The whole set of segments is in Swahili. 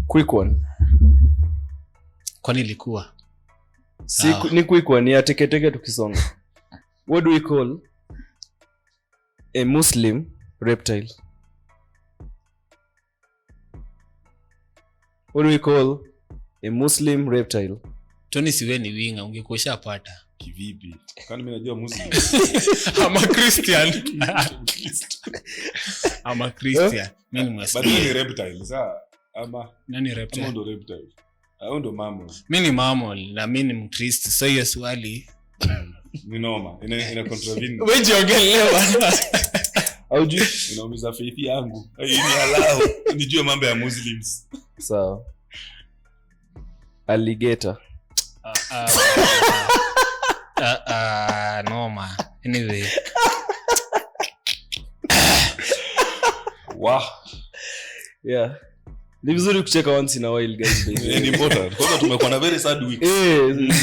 quick one. Kwani ilikuwa ni quick one ya teke tukisonga. What do we call a Muslim reptile? What do we call a Muslim reptile? Tony siwe ni winga ungekosha pata. Kivipi? Kwani mimi najua Muslim. I'm a Christian. I'm a Christian. Mimi ni Muslim. But ni reptile. Sawa. Ama nani reptile? Ndo reptile. Au ndo mammal. Mimi ni mammal na mimi ni Mkristo. So hiyo swali ni noma. Ina contravene. Wewe jiongelewa. Au juu unaumiza faith yangu. Ni allow nijue mambo ya Muslims. Sawa. Alligator. Noma. Anyway. Wow. Yeah. Ni vizuri kucheka once in a while guys. Ni important. Kwanza tumekuwa na very sad weeks.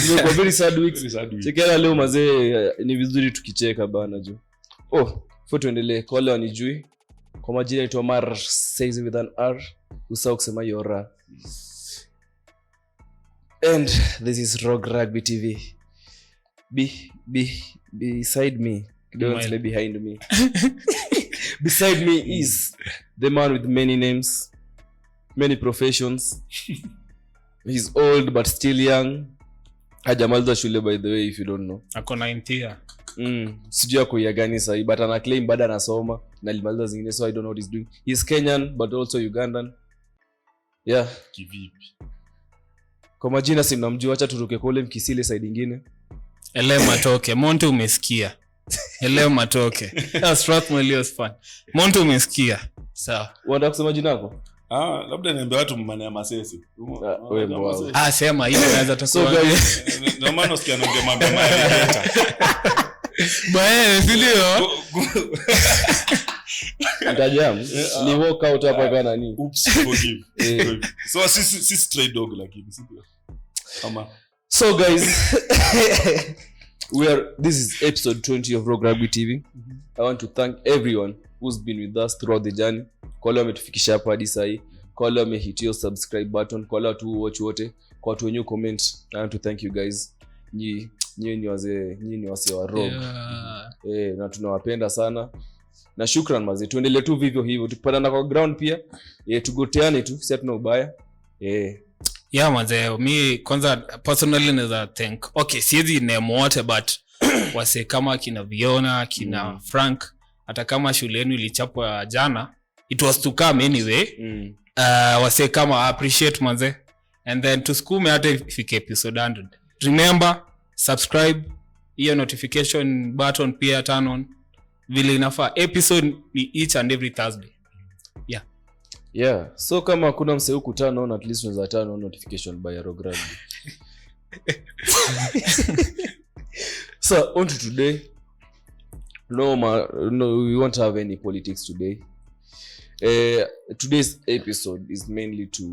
Tumekuwa very sad weeks. Chekera leo mazee ni vizuri tukicheka bana juu. Tuendelee. Kwa leo wanijui. Kwa majina naitwa Omar, says with an R. Usahau kusema yora. And this is Rugby TV. Beside me. Don't say behind me. Beside me is the man with many names, many professions. He's old but still young. Hajamaliza shule by the way if you don't know. Ako 90 year. Sijui ako ya gani sahi but ana claim bado anasoma na alimaliza zingine so I don't know what he's doing. He's Kenyan but also Ugandan. Yeah. Kivipi? Kwa majina si mnamjua, acha turuke kule Mkisile side nyingine. Elewa matoke. Monte umesikia. Elewa matoke. That's right Melios fan. Monte umesikia. Sawa. Unataka kusema jina lako? Labda niambie watu mmane ya Masesi. Sema hiyo naweza toka. Ndio maana usikia naongea mambo maya. Bae, ndio. Atajam. Ni walk out hapa kwa nani? Oops, forgive. So si stray dog lakini sio. So guys, this is episode 20 of Rugby TV. I want to thank everyone who's been with us throughout the journey. Kwa wale wametufikisha hapa hadi sasa, kwa wale wamehit hiyo subscribe button, kwa wale watu watch wote, kwa watu wenye comment. I want to thank you guys. Nyinyi ni wazee wa rock. Na tunawapenda sana. Na shukran mazee. Tuendelee tu vivyo hivyo. Tukipatana kwa ground pia, tugoteane tu, si hatuna ubaya. Yeah mazee, mi kwanza personally naweza think. Okay, siwezi name wote but wase kama kina Viona, kina Frank, hata kama shule yenu ilichapwa jana, it was to come anyway. Wase kama appreciate mazee. And then tusukume hata ifike episode 100. Remember, subscribe, hiyo notification button pia turn on. Vile inafaa. Episode ni each and every Thursday. Yeah. So kama kuna mseu kutana on at least unaweza turn on notification by Rugby. So on to today. No, we won't have any politics today. Today's episode is mainly to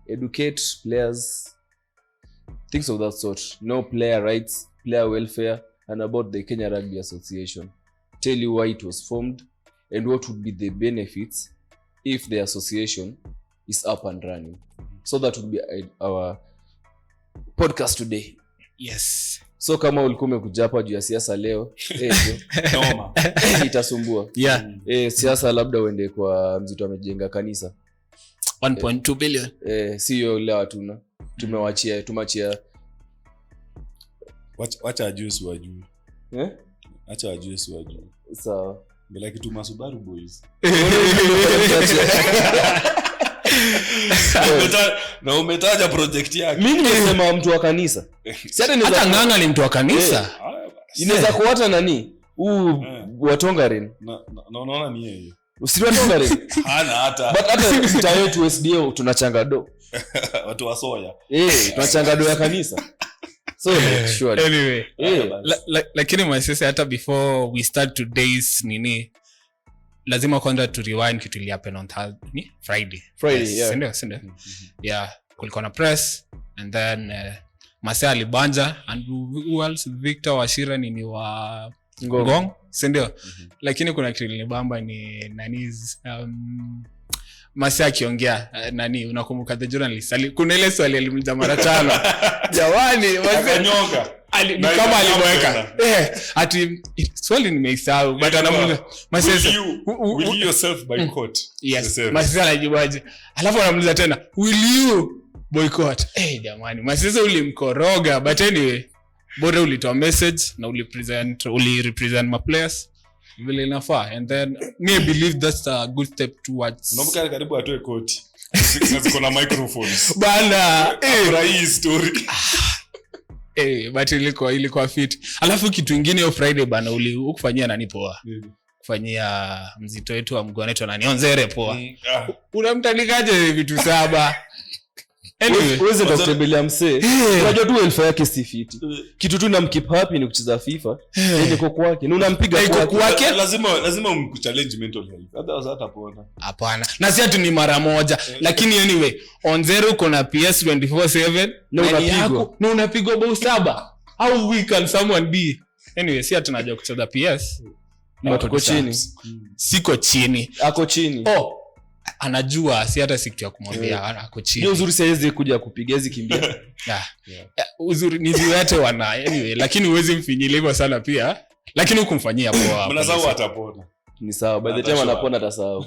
educate players, things of that sort. No player rights, player welfare, and about the Kenya Rugby Association. Tell you why it was formed and what would be the benefits if the association is up and running. So that would be our podcast today. Yes. So kama ulikuwa umekuja hapa juu ya siasa leo, noma. Itasumbua. Yeah. Siasa labda uende kwa Mzito amejenga kanisa. 1.2 billion. Sio leo hatuna. Tumachia. Wacha ajusi wajui. Acha ajusi wajui. Sawa. Bila kitu Masubaru boys. Na umetaja project yake. Mimi nimesema mtu wa kanisa. Si hata Nganga ni mtu wa kanisa. Inaweza kuota nani? Watongaren. Na unaona ni yeye. Usiwatongaren. Hana hata. But hata mtaa wetu SDO tunachanga do. Watu wa soya. Tunachanga do ya kanisa. So sure. Anyway, lakini mwasisi hata before we start today's nini, lazima kwanza to rewind kitu ili happen on Friday. Yeah. Sunday. Yeah, kulikuwa na press and then Masea Libanja and who else, Victor Washira ni wa Ngong, sindio? Lakini kuna kitu linibamba ni nani's Masi akiongea nani unakumbuka the journalist kuna ile swali alimuuliza mara 5 jamani Akanyonga. ni kama alimweka ati swali nimeisahau but anamuuliza Masi will you yourself boycott? yes Masi anajibaje alafu anamuuliza tena will you boycott jamani Masi ulimkoroga but anyway bora ulitoa message na represent my players vile inafaa and then me believe that's a good step towards unaomba karibu atoe koti ziko na microphones bana hii story but ilikuwa fit alafu kitu kingine hiyo Friday bana ukufanyia nani poa kufanyia mzito wetu wa mguu anaitwa nani Onzere poa unamtanikaje vitu 7 anyway uweze kutembelea msee unajua tu welfare yake si fit kitu tu namkeep happy ni kucheza FIFA ile koko wake na unampiga kwake lazima umchallenge mental health hata pona hapana na si ati ni mara moja lakini anyway Onzere uko na PS 24/7 na unapigwa bao 7 how we can someone be anyway si ati najua kucheza PS na tuko chini siko chini ako chini anajua si hata siku ya kumwambia ako chini ndio uzuri siwezi kuja kupiga hizi kimbia uzuri ni ziwete wana anyway lakini uwezi mfinyilia hivyo sana pia lakini ukumfanyia poa mnasahau atapona ni sawa by the time anapona atasahau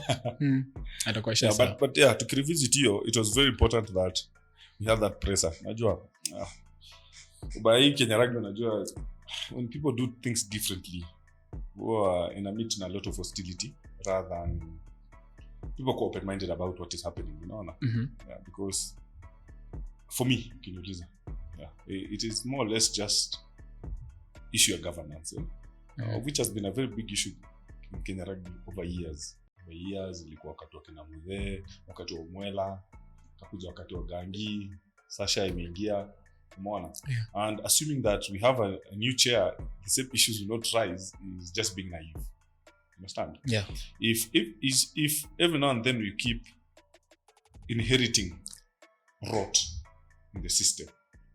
atakuwa sawa but yeah to revisit hiyo it was very important that we have that pressure najua by Kenya Rugby najua when people do things differently in a meet a lot of hostility rather than people are open-minded about what is happening, you know? Yeah, because for me, it is more or less just issue of governance, which has been a very big issue in Kenya Rugby over years. Ilikuwa wakati wa kina Mudhe, wakati wa Umwela, kakuja wakati wa Gangi, Sasha imeingia, umeona? And assuming that we have a new chair, the same issues will not rise is just being naive. Understand? Yeah. If every now and then we keep inheriting rot in the system,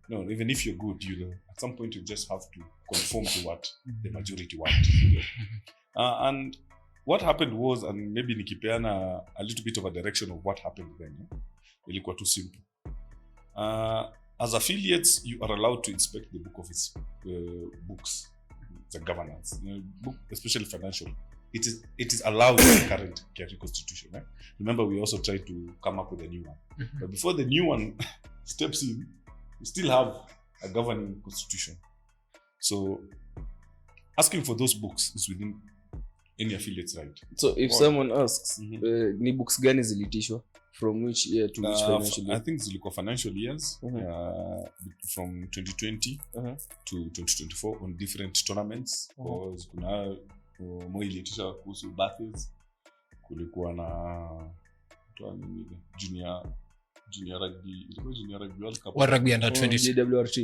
no, even if you're good, at some point you just have to conform to what the majority want. And what happened was, and maybe nikipeana a little bit of a direction of what happened then, ilikuwa too simple. As affiliates, you are allowed to inspect the book of its books, the governance, book, especially financial. It is allowed in the current Kenya constitution. Remember, we also tried to come up with a new one. But before the new one steps in, we still have a governing constitution. So asking for those books is within any affiliate's right. So if someone asks, ni books gani zilitishwa? From which year to which financial year? I think zilikuwa financial years from 2020 to 2024 on different tournaments. Because kuna ilitisha kuhusu Baths, kulikuwa na junior rugby World Cup, rugby under 20 JWRT.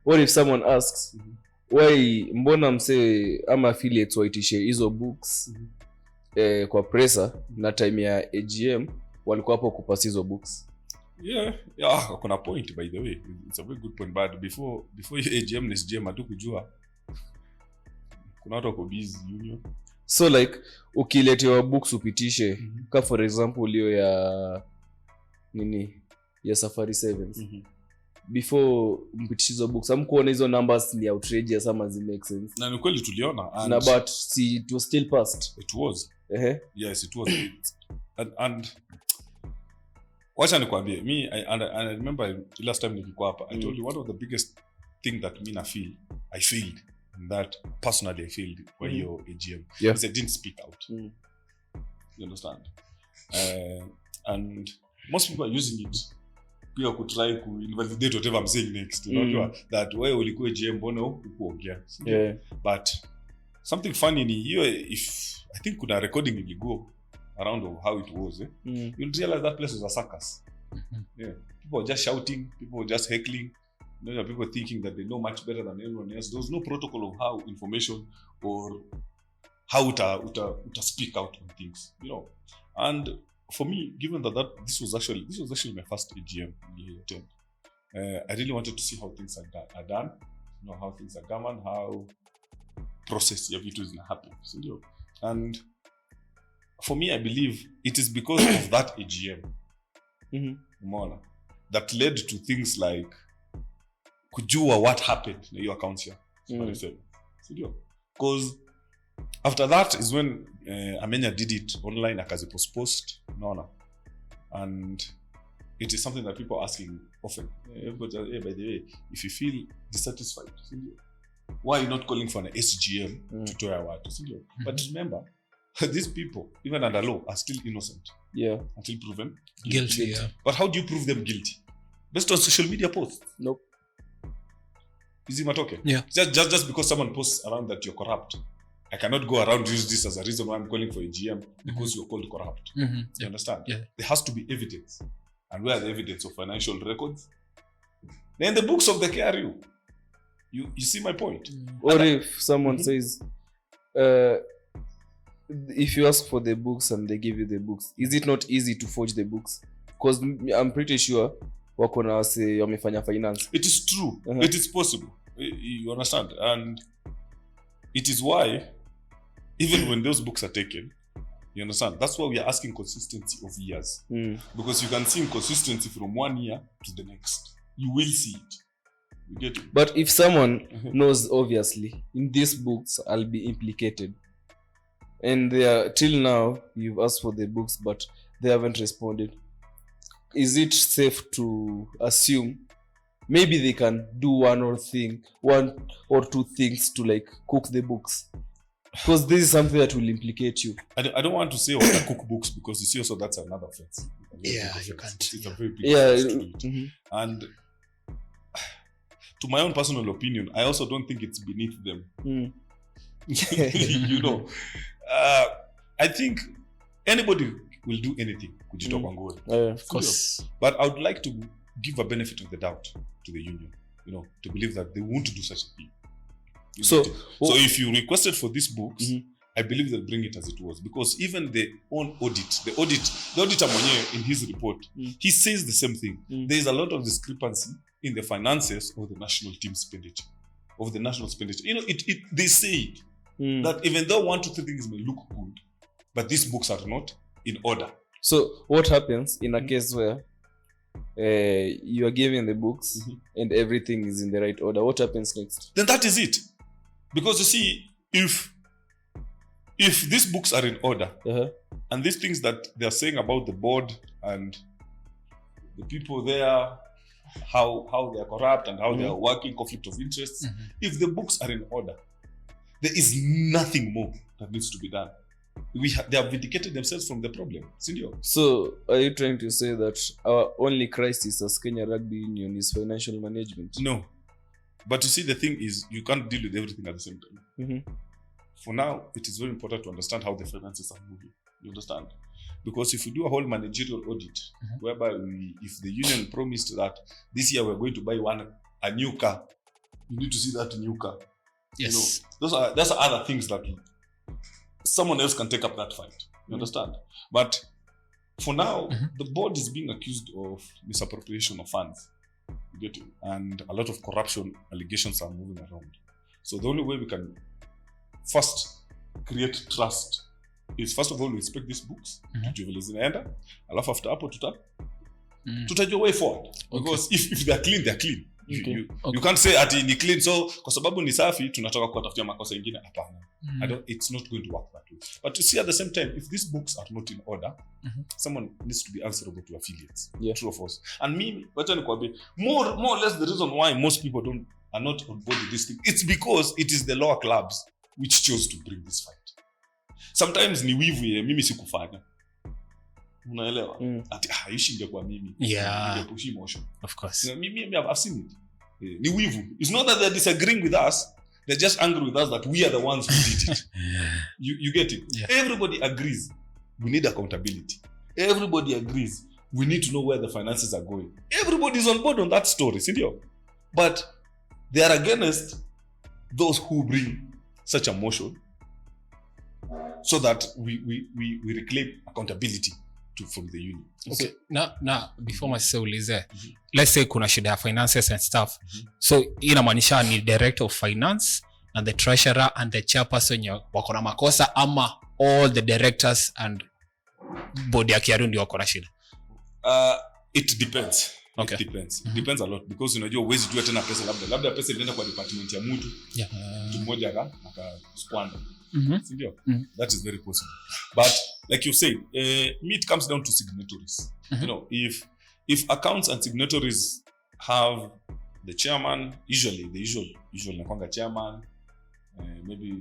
What if someone asks why mbona mse ama affiliates waitishe hizo books kwa pressa na time ya AGM walikuwa hapo kupasi hizo books? Yeah, kuna point by the way. It's a very good point, but before AGM is GM atu kujua kuna watu wako busy union. So like ukiletewa books upitishe ka for example hiyo ya Safari Sevens before mpitishe hizo books hamkuona hizo numbers ni outrageous ama zi make sense? Na ni kweli tuliona na but see it was still passed. It was yes it was and wacha nikwambie me I remember the last time nilikuwa hapa I told you one of the biggest thing that I failed and that personally I failed kwa hiyo AGM because I didn't speak out. You understand? And most people are using it pia ku try to invalidate whatever I'm saying next, you know, that wewe ulikuwa AGM mbona ukuongea. But something funny ni hiyo, if I think kuna recording will go around of how it was, you'll realize that place was a circus. People were just shouting, people were just heckling, you know, people thinking that they know much better than anyone else. There was no protocol of how information or how to speak out on things, you know. And for me, given that this was actually my first AGM in year 10, I really wanted to see how things are done, you know, how things are governed, how process ya vitu zina happen, so, and for me I believe it is because of that AGM umeona that led to things like kujua what happened na hiyo accounts ya sindio because after that is when Amenya did it online akazipost unaona and it is something that people are asking often everybody hey, by the way if you feel dissatisfied sindio why are you not calling for an SGM to toya watu sindio but remember these people even under law are still innocent until proven guilty. But how do you prove them guilty? Based on social media posts? Nope. Is it matoke? Yeah. Just because someone posts around that you're corrupt, I cannot go around use this as a reason why I'm calling for AGM because you're called corrupt. You understand? Yeah. There has to be evidence. And where are the evidence of financial records? They're in the books of the KRU. You see my point? Or if someone says, if you ask for the books and they give you the books, is it not easy to forge the books? Because I'm pretty sure wako na wase wamefanya finance. It is true. It is possible. You understand? And it is why even when those books are taken, you understand? That's why we are asking consistency of years. Because you can see inconsistency from 1 year to the next. You will see it. You get it? But if someone knows, obviously, in these books, I'll be implicated. And they are, till now, you've asked for the books, but they haven't responded. Is it safe to assume maybe they can do one or two things to like cook the books? Because this is something that will implicate you. I don't want to say what cook books because you see also that's another offense. Yeah, you can't. It's a very big offense to it. And to my own personal opinion, I also don't think it's beneath them. You know, I think anybody will do anything. Of course. But I would like to give a benefit of the doubt to the union, you know, to believe that they won't do such a thing. So if you requested for these books, I believe they'll bring it as it was. Because even the own the auditor mwenyewe in his report, he says the same thing. There is a lot of discrepancy in the finances of the national team expenditure, You know, they say that even though 1, 2, 3 things may look good, but these books are not in order. So what happens in a case where you are given the books and everything is in the right order? What happens next? Then that is it. Because you see, if these books are in order and these things that they are saying about the board and the people there, how they are corrupt and how they are working, conflict of interests, if the books are in order, there is nothing more that needs to be done. They have vindicated themselves from the problem. So, are you trying to say that our only crisis as Kenya Rugby Union is financial management? No. But you see, the thing is, you can't deal with everything at the same time. For now, it is very important to understand how the finances are moving. You understand? Because if you do a whole managerial audit, whereby if the union promised that this year we're going to buy a new car, you need to see that new car. Yes. You know, those are other things that someone else can take up that fight. You understand? But for now, the board is being accused of misappropriation of funds. You get it? And a lot of corruption allegations are moving around. So the only way we can first create trust is, first of all, we inspect these books. Tujue zinaenda. Alafu after hapo tutajua way forward. Because if they are clean, they are clean. You can't say ati ni clean, so kwa sababu ni safi tunataka kuwatafutia makosa mengine. Hapana. It's not going to work that way. But to see at the same time, if these books are not in order, someone needs to be answerable to affiliates. True or false. And me, more or less the reason why most people are not on board with this thing, it's because it is the lower clubs which chose to bring this fight. Sometimes ni wivu mimi sikufanya. Unaelewa? Ati ishinde kwa mimi. Push emotion. Of course. I've seen it. Ni wivu. It's not that they're disagreeing with us. They're just angry with us that we are the ones who did it. You get it? Yeah. Everybody agrees. We need accountability. Everybody agrees. We need to know where the finances are going. Everybody is on board on that story, Sindio? But they are against those who bring such a motion so that we reclaim accountability from the union. Okay. Now before myself ulize, let's say kuna shida ya finances and stuff. So inamaanisha ni director of finance and the treasurer and the chairperson wako na makosa ama all the directors and board ya KRU ndio wako na shida? It depends. Okay. It depends. It depends a lot because unajua uwezi jua tena pesa labda pesa inaenda kwa department ya mtu. Yeah. Mtu mmoja akasquander. Sindio? That is very possible. But like you said, it comes down to signatories. You know, if accounts and signatories have the chairman, usually nakwanga chairman, maybe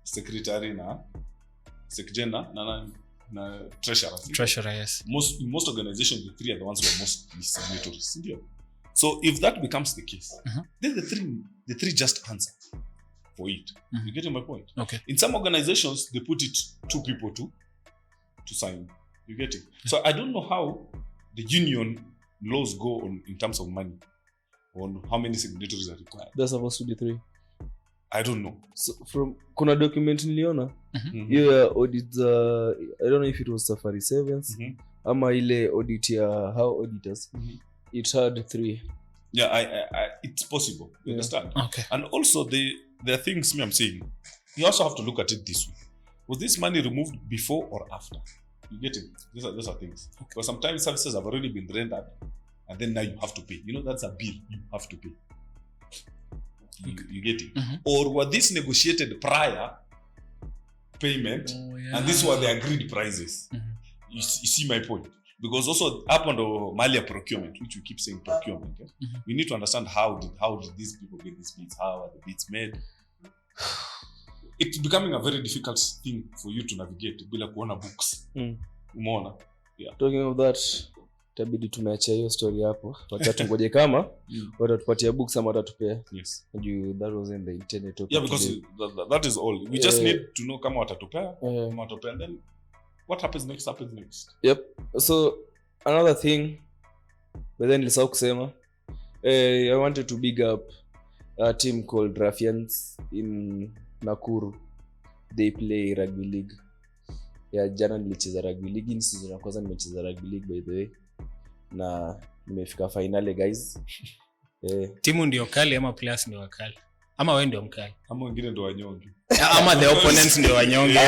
secretary na secretary na treasurer, yes. Most organizations, the three are the ones who are most signatories. So if that becomes the case, then the three just answer for it. You getting my point? Okay. In some organizations, they put it 2 people to sign. You get it? So I don't know how the union laws go on in terms of money, on how many signatories are required. That's supposed to be 3. I don't know. So from kuna document niliona audit I don't know if it was Safari Sevens ama ile audit ya how auditors it had 3. Yeah, I it's possible. You understand? Okay. And also there are things I'm saying. You also have to look at it this way. Was this money removed before or after? You get it? Those are things. Okay. Because sometimes services have already been rendered and then now you have to pay. You know, that's a bill you have to pay. You get it? Or were these negotiated prior payment and these were the agreed prices? You see my point? Because also up on the Malia procurement, which we keep saying procurement, we need to understand how did these people get these bids? How are the bids made? It's becoming a very difficult thing for you to navigate bila kuona books. Umeona? Yeah. Talking of that, itabidi tumeacha hiyo story hapo. Wacha ngoje kama watatupatia books ama watatupea. Yes. That was in the internet. Yeah, because that is all. We just need to know kama watatupea, and then what happens next. Yep. So another thing, but then nilisahau kusema, I wanted to big up a team called Ruffians in Nakuru. They play rugby league. Yeah, jana nilicheza rugby league. Ni season ya kwanza nimecheza rugby league by the way. Na nimefika finale guys. Timu ndio kali ama players ndio wakali? Ama wewe ndio mkali? Ama wengine ndio wanyonge. Ama the opponents ndio wanyonge.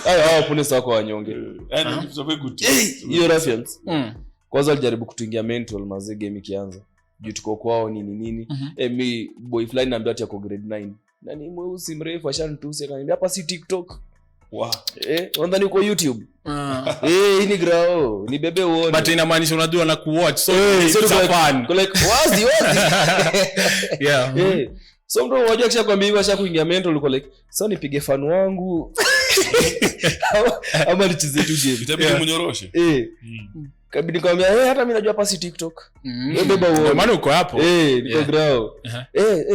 Our opponents wako wanyonge. And it's a very good team. Hiyo Ruffians. Kwanza alijaribu kutuingia mental maze game ikianza. Juu tuko kwao nini. Mi boy fulani naambia ati yako grade 9. Nani mweusi mrefu ashanitusi akaniambia hapa si TikTok. Wow. Wandani uko YouTube. Hii ni grao, ni bebe uone. But inamaanisha unajua na kuwatch. So it's fun. Like wazi. Yeah. So mtu unajua kisha kwambia hivi asha kuingia mental uko like, so nipige fan wangu. Ama nicheze tu game. Itabidi mnyoroshe. Kabidi kwambia hata mimi najua hapa si TikTok. Bebe uone. Maana uko hapo. Niko grao.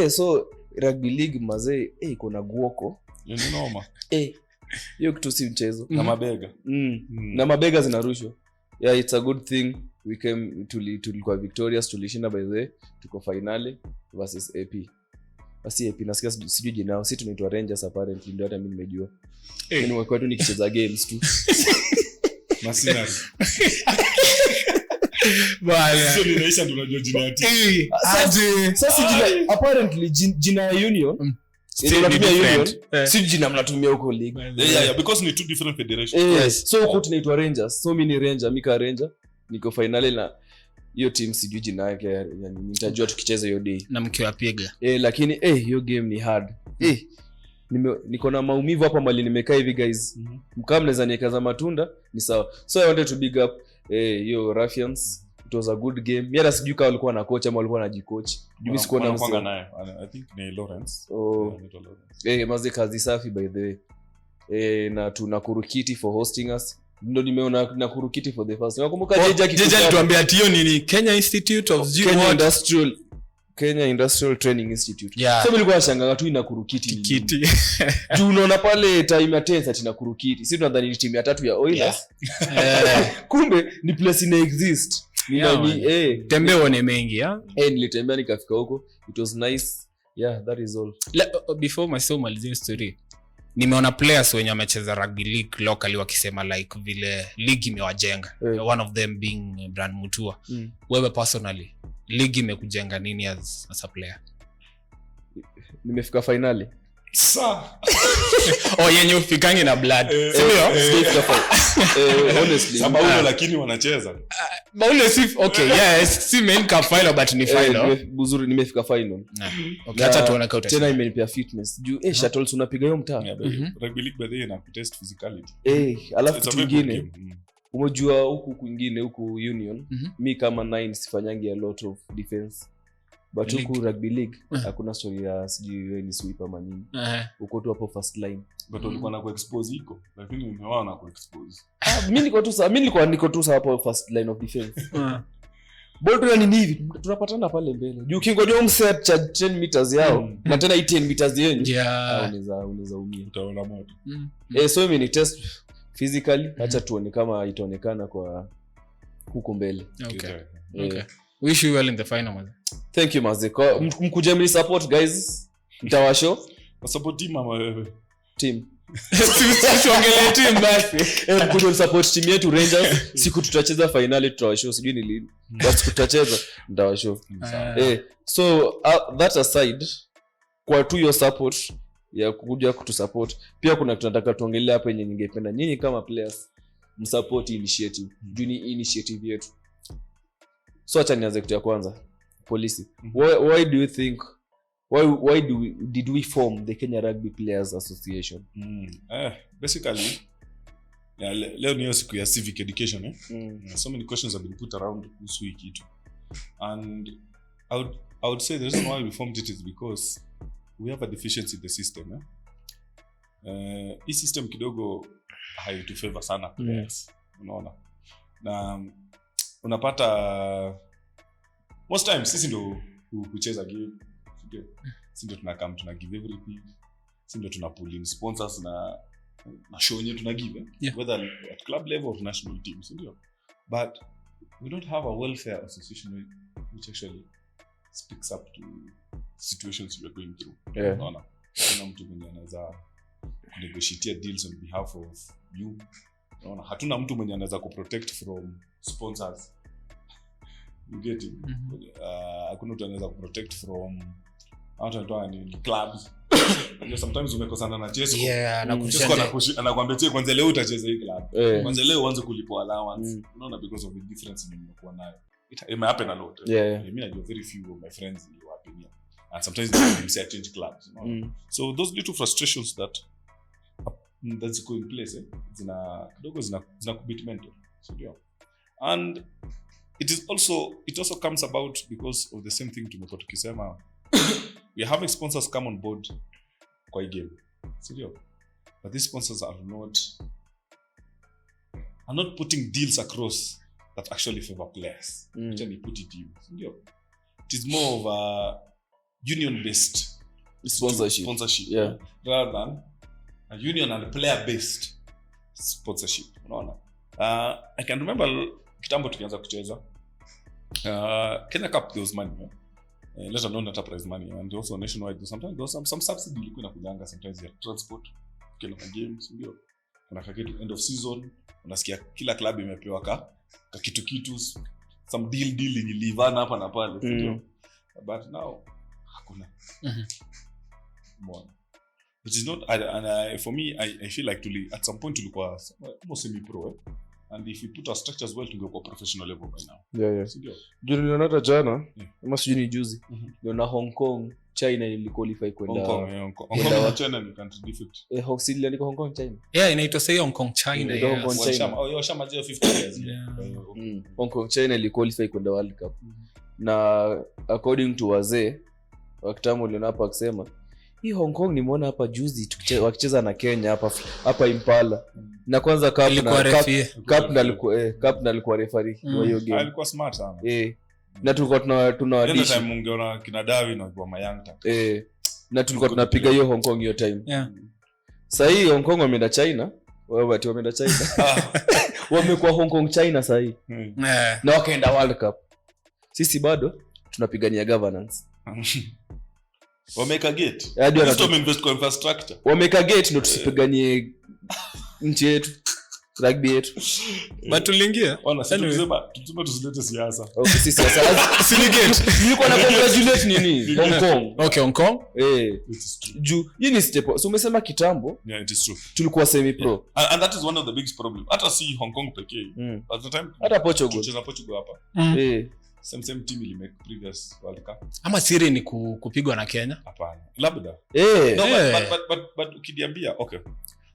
So rugby league mazee iko na guoko. Ni noma. Hiyo kitu si mchezo. Na mabega. Na mabega zinarushwa. Yeah, it's a good thing. We came tulikuwa victorious, tulishinda by the way. Tuko finale versus AP. Basi AP nasikia sijui jina. Sisi tunaitwa Rangers apparently, ndio hata mimi nimejua. Mimi nimekuwa tu nikicheza games tu. Masinari. Baya. Sio ninaisha ndio unajua jina ya timu. Sasa jina apparently jina ya Union. Tunatumia Union. Si jina mnatumia huko league. Yeah, because ni 2 different federations. So huko tunaitwa Rangers. So mimi ni Ranger, Mika Ranger. Niko finale na hiyo team sijui jina yake, yani nitajua tukicheza hiyo day. Na mkiwapiga. Lakini hiyo game ni hard. Niko na maumivu hapa mali nimekaa hivi guys. Mkao mnaweza nikaza matunda ni sawa. So I wanted to big up hiyo Ruffians. It was a good game. Mimi hata sijui kama walikuwa na coach ama walikuwa na jikoach. Mimi sikuona msanga naye. I think ni Lawrence. Maze kazi safi by the way. Na Nakuru Kitty for hosting us. Ndio nimeona Nakuru Kitty for the first. Nakumbuka Jeja alituambia tio nini Kenya Institute of Kenya Industrial Training Institute. Yeah. So nilikuwa nashangaa tu Nakuru Kitty. Juu unaona pale time ya 10 ati Nakuru Kitty. Sisi tunadhani ni timu ya 3 ya Oilers. Kumbe ni place ina exist. Tembe one mengi nilitembea nikafika huko. It was nice. Yeah, that is all. Before my so malizie story, nimeona players wenye wamecheza rugby league locally wakisema like vile league imewajenga. One of them being Brand Mutua. Wewe personally league imekujenga nini as a player? nimefika finali yenye ufikangi na blood honestly sababu lakini wanacheza Baule si okay yes si main cup final but ni final buzuri nimefika final okay acha tuone kauta tena imenipea fitness juu shuttles unapiga hiyo mtaa rugby league by the way na test physicality alafu kitu kingine umejua huku kwingine huku union mi kama 9 sifanyangi a lot of defense but huku rugby league hakuna story ya sijui wewe ni sweep ama nini uko tu hapo first line but ulikuwa na kuexpose iko lakini umeona na kuexpose mimi niko tu hapo first line of defense ball tu ni hivi tunapatana pale mbele juu kingoja umset cha 10 meters yao na tena 10 meters yenu unaweza umia utaona moto so mimi ni test physically acha tuone kama itaonekana kwa huko mbele okay wish you well in the final man thank you maziko mkuje mli support guys mtawasho support team ama wewe team tuongelee team basi mkuje support team yetu Rangers siku tutacheza finali tutawasho sijui ni lini basi tutacheza mtawasho so that aside kwa tu your support ya kuja kutusupport pia kuna tunataka tuongelee hapa yenye ningependa nyinyi kama players msupport initiative juni initiative yetu so acha nianze kitu ya kwanza policy why do you think did we form the Kenya Rugby Players Association basically leo ni siku ya civic education so many questions have been put around kuhusu hii kitu and I would say the reason why we formed it is because we have a deficiency in the system hii system kidogo haitufavor sana players unaona na unapata most times sisi ndo kucheza game sisi ndo tunakam tuna give everything sisi ndo tuna pull in sponsors na show yenyewe tuna give whether at club level or national teams ndio but we don't have a welfare association which actually speaks up to situations we're going through unaona kuna mtu mwenye anaweza negotiate deals on behalf of you unaona hatuna mtu mwenye anaweza kuprotect from sponsors you get it hakuna mtu anaweza kuprotect from hata ni clubs sometimes umekosana na Chesco anakuambia che kwanza leo utacheza hii club kwanza leo uanze kulipa allowance unaona because of the difference nimekuwa nayo it may happen a lot I mean I know very few of my friends in your opinion and sometimes they say change clubs so those little frustrations that's go in place zina kidogo zina kubit mental so and it also comes about because of the same thing tumekuwa tukisema we are having sponsors come on board kwa hii game so but these sponsors are not putting deals across that actually favor players which they put it in so it is more of a union based sponsorship rather than a union and player based sponsorship unaona I can remember kitambo tukianza kucheza Kenya Cup there was money let alone that prize money and also nationwide sometimes there was some subsidy ilikuwa inakujanga sometimes ya transport kila games ndio kuna kitu end of season unasikia kila club imepewa ka kitu some deal ilivana hapa na pale ndio but now hakuna which is not for me I feel like at some point tulikuwa almost semi pro and if we put our structures well tungekuwa professional level by now ndio niliona hata jana kama sijui ni juzi niliona Hong Kong China iliqualify kwenda Hong Kong China ni country defect Hong Kong iliandika Hong Kong China inaitwa say Hong Kong China washamajia 50 years Hong Kong China iliqualify kwenda World Cup na according to wazee wakati niliona hapa akisema hii Hong Kong nimeona hapa juzi wakicheza na Kenya hapa Impala na kwanza cup na alikuwa referee kwa hiyo game alikuwa smart sana na tulikuwa tunawadishi time ungeona kina Davi na kwa Mayangta na tulikuwa tunapiga hiyo Hong Kong hiyo time sasa hii Hong Kong wameenda China wameenda China wamekuwa Hong Kong China sasa hii na wakaenda World Cup sisi bado tunapigania governance wameka gate invest kwa infrastructure wameka gate ndo tusipiganie nchi yetu rugby yetu. But tuliingia Ona sisi Anyway. tuseme tusilete siasa. Okay, sisi sasa nilikuwa na congratulate nini Hong Kong. okay Hong Kong It is true. Juu hii ni step. So umesema kitambo Yeah, it is true. tulikuwa semi pro. And that is one of the biggest problem. Hata si Hong Kong pekee. At the time Hata Portugal. tucheza Portugal hapa. Same team ili make previous World Cup. ama siri ni kupigwa na Kenya Hapana. Labda. No, Yeah. but ukidiambia, okay.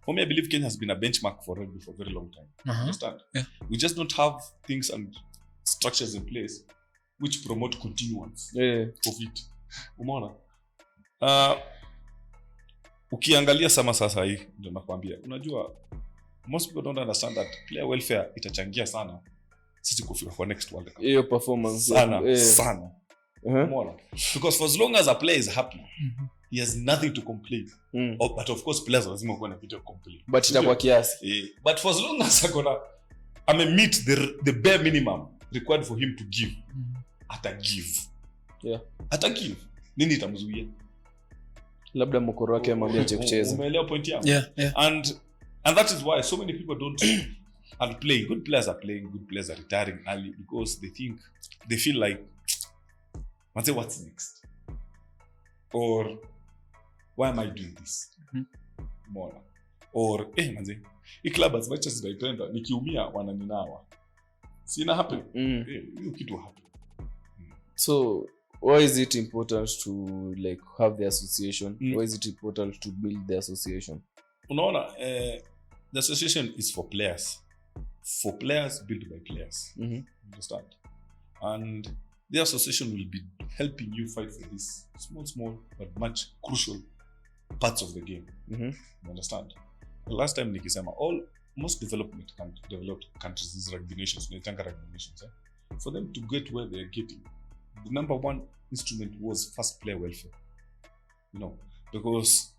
For me, I believe Kenya has been a benchmark for rugby for a very long time. Understand? Yeah. We just don't have things and structures in place which promote continuance of it. Umeona? Ukiangalia sama sasa hii ndio nakwambia. Unajua most people don't understand that player welfare itachangia sana sisi kufika for next World Cup. Hiyo performance Sana. Umeona? Because for as long as a player is happy, he has nothing to complain. But of course players lazima kuwa na kitu ya complain. But itakuwa kiasi. But for as long as meet the bare minimum required for him to give, atagive. Yeah. Atagive. Nini itamzuia? Labda mkoro wake amwambia ache kucheza. Umeelewa point yangu? Yeah. And that is why so many people don't are playing. Good players are playing, good players are retiring early because they feel like, what's next? Or why am I doing this? More. Or hii club as much as naipenda nikiumia wananinawa. Sina happen. Hiyo kitu happen. So why is it important to like have the association? Why is it important to build the association? Unaona, the association is for players. For players, built by players. Understand? And the association will be helping you fight for these small but much crucial parts of the game. You understand? The last time nikisema most developed countries, these rugby nations, for them to get where they're getting, the number one instrument was first player welfare. You know, because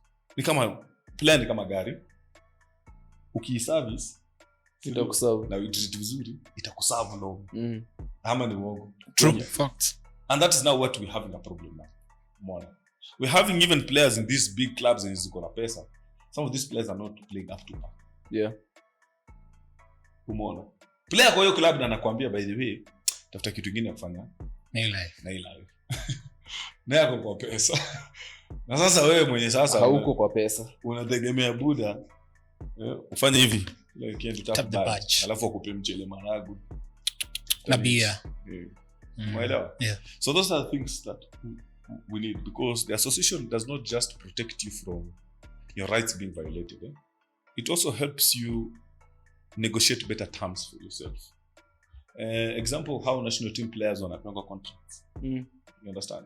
player ni kama gari, ukiiservice itakuserve na uitreat vizuri itakuserve long. Ama ni uongo? True facts. And that is now what we're having a problem now. More. We're having even players in these big clubs and ziko na pesa. Some of these players are not playing up to par. Yeah. Umeona? Player kwa hiyo club na anakuambia by the way, tafuta kitu kingine ya kufanya. Na life. Na yako kwa pesa. Na sasa wewe mwenye sasa hauko kwa pesa. Unategemea buda. Ufanye hivi. Tap the badge. Alafu akupe mchele maragu. Na bia. Umeelewa? Yeah. So those are things that we need because the association does not just protect you from your rights being violated. It also helps you negotiate better terms for yourself. Example, how national team players wanapanga contracts. You understand?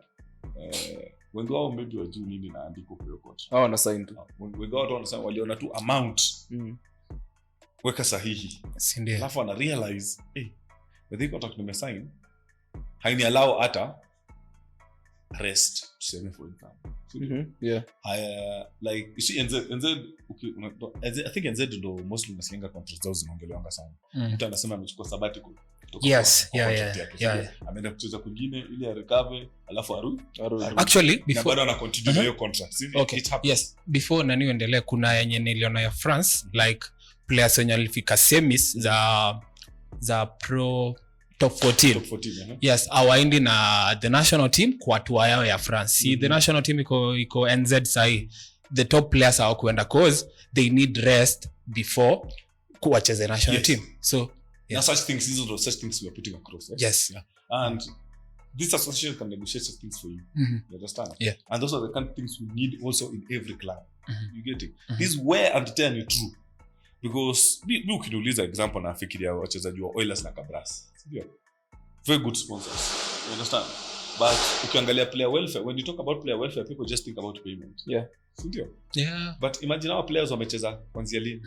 Wengi wao maybe wajui nini naandiko kwa hiyo contract. Hao wana sign tu. Wengi wao wanasema waliona tu amount. Weka sahihi. Si ndio? Alafu wana realize, with the contract nimesign haini allow hata rest tuseme for example. Yeah. Like you see NZ okay, I think NZ ndo mostly nasinga contracts zao zinaongelewa sana. Mtu anasema amechukua sabbatical. Yes, yeah. Ameenda kucheza kwingine ili recover alafu arudi. Actually before bado ana continue hiyo contract. Okay. Yes, before nani uendelee kuna yenye niliona ya France like players wenye walifika semis za pro top 14. Yes, awaindi na the national team kwa tour yao ya France. See, the national team iko NZ sahi. The top players hawakuenda cause they need rest before kuwacheze national team. So yeah. Such things we are putting across. Yes. Yeah. And this association can negotiate such things for you. You understand? Yeah. And those are the kind of things we need also in every club. You get it? This is where and tell you true. Because ukiniuliza example na fikiria wachezaji wa Oilers na Cabras. Ndio. Very good sponsors. You understand? But ukiangalia player welfare, when you talk about player welfare, people just think about payment. Yeah. Ndio. Yeah. But imagine our players wamecheza kuanzia lini?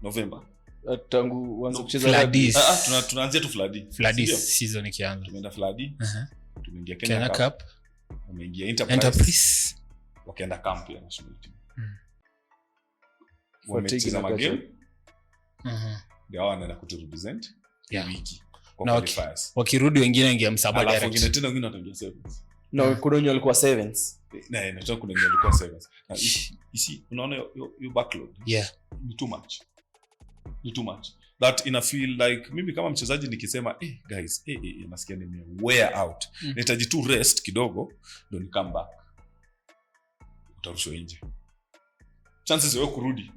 November. Tangu wanza kucheza rugby. Tunaanzia tu Fladi season ikianza. Tumeenda Fladi. Tumeingia Kenya Cup. Tumeingia Enterprise. Wakaenda camp ya national team. Wamecheza magame. Ndio wanaenda kuturepresent wiki. Na wakirudi wengine ingia msaba direct. Alafu wengine tena wataingia sevens. Na kuna wenye walikuwa sevens. Na kuna wenye walikuwa sevens. Na isi unaona your backload. Yeah. Ni too much. ni too much that ina feel like mimi kama mchezaji nikisema guys nasikia nime wear out nahitaji tu rest kidogo ndio ni come back utarushwa nje chances ya kurudi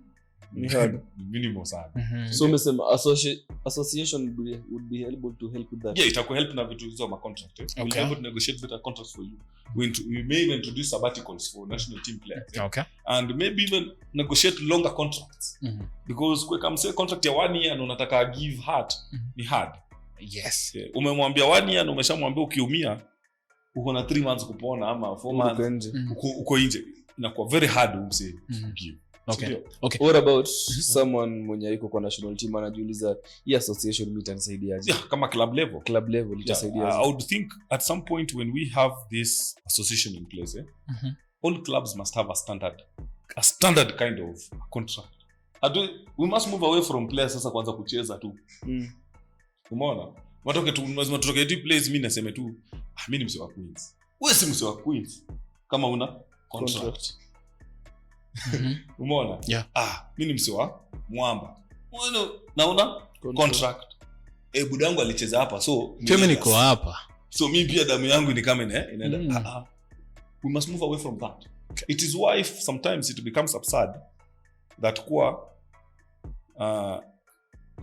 ni minimal sana so umesema association would be able to help with that itaku help na vitu hizo ma contract we'll be able to negotiate better contracts for you we may even introduce sabbaticals for national team players and maybe even negotiate longer contracts because kwa kama say contract ya 1 year na unataka give heart ni hard umemwambia 1 year na umeshamwambia ukiumia uko na 3 months kupona ama 4 months uko nje inakuwa very hard umse give Okay. What about someone mwenye yuko kwa national team anajiuliza hii association meet ananisaidiaje? Kama club level itasaidiaje? I would think at some point when we have this association in place all clubs must have a standard kind of contract. We must move away from players sasa kwanza kucheza tu. Umeona? Lazima tutoke tu place mimi nasema tu mimi ni msewa Queens. Wewe si msewa Queens kama una contract. Umeona? Mimi ni msewa Mwamba. Naona contract. Budangu alicheza hapa so mimi niko hapa. So mimi pia damu yangu ni kama inaenda. We must move away from that. It is why sometimes it becomes absurd that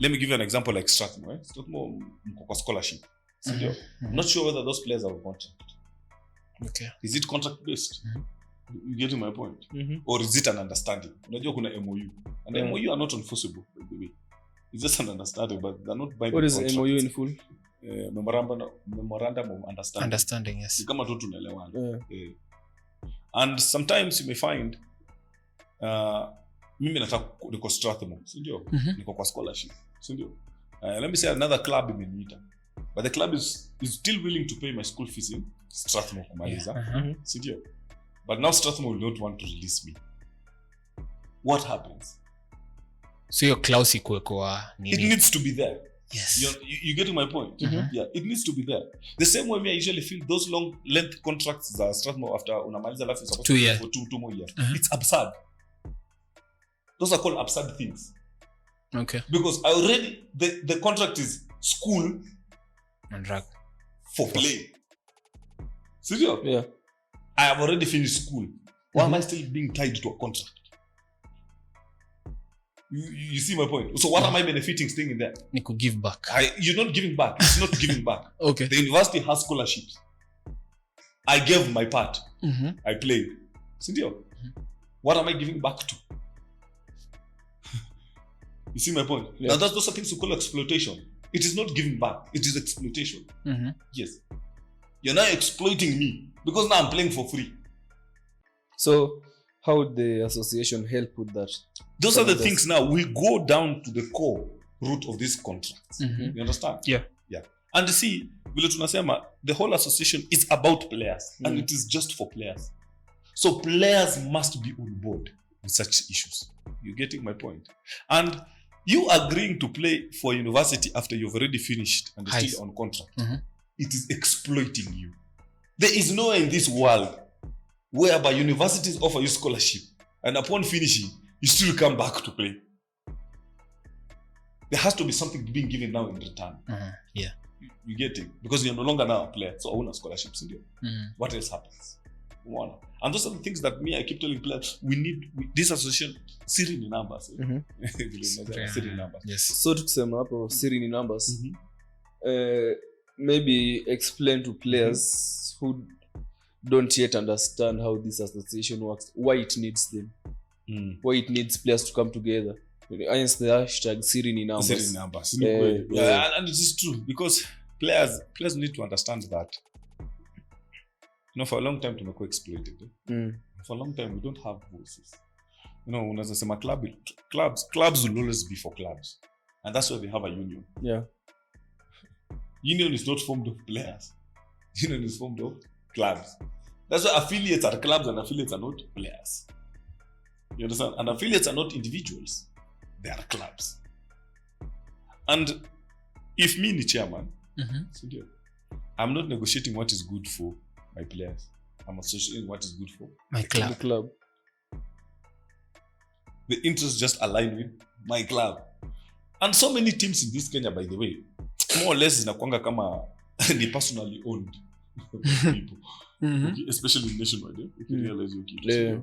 let me give you an example like Strathmore. Strathmore mko kwa scholarship. I'm not sure whether those players are on contract. Is it contract based? You get my point? Or is it an understanding? Unajua kuna MOU. And MOU are not enforceable, by the way. It's just an understanding, but they're not binding. What is contract. MOU in full? Memorandum of understanding. Understanding, yes. Kama tu tunaelewana. And sometimes you may find mimi nataka niko Strathmore, si ndio? Niko kwa scholarship, si ndio? Let me say another club imeniita. But the club is still willing to pay my school fees in Strathmore kumaliza. Si ndio? But now Strathmore will not want to release me. What happens? So your clause kwa nini? It needs to be there. Yes. You getting my point? Yeah, it needs to be there. The same way I usually feel those long length contracts that Strathmore after unamaliza life is supposed to be for two more years. It's absurd. Those are called absurd things. Okay. Because I already the contract is school and rugby for play. Serious? Yeah. I have already finished school. Why am I still being tied to a contract? You see my point? So what am I benefiting staying in there? You could give back. You're not giving back. It's not giving back. Okay. The university has scholarships. I gave my part. I played. Sindio? What am I giving back to? You see my point? Yeah. Now those are things we call exploitation. It is not giving back. It is exploitation. Yes. You're now exploiting me because now I'm playing for free. So how would the association help with that? Those are the things now. We go down to the core root of these contracts. You understand? Yeah. And see, vile tunasema, the whole association is about players and it is just for players. So players must be on board with such issues. You're getting my point? And you agreeing to play for university after you've already finished and you're still on contract, it is exploiting you. There is nowhere in this world whereby universities offer you scholarship and upon finishing, you still come back to play. There has to be something being given now in return. Yeah. You get it? Because you're no longer now a player, so I own a scholarship. What else happens? And those are the things that I keep telling players, we need this association, siri ni numbers. Siri numbers. Yes. So tukisema hapo siri ni numbers. Maybe explain to players who don't yet understand how this association works, why it needs them, why it needs players to come together. Hence the hashtag siri ni numbers. Siri ni numbers. And it is true because players need to understand that. For a long time tumekuwa exploited. For a long time we don't have voices. Unaweza sema clubs will always be for clubs. And that's why they have a union. Yeah. Union is not formed of players. Union is formed of clubs. That's why affiliates are clubs and affiliates are not players. You understand? And affiliates are not individuals. They are clubs. And if me ni chairman, I'm not negotiating what is good for my players. I'm associating what is good for my club. The interests just align with my club. And so many teams in this Kenya, by the way, more or less zinakuanga kama ni personally owned people. Okay, especially in nationwide, you can realize your kids. Yeah.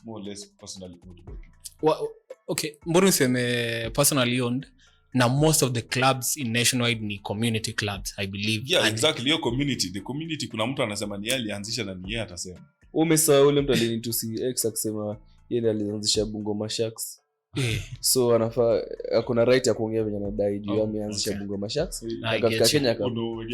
More or less personally owned by people. Okay, mbona useme personally owned na most of the clubs in nationwide ni community clubs, I believe. Yeah, exactly. Your community, the community, kuna mtu anasema ni yeye alianzisha na ni yeye atasema. Umesahau ule mtu alinitusi X akisema yeye alianzisha Bungoma Sharks. So anafaa akona right ya kuongea venye anadai juu ameanzisha Bungoma Sharks. Katika Kenya kama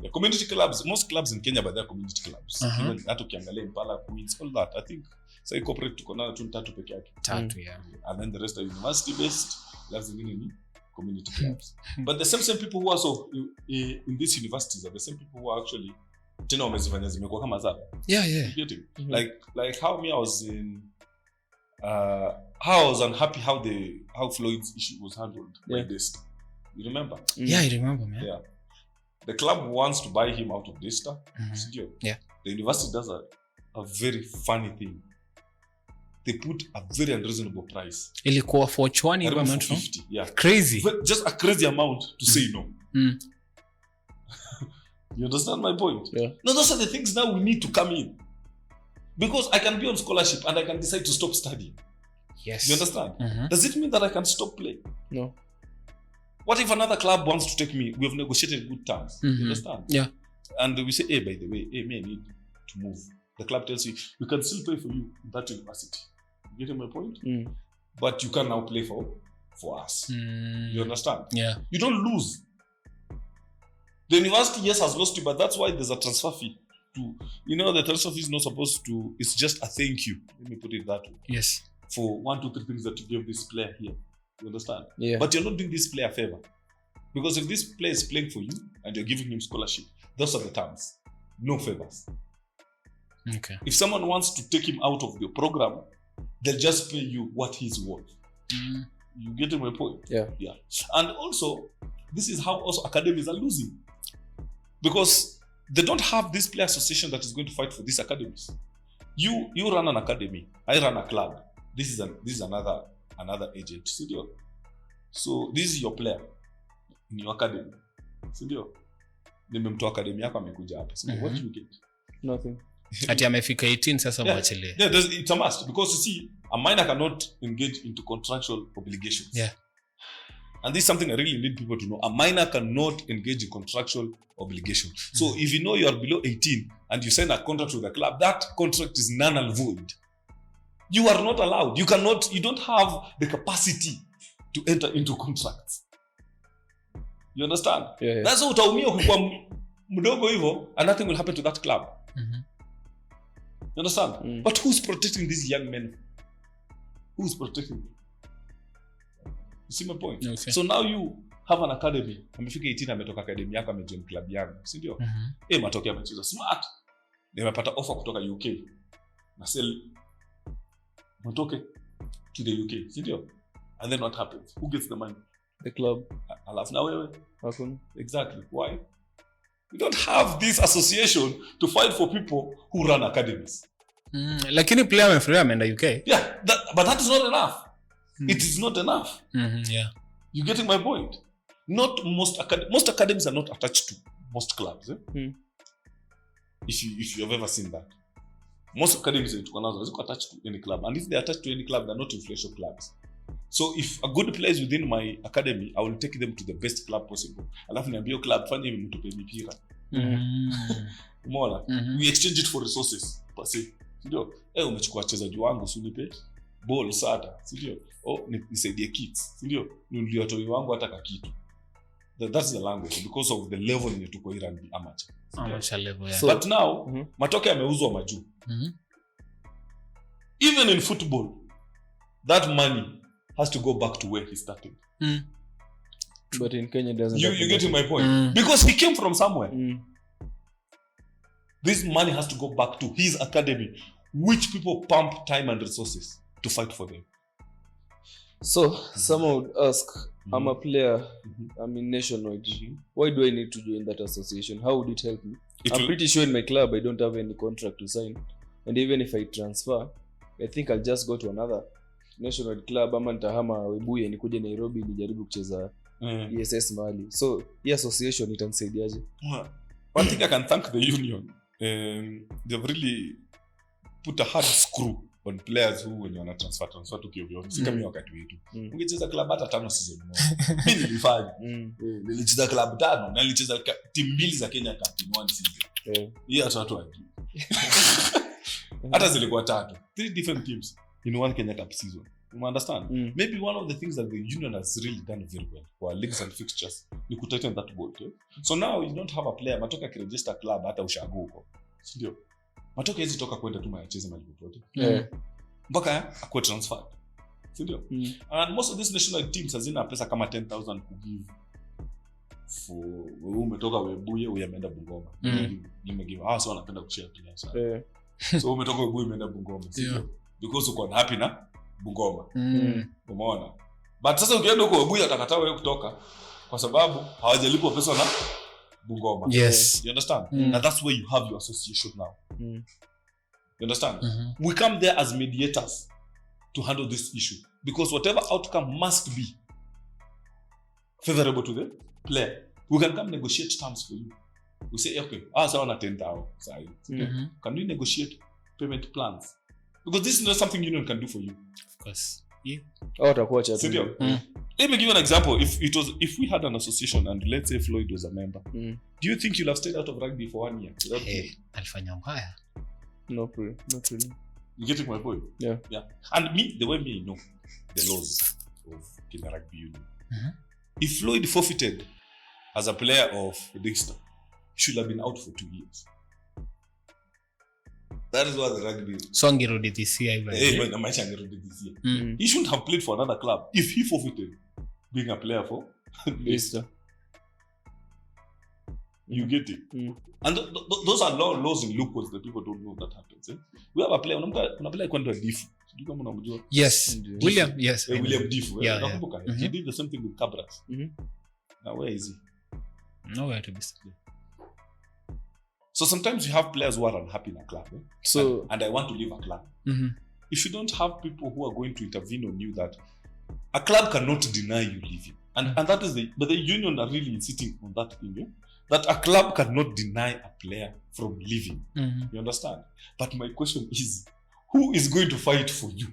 the community clubs, most clubs in Kenya, but they are community clubs. Even hata ukiangalia Impala, Queens, all that, I think say corporate tuko na 3 peke yake. 3, yeah. And then the rest are university based, clubs in community clubs. But the same people who are so in these universities are the same people who are actually tena wamezifanya zimekuwa kama zao. Yeah. You get it? Like how me I was in how I was unhappy how Floyd's issue was handled by this. You remember? Yeah, I remember, man. Yeah. The club wants to buy him out of Daystar. Yeah. The university does a very funny thing. They put a very unreasonable price. Ilikuwa for chwani kwa 50. Yeah. Crazy. Just a crazy amount to say no. You understand my point? Yeah. No, those are the things now we need to come in. Because I can be on scholarship and I can decide to stop studying. Yes. You understand? Does it mean that I can stop playing? No. What if another club wants to take me? We have negotiated good terms. You understand? Yeah. And we say, hey, by the way, me, I need to move. The club tells you, we can still play for you in that university. You get my point? But you can now play for us. You understand? Yeah. You don't lose. The university, yes, has lost you, but that's why there's a transfer fee. The transfer fee is not supposed to, it's just a thank you. Let me put it that way. Yes. For 1, 2, 3 things that you gave this player here. You understand? Yeah. But you're not doing this player a favor. Because if this player is playing for you and you're giving him scholarship, those are the terms. No favors. Okay. If someone wants to take him out of the program, they'll just pay you what he's worth. You get my point? Yeah. And also, this is how also academies are losing. Because they don't have this player association that is going to fight for these academies. You run an academy, I run a club. This is another agent. So this is your player in your academy. Nimemtoa academy yako amekuja hapa. What do you get? Nothing. Ati amefika 18 sasa mwachilie. Yeah, it's a must because you see a minor cannot engage into contractual obligations. Yeah. And this is something I really need people to know. A minor cannot engage in contractual obligation. So if you know you are below 18 and you sign a contract with the club, that contract is null and void. You are not allowed. You don't have the capacity to enter into contracts. You understand? Yeah. That's what utaumia ukikuwa mdogo hivyo and nothing will happen to that club. You understand? But who's protecting these young men? Who's protecting them? You see my point? Okay. So now you have an academy. Amefika 18 ametoka academy yako amejoin club yangu, si ndio? Matokeo amecheza smart. Nimepata offer kutoka UK. Na sell mtoke to the UK, si ndio? And then what happens? Who gets the money? The club. Alafu na wewe. Hakuna. Exactly. Why? We don't have this association to fight for people who run academies. Lakini player amefurahia ameenda UK. Yeah, but that is not enough. It is not enough. Yeah. You getting my point? Not most academies are not attached to most clubs. If you have ever seen that. Most academies are attached to any club. And if they are attached to any club, they're not influential clubs. So if a good player is within my academy, I will take them to the best club possible. Alafu niambie club fanye mtupe mipira. Umeona? We exchange it for resources. Pasi. Ndio. Umechukua wachezaji wangu usinipe ball sata, ndio. Nisaidie kits, ndio. Ndio watoi wangu hata kitu. That's the language because of the level in tuko Rugby amateur level. Yeah. So, but now Matoke ameuzwa majuu. Even in football, that money has to go back to where he started. But in Kenya it doesn't. You getting my point? Because he came from somewhere. This money has to go back to his academy, which people pump time and resources to fight for them. So someone would ask, I'm a player, I'm in nationwide. Why do I need to join that association? How would it help me? I'm pretty sure in my club I don't have any contract to sign. And even if I transfer, I think I'll just go to another national club ama nitahama Webuye nikuje Nairobi nijaribu kucheza ESS mahali. So hii association itanisaidiaje? One thing I can thank the union, they've really put a hard screw on players who when wana transfer to Kyoto. Si kama wakati wetu. Ungecheza club hata 5 season moja. Mimi nilifanya. Nilicheza club 5 na nilicheza team 2 za Kenya Cup in one season. Hii hata watu wajui. Hata zilikuwa 3 different teams in one Kenya Cup season. You understand? Maybe one of the things that the union has really done very well for leagues and fixtures ni kutighten that bolt. So now you don't have a player matoka kiregister club hata ushago huko. Ndio. Matoka hizi toka kwenda tu macheze mahali popote. Mpaka akwe transfer. Ndio. And most of these national teams hazina pesa kama 10,000 ku give for wewe umetoka Webuye uyameenda Bungoma. Nimegive. So wanapenda kushare players. So umetoka Webuye umeenda Bungoma. Ndio. Because uko happy na Bungoma. Umeona? But sasa ukienda huko Webuye atakataa wewe kutoka kwa sababu hawajalipwa pesa na Bungoma. Yes. You understand? And that's where you have your association now. You understand? We come there as mediators to handle this issue because whatever outcome must be favorable to the player. We can come negotiate terms for you. We say, okay, so na 10,000. Can we negotiate payment plans? Because this is not something union can do for you. Of course. Yeah. Watakuacha tu. Let me give you an example. If we had an association and let's say Floyd was a member, do you think you'll have stayed out of rugby for 1 year? Alifanya mbaya. Not really. You getting my point? Yeah. And me, the way me know the laws of Kenya Rugby Union. If Floyd forfeited as a player of Dexter, he should have been out for 2 years. That is what the rugby. So angerudi this year even. Na maisha angerudi this year. He shouldn't have played for another club if he forfeited being a player for Dexter. You get it? And those are laws and loopholes that people don't know that happens. We have a player, kuna player kwenda Difu. Sijui kama unamjua. Yes. William, yes. William Difu. Nakumbuka. He did the same thing with Cabras. Now where is he? Nowhere to be seen. So sometimes you have players who are unhappy in a club. So and I want to leave a club. If you don't have people who are going to intervene on you, that a club cannot deny you leaving. And that is but the union are really sitting on that thing. That a club cannot deny a player from leaving. You understand? But my question is, who is going to fight for you?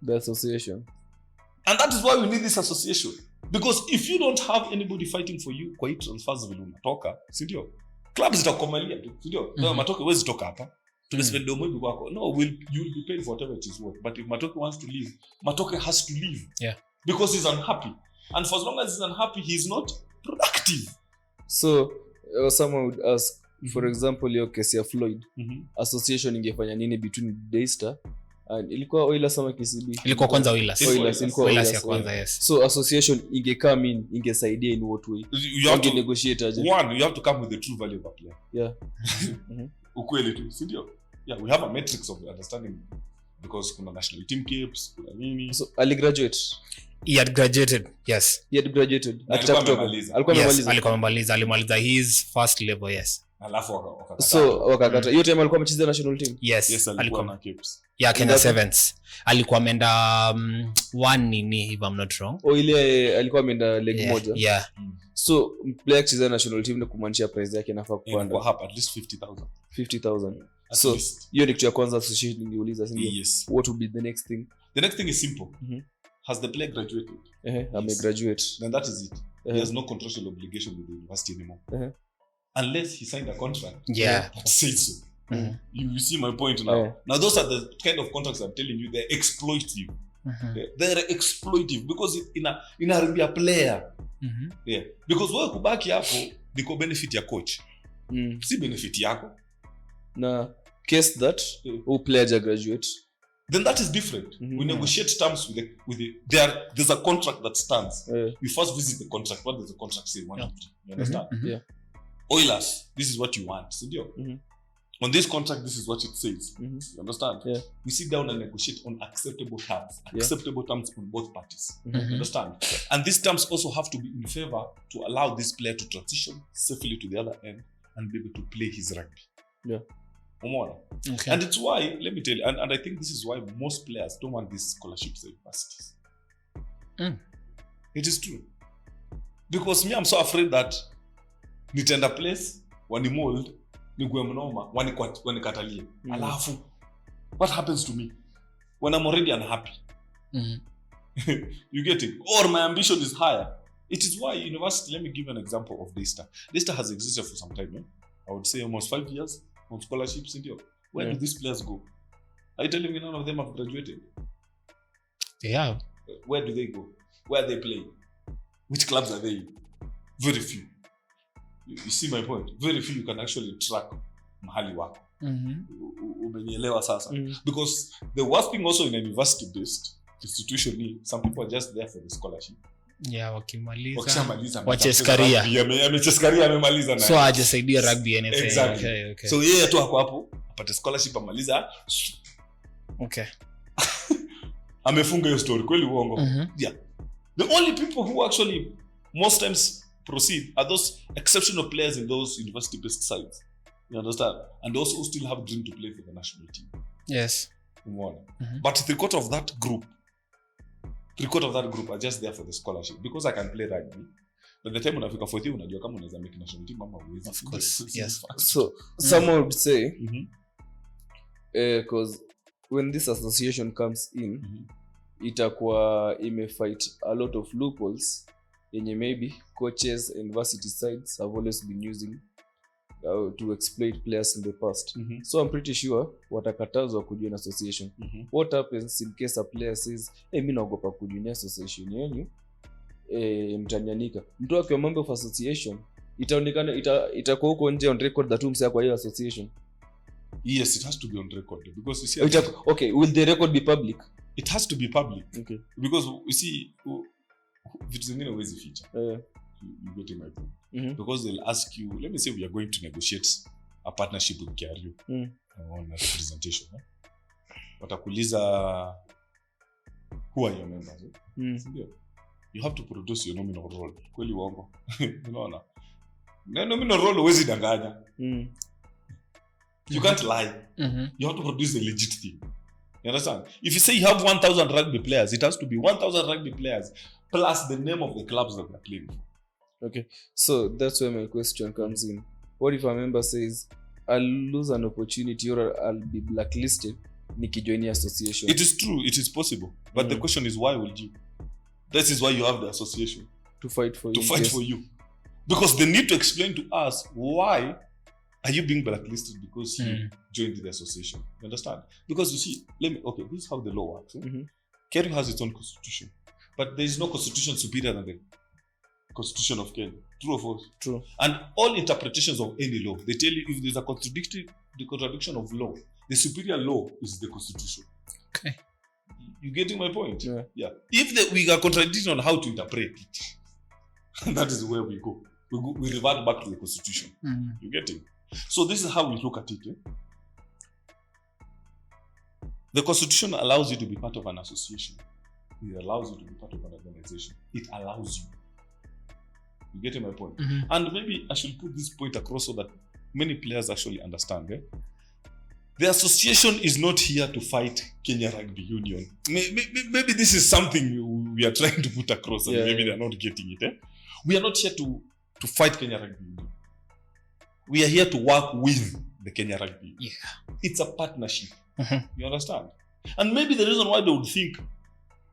The association. And that is why we need this association. Because if you don't have anybody fighting for you, kwa hii transfers vile unatoka, si ndio? Clubs zitakukomalia tu, si ndio? Na Matoke huwezi toka hapa. Tumespend domo wako. No, you'll be paid for whatever it is worth. But if Matoke wants to leave, Matoke has to leave. Yeah. Because he's unhappy. And for as long as he's unhappy, he's not productive. So someone would ask, for example, hiyo kesi ya Floyd, association ingefanya nini between Daystar and ilikuwa Oilers ama KCB? Ilikuwa kwanza Oilers. Oilers ya kwanza, yes. So association ingekam in, ingesaidia in what way? You have to negotiate aje? One, you have to come with the true value of a player. Yeah. Ukweli tu, si ndio? Yeah, we have a matrix of understanding because kuna national team caps, kuna nini. So aligraduate. He had graduated, yes. He had graduated. Alikuwa amemaliza. Alimaliza his first level, yes. Alafu wakakata. So wakakata. Hiyo time alikuwa amecheza national team? Yes, alikuwa na caps. Yeah, Kenya Sevens. Alikuwa ameenda one nini, if I'm not wrong. Ile alikuwa ameenda leg moja. Yeah. So player kucheza national team ni kumaanisha price yake inafaa kupanda. Kwa hapa at least 50,000. 50,000. So hiyo ni kitu ya kwanza association niuliza, si ndio? Yes. What would be the next thing? The next thing is simple. Has the player graduated? Yes. Graduate. Then that is it. He has no contractual obligation with the university anymore. Unless he signed a contract. Yeah. That says so. You see my point now. Now those are the kind of contracts I'm telling you, they're exploitive. They're exploitive because inaharibia player. Yeah. Because wewe kubaki hapo niko benefit ya coach. Si benefit yako. Na case that who player graduate, then that is different. We negotiate terms with the there's a contract that stands. We first visit the contract. What does the contract say? You understand? Yeah. Oilers, this is what you want. On this contract, this is what it says. You understand? Yeah. We sit down and negotiate on acceptable terms. Acceptable terms on both parties. You understand? And these terms also have to be in favor to allow this player to transition safely to the other end and be able to play his rugby. Yeah. Umeona? Okay. And it's why, let me tell you, and I think this is why most players don't want these scholarships at universities. It is true. Because me, I'm so afraid that nitaenda place, wanimold, nikuwe mnoma, wanikatalie. Alafu, what happens to me when I'm already unhappy? You get it? Or my ambition is higher. It is why university, let me give an example of Daystar. Daystar has existed for some time. I would say almost 5 years on scholarships in Europe. Where do these players go? Are you telling me none of them have graduated? They have. Where do they go? Where are they playing? Which clubs are they in? Very few. You see my point? Very few you can actually track mahali wako. Umenielewa sasa? Because the worst thing also in a university-based institution is some people are just there for the scholarship. Yeah, wakimaliza wacheskaria amecheskaria amemaliza so hajasaidia rugby anything. Exactly. Okay. So yeye tu hapo apate scholarship amaliza. Okay. Amefunga hiyo story kweli uongo. Yeah. The only people who actually most times proceed are those exceptional players in those university based sides. You understand? And those who still have a dream to play for the national team. Yes. But three-quarter of that group are just there for the scholarship because I can play rugby. By the time unafika 40 unajua kama unaweza make national team ama uwezi. Of course. Yes. So someone would say because when this association comes in itakuwa imefight a lot of loopholes yenye maybe coaches and university sides have always been using to exploit players in the past. So I'm pretty sure watakatazwa kujoin association. What happens in case a player says mimi naogopa kujoin association yenu mtanyanika, mtu akiwa member of association itaonekana itakuwa huko nje on record that msaya kwa hiyo association. Yes, it has to be on record because you see okay, will the record be public? It has to be public. Okay. Because you see vitu zingine huwezi feature. You get my point. Because they'll ask you, let me say we are going to negotiate a partnership with KRU on a representation. Watakuuliza who are your members? You have to produce your nominal role. Kweli uongo. Unaona? Nominal role huwezi danganya. You can't lie. You have to produce a legit thing. You understand? If you say you have 1,000 rugby players, it has to be 1,000 rugby players plus the name of the clubs that they're playing for. Okay, so that's where my question comes in. What if a member says, I'll lose an opportunity or I'll be blacklisted nikijoin the association? It is true, it is possible. But the question is, why would you? That is why you have the association. To fight for you. To fight for you. Because they need to explain to us why are you being blacklisted because you joined the association. You understand? Because you see, this is how the law works. Kenya has its own constitution. But there is no constitution superior than the Constitution of Kenya. True or false? True. And all interpretations of any law, they tell you if there's a contradiction of law, the superior law is the constitution. Okay. You getting my point? Yeah. If we are contradicting on how to interpret it, that is where we go. We revert back to the constitution. You getting? So this is how we look at it. The constitution allows you to be part of an association. It allows you to be part of an organization. It allows you. You get my point? And maybe I should put this point across so that many players actually understand. The association is not here to fight Kenya Rugby Union. Maybe this is something we are trying to put across and maybe they're not getting it. We are not here to fight Kenya Rugby Union. We are here to work with the Kenya Rugby Union. Yeah. It's a partnership. You understand? And maybe the reason why they would think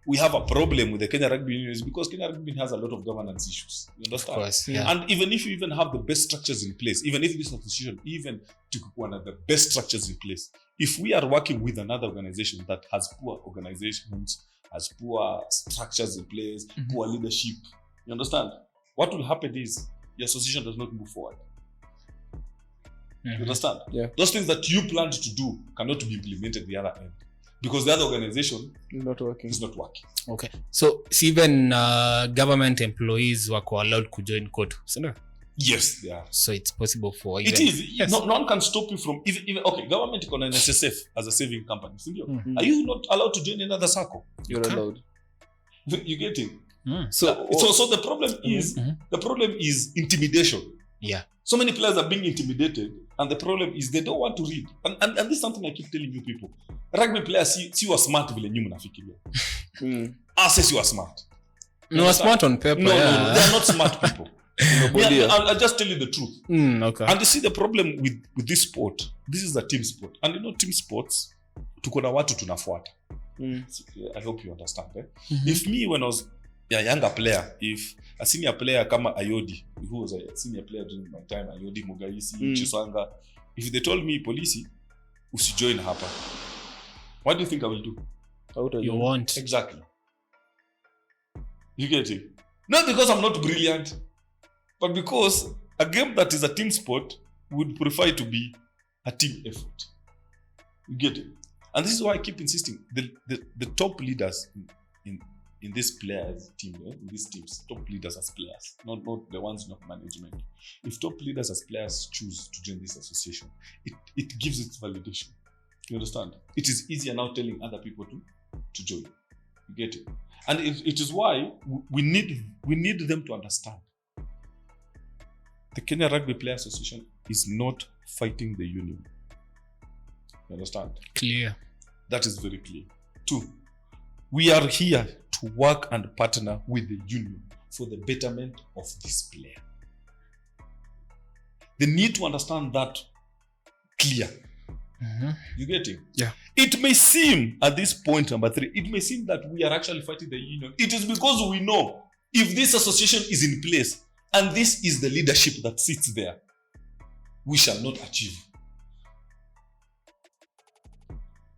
we have a problem with the Kenya Rugby Union is because Kenya Rugby has a lot of governance issues. You understand? Of course, yeah. And even if you even have the best structures in place, even if this association, even to one of the best structures in place, if we are working with another organization that has poor organizations, has poor structures in place, poor leadership, you understand? What will happen is the association does not move forward. You understand? Yeah. Those things that you planned to do cannot be implemented the other end. Because the other organization is not working. Okay. So even government employees wako allowed to join court, isn't Yes, they are. So it's possible for even... It is. Yes. No one can stop you from even okay, government is on an SSF as a saving company. Are you not allowed to join another circle? You're allowed. You get it? So the problem is intimidation. Yeah. So many players are being intimidated And the problem is they don't want to read. And this is something I keep telling you people. Rugby players si wa smart vile nyinyi mnafikiria. Say you are smart. No, smart on paper. No, they are not smart people. I'll just tell you the truth. Okay. And you see the problem with this sport, this is a team sport. And you know team sports, tuko na watu tunafuata. I hope you understand. If me, when I was a younger player, if a senior player kama Ayodi, who was a senior player during my time, Ayodi, Mugaisi, Chiswanga, if they told me, Polisi, usijoin hapa, what do you think I will do? You won't. Exactly. You get it? Not because I'm not brilliant, but because a game that is a team sport would prefer to be a team effort. You get it? And this is why I keep insisting. The top leaders in this players team, in these teams, top leaders as players, not the ones not management. If top leaders as players choose to join this association, it gives it validation. You understand? It is easier now telling other people to join. You get it? And it is why we need them to understand. The Kenya Rugby Player Association is not fighting the union. You understand? Clear. That is very clear. 2, we are here to work and partner with the union for the betterment of this player. They need to understand that clear. You get it? Yeah. It may seem at this point, number 3, it may seem that we are actually fighting the union. It is because we know if this association is in place and this is the leadership that sits there, we shall not achieve.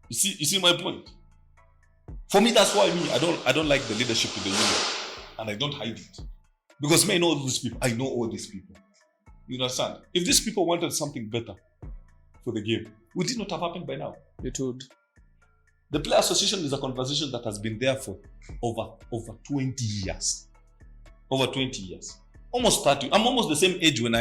You see my point? For me, that's why I don't like the leadership in the union, and I don't hide it. Because I know all these people. I know all these people. You understand? If these people wanted something better for the game, would it not have happened by now? It would. The Player Association is a conversation that has been there for over 20 years. Over 20 years. Almost 30. I'm almost the same age when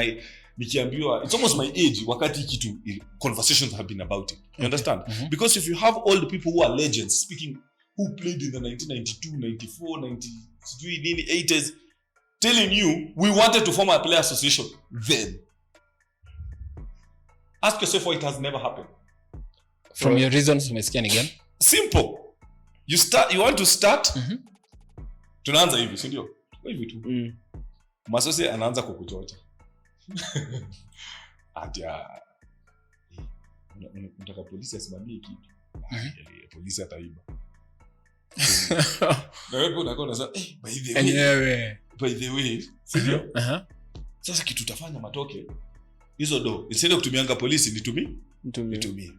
nikiambiwa, it's almost my age wakati kitu conversations have been about it. You understand? Because if you have all the people who are legends speaking, who played in the 1992, 94, 93, 80s, telling you we wanted to form a player association then. Ask yourself why it has never happened. From your reasons, umesikia again? Simple. You want to start? Tunaanza hivi, si ndio? Hivi tu. Masose anaanza kukuchocha. Atia. Unataka polisi asimamie kitu. Polisi ataiba. Na wewe unakuwa unasema, by the way, sio? Sasa kitu utafanya matoke hizo do. Instead kutumianga polisi nitumie.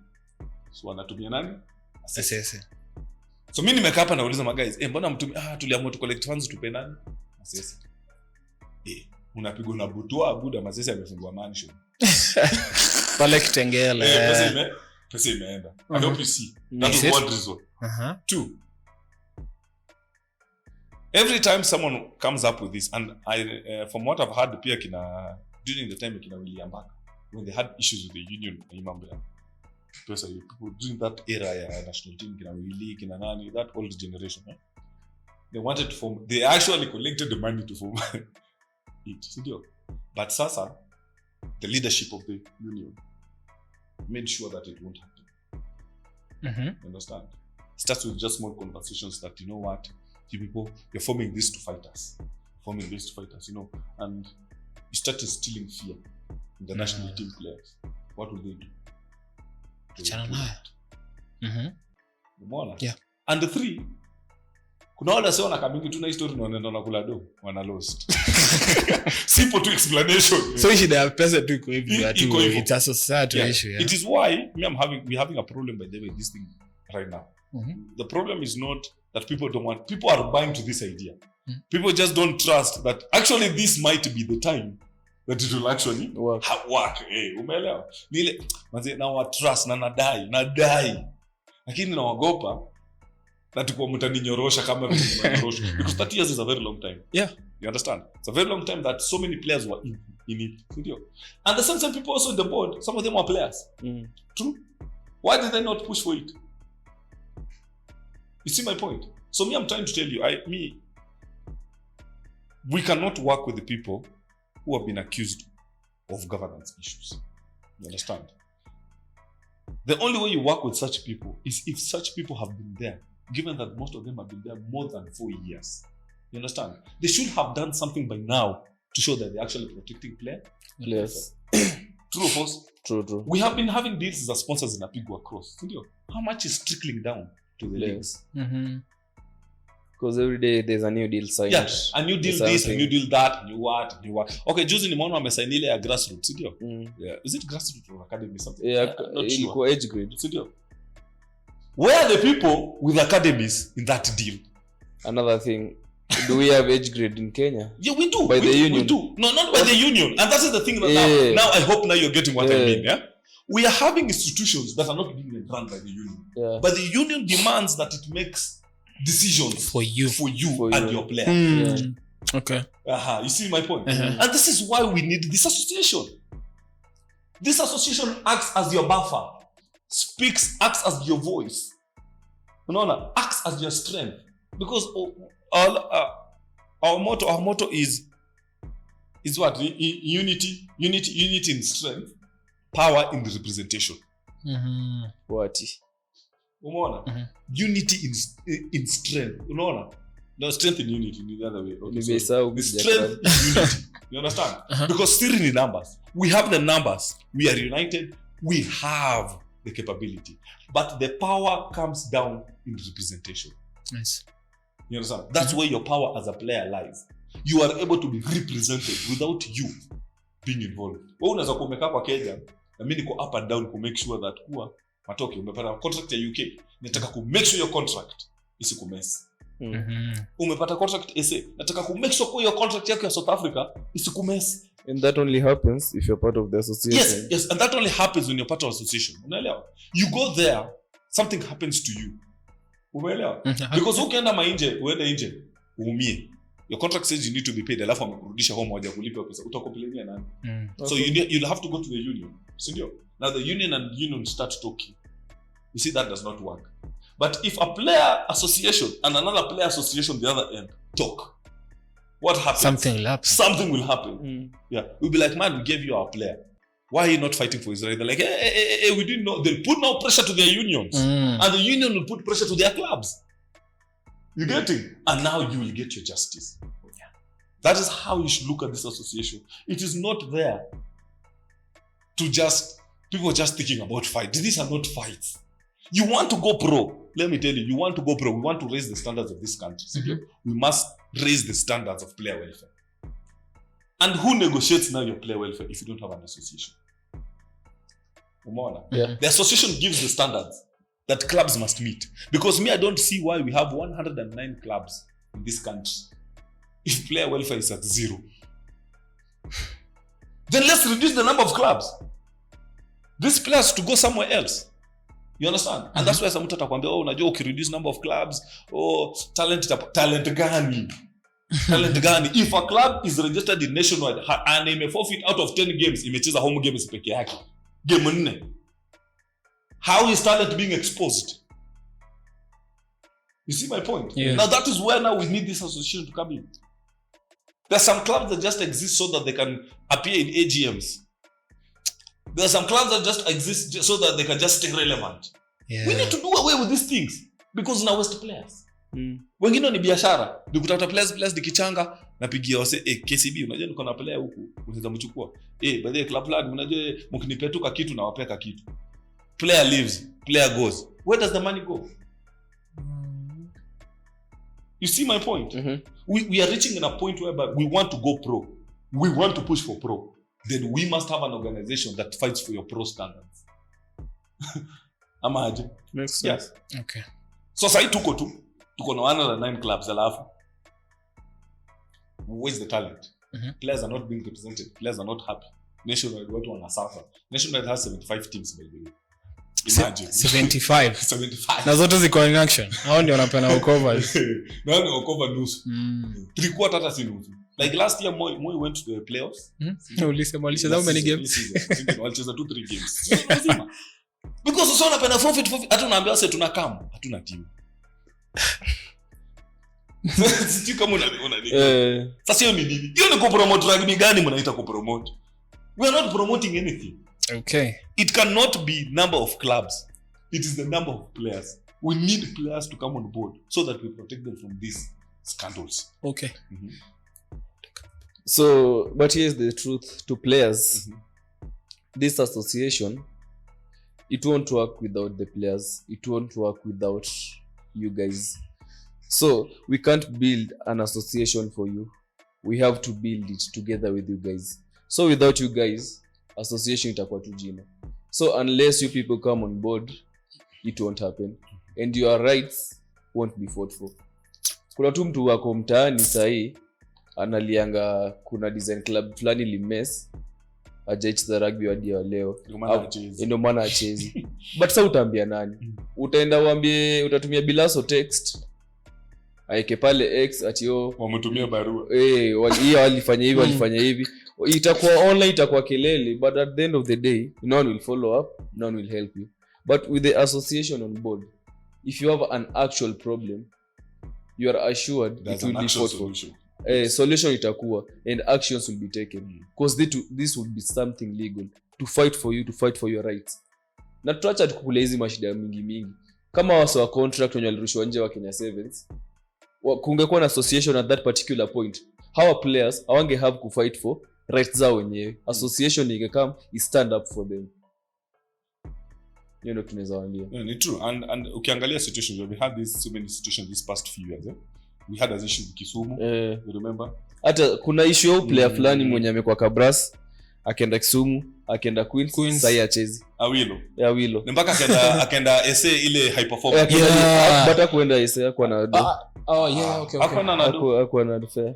So wanatumia nani? Assess. So mimi nimekaa hapa nauliza guys, mbona mtumie tuliamua tu collect funds tupe nani? Assess. Unapigwa na butwa buda Masese amefungwa mansion. Pale Kitengele. Pesa imeenda. I hope you see. That is one reason. 2. Every time someone comes up with this, and from what I've heard pia during the time kina William Back, when they had issues with the union, people during that era ya national team kina Willy, kina nani, that old generation, they wanted to form, they actually collected the money to form it. But sasa, the leadership of the union made sure that it won't happen. You understand? Starts with just small conversations that, you know what, you people, you're forming this to fight us. And you start instilling fear in the national team players. What will they do? Yeah. And the 3, kuna wale sio wanakamiki tu na history na wanaenda nakula do, wana lost. Simple to explanation. So shida ya pesa tu iko hivi tu, it's a society issue. Yeah. It is why we're having a problem by the way this thing right now. The problem is not that people are buying to this idea. People just don't trust that actually this might be the time that it will actually work. Umeelewa? Nile manze na wa trust na nadai. Lakini naogopa that kwa mtaninyorosha kama mtaninyorosha because 30 years is a very long time. Yeah. You understand? It's a very long time that so many players were in it. And the same people also on the board, some of them were players. True. Why did they not push for it? You see my point? So I'm trying to tell you, we cannot work with the people who have been accused of governance issues. You understand? The only way you work with such people is if such people have been there, given that most of them have been there more than 4 years. You understand? They should have done something by now to show that they're actually protecting players. True or false? True. We have been having deals as sponsors in Apigwa Cross. How much is trickling down to the leagues? Because every day there's a new deal signed. Yeah, a new deal this, a new deal that, a new what. Okay, juzi nimeona wamesign ile ya grassroots, ndio? Yeah. Is it grassroots or academy something? Yeah, not sure. Equal age grade. Ndio? Where are the people with academies in that deal? Another thing, do we have age grade in Kenya? Yeah, we do. By the union. We do. No, not by the union. And that is the thing. Now I hope now you're getting what I mean. Yeah. We are having institutions that are not being run by the union. Yeah. But the union demands that it makes decisions for you and your player. Yeah. Okay. You see my point? And this is why we need this association. This association acts as your buffer, acts as your voice, acts as your strength. Because our motto is what? Unity in strength, power in the representation. What? Unity in strength. No, strength in unity in the other way. Okay, the strength in unity. You understand? Because still in the numbers. We have the numbers. We are united. We have the capability. But the power comes down in representation. Nice. You understand? That's where your power as a player lies. You are able to be represented without you being involved. Wewe unaweza kumekaa kwa Kenya na mimi niko up and down to make sure that kuwa matoke umepata contract ya UK, nataka ku make sure your contract isikumess. Umepata contract SA, nataka ku make sure kwa your contract yako ya South Africa isikumess. And that only happens if you're part of the association. Yes, and that only happens when you're part of the association. Unaelewa? You go there, something happens to you. Umeelewa? Because ukienda uende nje, uumie. Your contract says you need to be paid, alafu amekurudisha home waje kulipa pesa. Utakomplainia nani? So you'll have to go to the union. Sindio? Now the union start talking. You see, that does not work. But if a player association and another player association the other end talk, what happens? Something will happen. Yeah. We'll be like, man, we gave you our player. Why are you not fighting for Israel? They're like, hey, we didn't know. They'll put now pressure to their unions. And the union will put pressure to their clubs. You get it? And now you will get your justice. Yeah. That is how you should look at this association. It is not there to people just thinking about fights. These are not fights. You want to go pro. Let me tell you, you want to go pro. We want to raise the standards of this country. We must raise the standards of player welfare. And who negotiates now your player welfare if you don't have an association? Yeah. The association gives the standards that clubs must meet. Because I don't see why we have 109 clubs in this country if player welfare is at 0. Then let's reduce the number of clubs. These players to go somewhere else. You understand? And that's why some mtu atakwambia, unajua ukireduce number of clubs, talent gani? Talent gani? If a club is registered in nationwide and ime forfeit out of 10 games, imecheza home games peke yake. Game 4. How is talent being exposed? You see my point? Yeah. Now that is where now we need this association to come in. There are some clubs that just exist so that they can appear in AGMs. There are some clubs that just exist so that they can just stay relevant. Yeah. We need to do away with these things because now waste players. Wengine ni biashara. Nikutafuta players dikichanga napigia wase KCB unajua niko na player huku unaweza mchukua. By the club plan unajua mkinipea tu kitu na wapeka kitu. Player leaves, player goes. Where does the money go? You see my point? We are reaching in a point whereby we want to go pro. We want to push for pro. Then we must have an organization that fights for your pro standards. Amaje? Makes sense. Yes. Okay. So sai tuko na 109 clubs alafu. Where's the talent? Players are not being represented. Players are not happy. Nationwide watu wana suffer. Nationwide has 75 teams by the way. Imagine. 75. Na zote ziko in action. Hao ndio wanapenda walkovers. Na ndio walkover nusu. 3/4 hata si nusu. Like last year Moi went to the playoffs. Walicheza how many games? Walicheza 2-3 games. Lazima. Because sasa unapenda forfeit hata unaambia sasa tunakam, hatuna team. Sisi kama unaona nini? Sasa hiyo ni nini? Hiyo ni kupromote rugby gani mnaita kupromote? We are not promoting anything. Okay. It cannot be number of clubs. It is the number of players. We need players to come on board so that we protect them from these scandals. Okay. So, but here's the truth to players. This association, it won't work without the players. It won't work without you guys. So, we can't build an association for you. We have to build it together with you guys. So, without you guys, association itakuwa tu jina. So, unless you people come on board, it won't happen. And your rights won't be fought for. Kuna tu mtu wako mtaani sahi analianga kuna design club fulani limes hajaicheza rugby hadi leo. Ndio maana achezi. But sasa utaambia nani? Utaenda uambie utatumia bilaso text. Aike pale X atio wametumia barua. Walifanya hivi walifanya hivi. Itakuwa online itakuwa kelele, but at the end of the day no one will follow up, no one will help you. But with the association on board, if you have an actual problem, you are assured it will be fought for. Solution itakuwa and actions will be taken because this would be something legal to fight for you, to fight for your rights. Na tuacha tukule hizi mashida mingi kama wasa wa contract wenye walirushwa nje wa Kenya Sevens, kungekuwa na association at that particular point, our players hawange have to fight for rights zao wenyewe. Association ingekam is stand up for them. You know, tunaweza waambia. Yeah, ni true. And ukiangalia situations, we had this so many situations this past few years. We had an issue with Kisumu. You remember? Hata kuna issue player fulani mwenye amekuwa Kabras, akaenda Kisumu, akaenda Queens. Sasa achezi. Awilo. Mpaka akaenda SA ile high performance. Bata kuenda SA kwa na okay. Akwa na fair.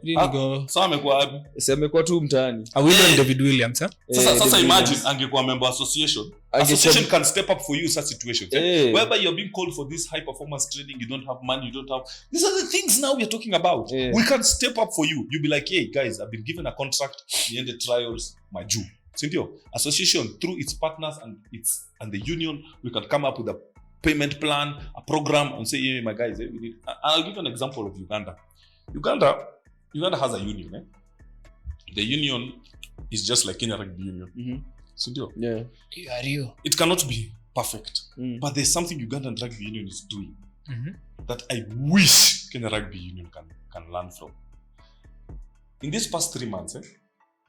Sasa amekuwa wapi? Sasa amekuwa tu mtaani. Awilo and David Williams, Sasa imagine angekuwa member association. Association can step up for you in such situations. Whereby you're being called for this high performance training, you don't have money, you don't have. These are the things now we are talking about. We can step up for you. You'll be like, hey guys, I've been given a contract, the end the trials, my due. Sindio? Association through its partners and the union, we can come up with a payment plan, a program, and say, hey, my guys, we need. I'll give you an example of Uganda. Uganda has a union. The union is just like Kenya Rugby Union. Sindio? Yeah. It cannot be perfect, but there's something Ugandan Rugby Union is doing that I wish Kenya Rugby Union can learn from. In these past 3 months,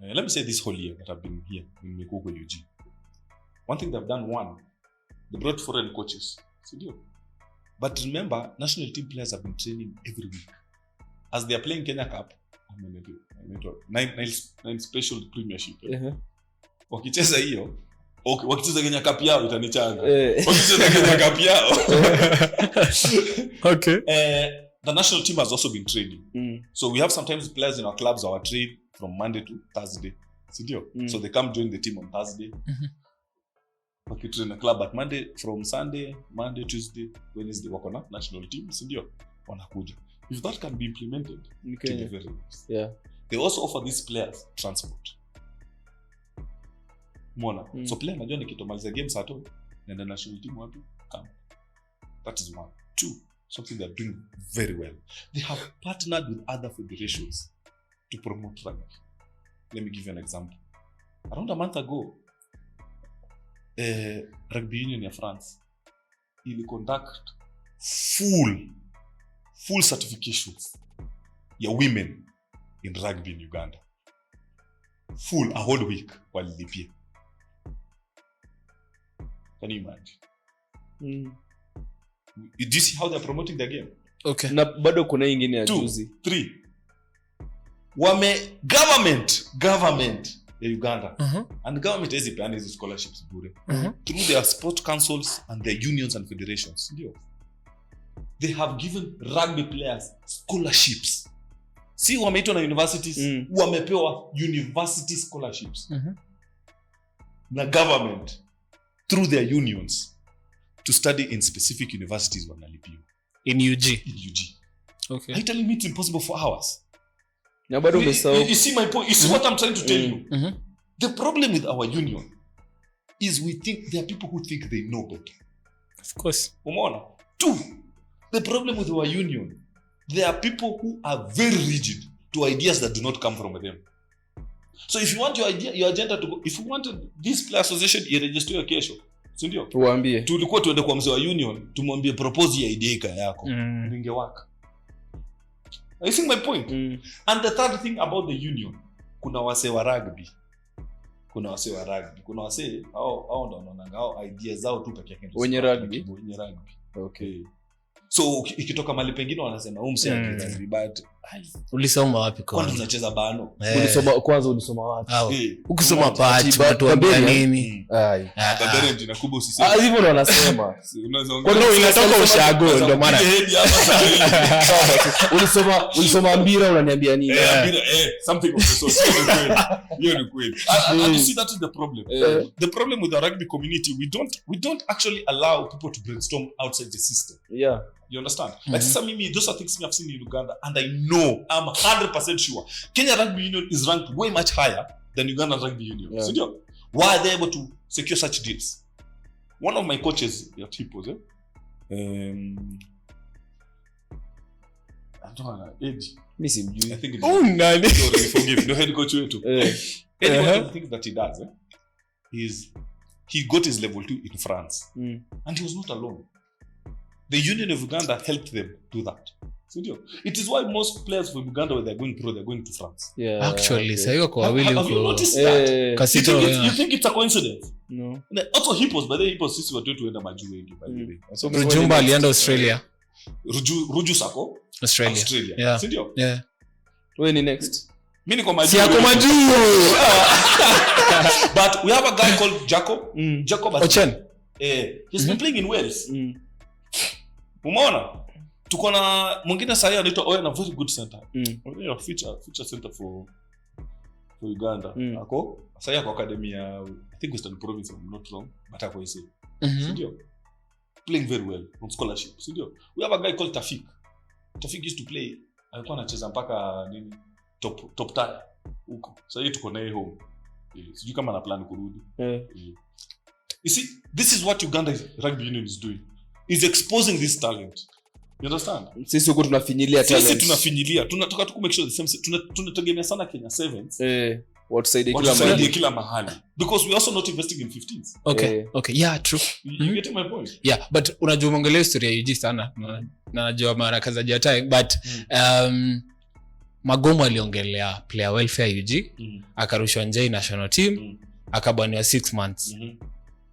let me say this whole year that I've been here in Mekugo UG. One thing they've done, they brought foreign coaches. But remember, national team players have been training every week. As they are playing Kenya Cup, 9 special premiership. Wakicheza hiyo, wakicheza Kenya Cup yao itanichanga. Wakicheza Kenya Cup yao. Okay. The national team has also been training. So we have sometimes players in our clubs who are trained from Monday to Thursday. So they come join the team on Thursday. Wakitrain a club at Monday, from Sunday, Monday, Tuesday, Wednesday, work on a national team. Wanakuja. If that can be implemented, it can be very nice. Yeah. They also offer these players transport. So player najua nikitomaliza games hato nenda national team wapi? Come. That is 1. 2, something they're doing very well. They have partnered with other federations to promote rugby. Let me give you an example. Around a month ago, Rugby Union in France will conduct full certifications ya women in rugby in Uganda. Full, a whole week walilipia. Can you imagine? Do you see how they're promoting their game? Okay. Na bado kuna ingine ya juzi. 2, 3. Government ya Uganda. And government is paying these scholarships bure. Through their sport councils and their unions and federations. They have given rugby players scholarships. Si wameitwa na universities, wamepewa university scholarships. Na government through their unions to study in specific universities wanalipiwa. In UG. Okay. Are you telling me it's impossible for ours? You see my point? You see what I'm trying to tell you? The problem with our union is there are people who think they know better. Of course. 2, the problem with our union, there are people who are very rigid to ideas that do not come from them. So if you want your agenda to go, if you want this player association iregister kesho, si ndio? Tuambie. Tulikuwa tuende kwa mzee wa union, tumwambie propose ya idea yako. Ingewaka. I think my point. And the third thing about the union, kuna wase wa rugby. Kuna wase hao ndo wanaona hao ideas zao tu peke yake. Wenye rugby. Okay. So ikitoka mali pengine wanasema umse rugby, but ulisoma wapi kwa? Kwani tunacheza bano? Ulisoma wapi? Ukisoma party watu ambia nini? Babere ndio nakuba usiseme. Hivyo ndo wanasema. Unazoongea. Kwa nini inatoka ushago ndio maana. Ulisoma mpira unaniambia nini? Mpira something of the sort. Hiyo ni kweli. And you see that is the problem. The problem with the rugby community, we don't actually allow people to brainstorm outside the system. Yeah. You understand? Like sasa mimi, those are things I've seen in Uganda, and I know, I'm 100% sure Kenya Rugby Union is ranked way much higher than Uganda Rugby Union. Yeah. So, why are they able to secure such deals? One of my coaches at Hippos, I don't know, Eddie. I think it's forgive. No head coach wetu. Eddie, one of the things that he does is he got his level 2 in France, and he was not alone. The Union of Uganda helped them do that. So, it is why most players from Uganda, when they're going pro, they're going to France. Yeah, actually, so have you noticed that? You think it's a coincidence? No. Also Hippos, but the Hippos sisi watu tuenda majuu wengi by the way. So Rujumba alienda Australia. Ruju sako Australia. Yeah. Sindio? Yeah. Wewe ni next. Mimi niko majuu. Si yako majuu. But we have a guy called Jacob Ochen. He's been playing in Wales. Umeona? Tuko na mwingine sasa anaitwa Owen, a very good center. Owen a feature center for Uganda. Ako sasa kwa academy ya I think Western Province, I'm not wrong, but ako ise. Sindio? Playing very well on scholarship. Sindio? We have a guy called Tafik. Tafik used to play, alikuwa anacheza mpaka nini top tier huko. Sasa tuko naye home. Sijui kama ana plan kurudi. You see, this is what Uganda Rugby Union is doing. Is exposing this talent. You understand? Sisi huko tunafinyilia talent. Sisi tunafinyilia. Tunataka tu make sure the same. Tunategemea sana Kenya 7s. Watusaidie kila mahali. Because we also not investing in 15s. Okay. Yeah, true. You get my point? Yeah, but unajua mongelea historia hii sana. Na najua mara kaza ja time, but Magomo aliongelea player welfare UG, akarushwa nje national team, akabaniwa 6 months.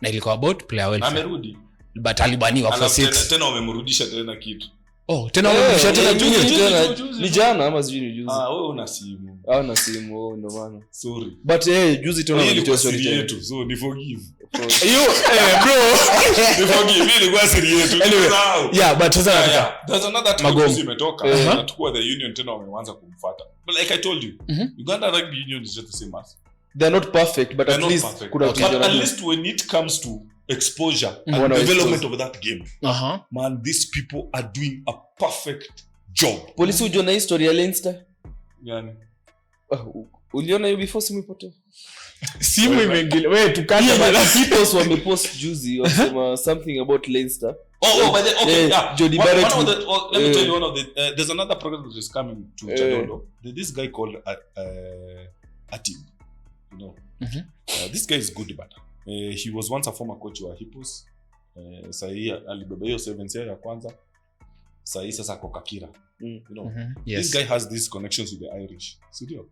Na ilikuwa about player welfare. Amerudi. But alibaniwa for 6. Tena wamemrudisha tena kitu. Tena wamemrudisha tena juzi. Ni jana ama sijui ni juzi. Wewe una simu. Na simu ndio maana. Sorry. But juzi tena ilikuwa story yetu. So ni forgive. Bro. Ni forgive. Mimi ilikuwa story yetu. Anyway, yeah, but sasa there's another topic imetoka. Natukua the union tena wameanza kumfuata. But like I told you, Uganda Rugby Union is just the same as. They're not perfect, but at least when it comes to exposure and development of that game, man, these people are doing a perfect job. Polisi uliona history ya Leinster? Yani uliona hiyo before simu ipote? Simu imeingilia. Wewe tukate bana, people wamepost juzi wasema something about Leinster. But okay, yeah. Jody Barrett. Let me tell you one of the there's another program that is coming to Chadondo. There's this guy called Atib. You know. This guy is good, but he was once a former coach wa Hippos. Sahi alibeba hiyo 7 year ya kwanza. Sahi sasa kwa Kakira. You know. Yes. This guy has these connections with the Irish. Studio.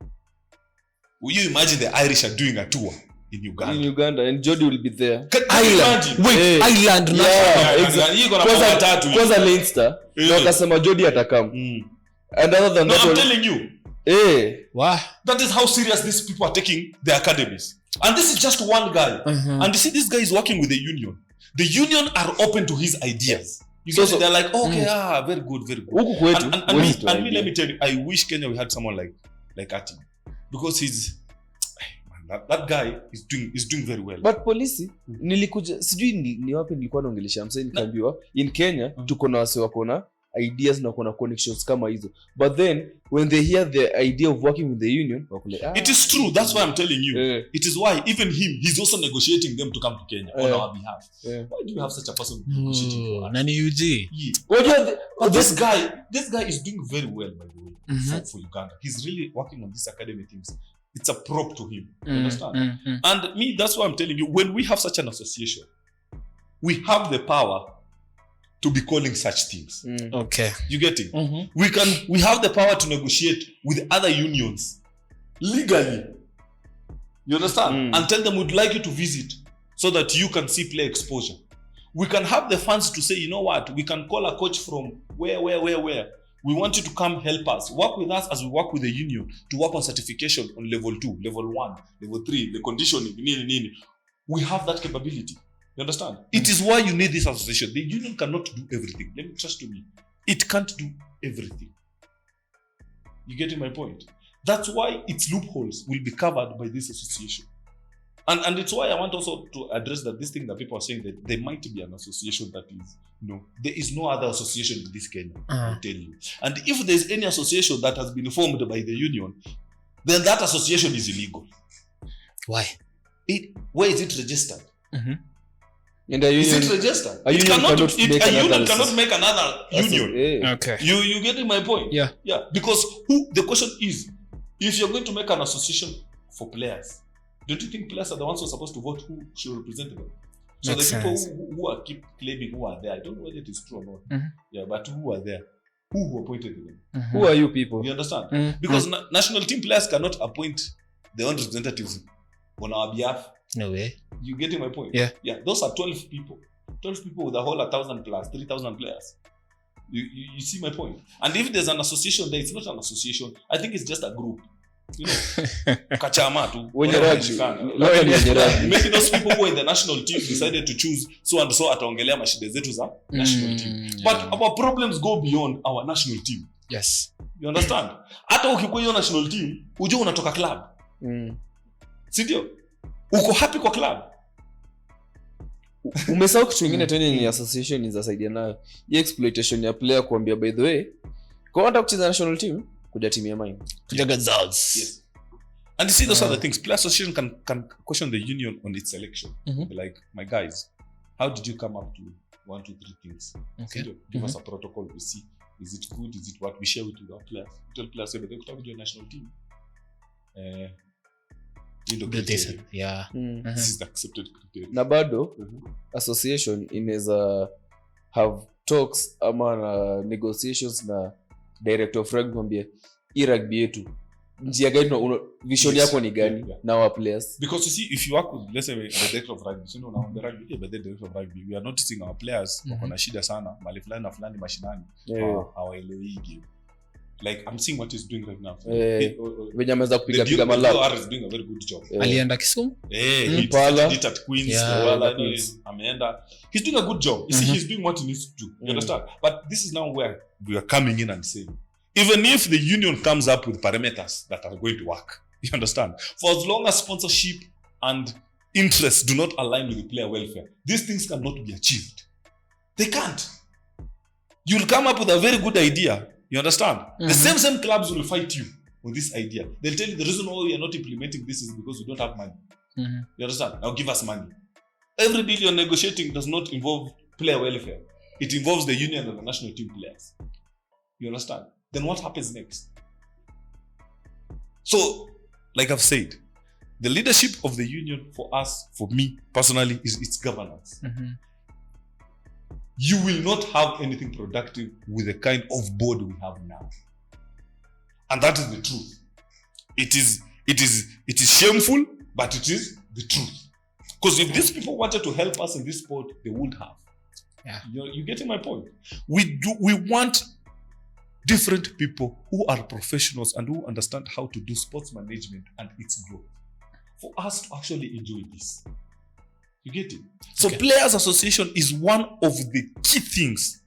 Will you imagine the Irish are doing a tour in Uganda? In Uganda, and Jody will be there. Island. Wait, Island. Exactly. Kwanza Leinster. Na wakasema Jody atakam. And other than that, I'm telling you. Wow. That is how serious these people are taking their academies. And this is just one guy. And you see, this guy is working with the union. The union are open to his ideas. They're like, okay, very good, very good. And me, let me tell you, I wish Kenya we had someone like Ati, because that guy is doing very well. But polisi nilikuja sijui ni wapi nilikuwa naongelesha msanii nikaambiwa in Kenya tuko na wase wako na ideas na kuna connections kama hizo, but then when they hear the idea of working with the union wakule it is true. That's why I'm telling you. It is why even he's also negotiating them to come to Kenya on our behalf. Why do you have such a person negotiating for us? Nani UG? This guy is doing very well, by the way, for Uganda. He's really working on these academy things. It's a prop to him. You understand? And me, that's why I'm telling you, when we have such an association, we have the power to be calling such things. Okay. You get it? We have the power to negotiate with other unions legally. You understand? And tell them we'd like you to visit so that you can see player exposure. We can have the funds to say, you know what, we can call a coach from where. We want you to come help us. Work with us as we work with the union to work on certification on level 2, level 1, level 3, the conditioning. We have that capability. You understand? It is why you need this association. The union cannot do everything. Let me trust me. It can't do everything. You getting my point? That's why its loopholes will be covered by this association. And it's why I want also to address that this thing that people are saying that there might be an association that is, there is no other association in this Kenya, I tell you. And if there's any association that has been formed by the union, then that association is illegal. Why? Where is it registered? And a union, is it registered? A union cannot make another union. Okay. You getting my point? Yeah. Because the question is, if you're going to make an association for players, don't you think players are the ones who are supposed to vote who should represent them? So Makes the people sense. who are keep claiming who are there, I don't know whether it is true or not. Yeah, but who are there? Who appointed them? Who are you people? You understand? Because national team players cannot appoint their own representatives on our behalf. No way. You getting my point? Yeah. Those are 12 people. 12 people with a whole 1,000 plus 3,000 players. You see my point? And if there's an association there, it's not an association. I think it's just a group. Kachama tu. Maybe those people who are in the national team decided to choose so and so ataongelea mashida zetu za national team. But our problems go beyond our national team. Yes. You understand? Hata ukikuwa hiyo national team, ujue unatoka club. Si ndio? Uko happy kwa club. Umesahau kitu kingine tena ni association inasaidia nayo. Hii exploitation ya player kuambia by the way, kwa unataka kucheza national team, kuja timu ya mine. Kuja results. Yes. And you see those are the things. Player association can question the union on its selection. Be like, my guys, how did you come up to 1, 2, 3 things? Okay. Give us a protocol. We see, is it good? Is it what we share with our players? We tell players, say, but they could have a national team. Yeah. This is the accepted criteria. Na bado association inaweza have talks ama na negotiations na director of rugby mwambie hii rugby yetu njia gani vision yako ni gani na our players, because you see if you work with, let's say, the director of rugby, so now the rugby, but the director of rugby, we are noticing our players wako na shida sana mali fulani na fulani mashinani hawaelewi game. Like I'm seeing what he's doing right now. Wenye ameweza kupiga malap. He's doing a very good job. Alienda Kisumu? He did at Queens. Ameenda. He's doing a good job. You see, he's doing what he needs to do. You understand? But this is now where we are coming in and saying, even if the union comes up with parameters that are going to work, you understand? For as long as sponsorship and interests do not align with the player welfare, these things cannot be achieved. They can't. You'll come up with a very good idea. You understand? The same clubs will fight you on this idea. They'll tell you the reason why we are not implementing this is because we don't have money. You understand? Now give us money. Every deal you're negotiating does not involve player welfare. It involves the union and the national team players. You understand? Then what happens next? So, like I've said, the leadership of the union for us, for me personally, is its governance. You will not have anything productive with the kind of board we have now. And that is the truth. It is shameful, but it is the truth. Because if these people wanted to help us in this sport, they would have. Yeah. You're getting my point? We want different people who are professionals and who understand how to do sports management and its growth for us to actually enjoy this. You get it? So Players Association is one of the key things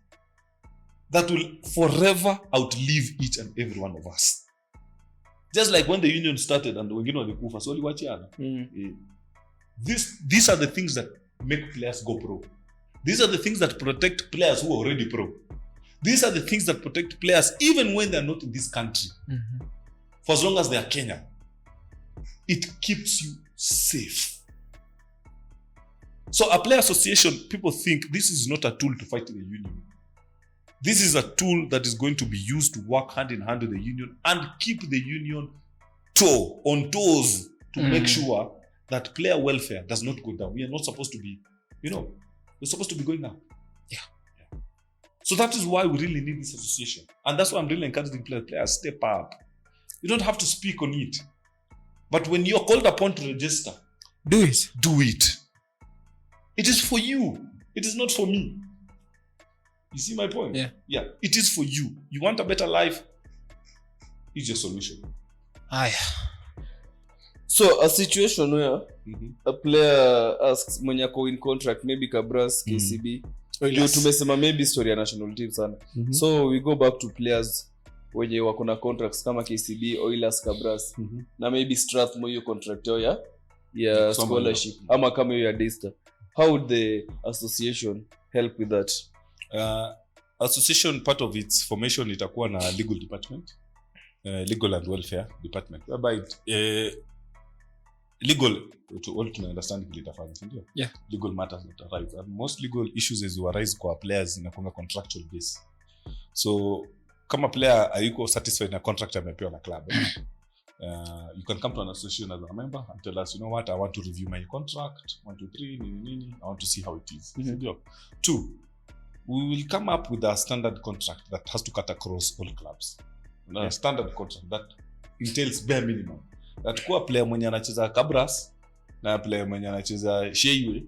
that will forever outlive each and every one of us. Just like when the union started and wengine walikufa, so waliwachiana. These are the things that make players go pro. These are the things that protect players who are already pro. These are the things that protect players even when they are not in this country. For as long as they are Kenyan. It keeps you safe. So a player association, people think this is not a tool to fight the union. This is a tool that is going to be used to work hand in hand with the union and keep the union on toes to make sure that player welfare does not go down. We are not supposed to be, we're supposed to be going up. Yeah. So that is why we really need this association. And that's why I'm really encouraging players step up. You don't have to speak on it. But when you're called upon to register, do it. It is for you. It is not for me. You see my point? Yeah. It is for you. You want a better life? It's your solution. So a situation where a player asks mwenye ako in contract, maybe Kabras, KCB, tumesema maybe story ya national team sana. So we go back to players wenye wako na contracts kama KCB, Oilers, Kabras, na maybe Strathmore hiyo contract ya scholarship ama kama hiyo ya Daystar. How would the association help with that? Association, part of its formation itakuwa na legal department, legal and welfare department, whereby legal to all to understand vile itafanya, ndio? Yeah. Legal matters that arise. And most legal issues as arise kwa players inakuwa contractual base. So kama player hayuko satisfied na contract amepewa na club, you can come to an association as a member and tell us, you know what, I want to review my contract, 1 2 3 nini, I want to see how it is. Ndio. 2, we will come up with a standard contract that has to cut across all clubs. A standard contract that entails bare minimum. That kuwa player mwenye anacheza Kabras na player mwenye anacheza Sheiwe.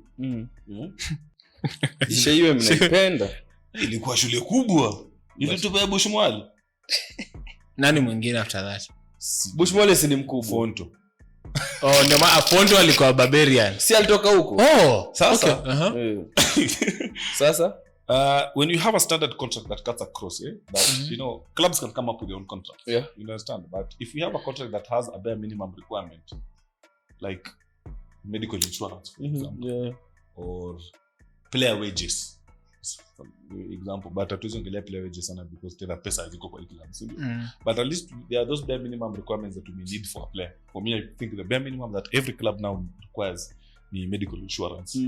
Sheiwe mnaipenda. Ilikuwa shule kubwa. Ile tupa ya Bushmwali. Nani mwingine after that? Bushmwali si ni mkubwa. Fonto. Ndio Fonto alikuwa Barbarian. Si alitoka huko. Sasa. Okay. Sasa when you have a standard contract that cuts across, that clubs can come up with their own contract. Yeah. You understand? But if we have a contract that has a bare minimum requirement, like medical insurance, for example, or player wages, for example, but hatuwezi ongelea player wages sana because tena pesa haziko kwa club, but at least there are those bare minimum requirements that we need for a player. For me, I think the bare minimum that every club now requires is medical insurance.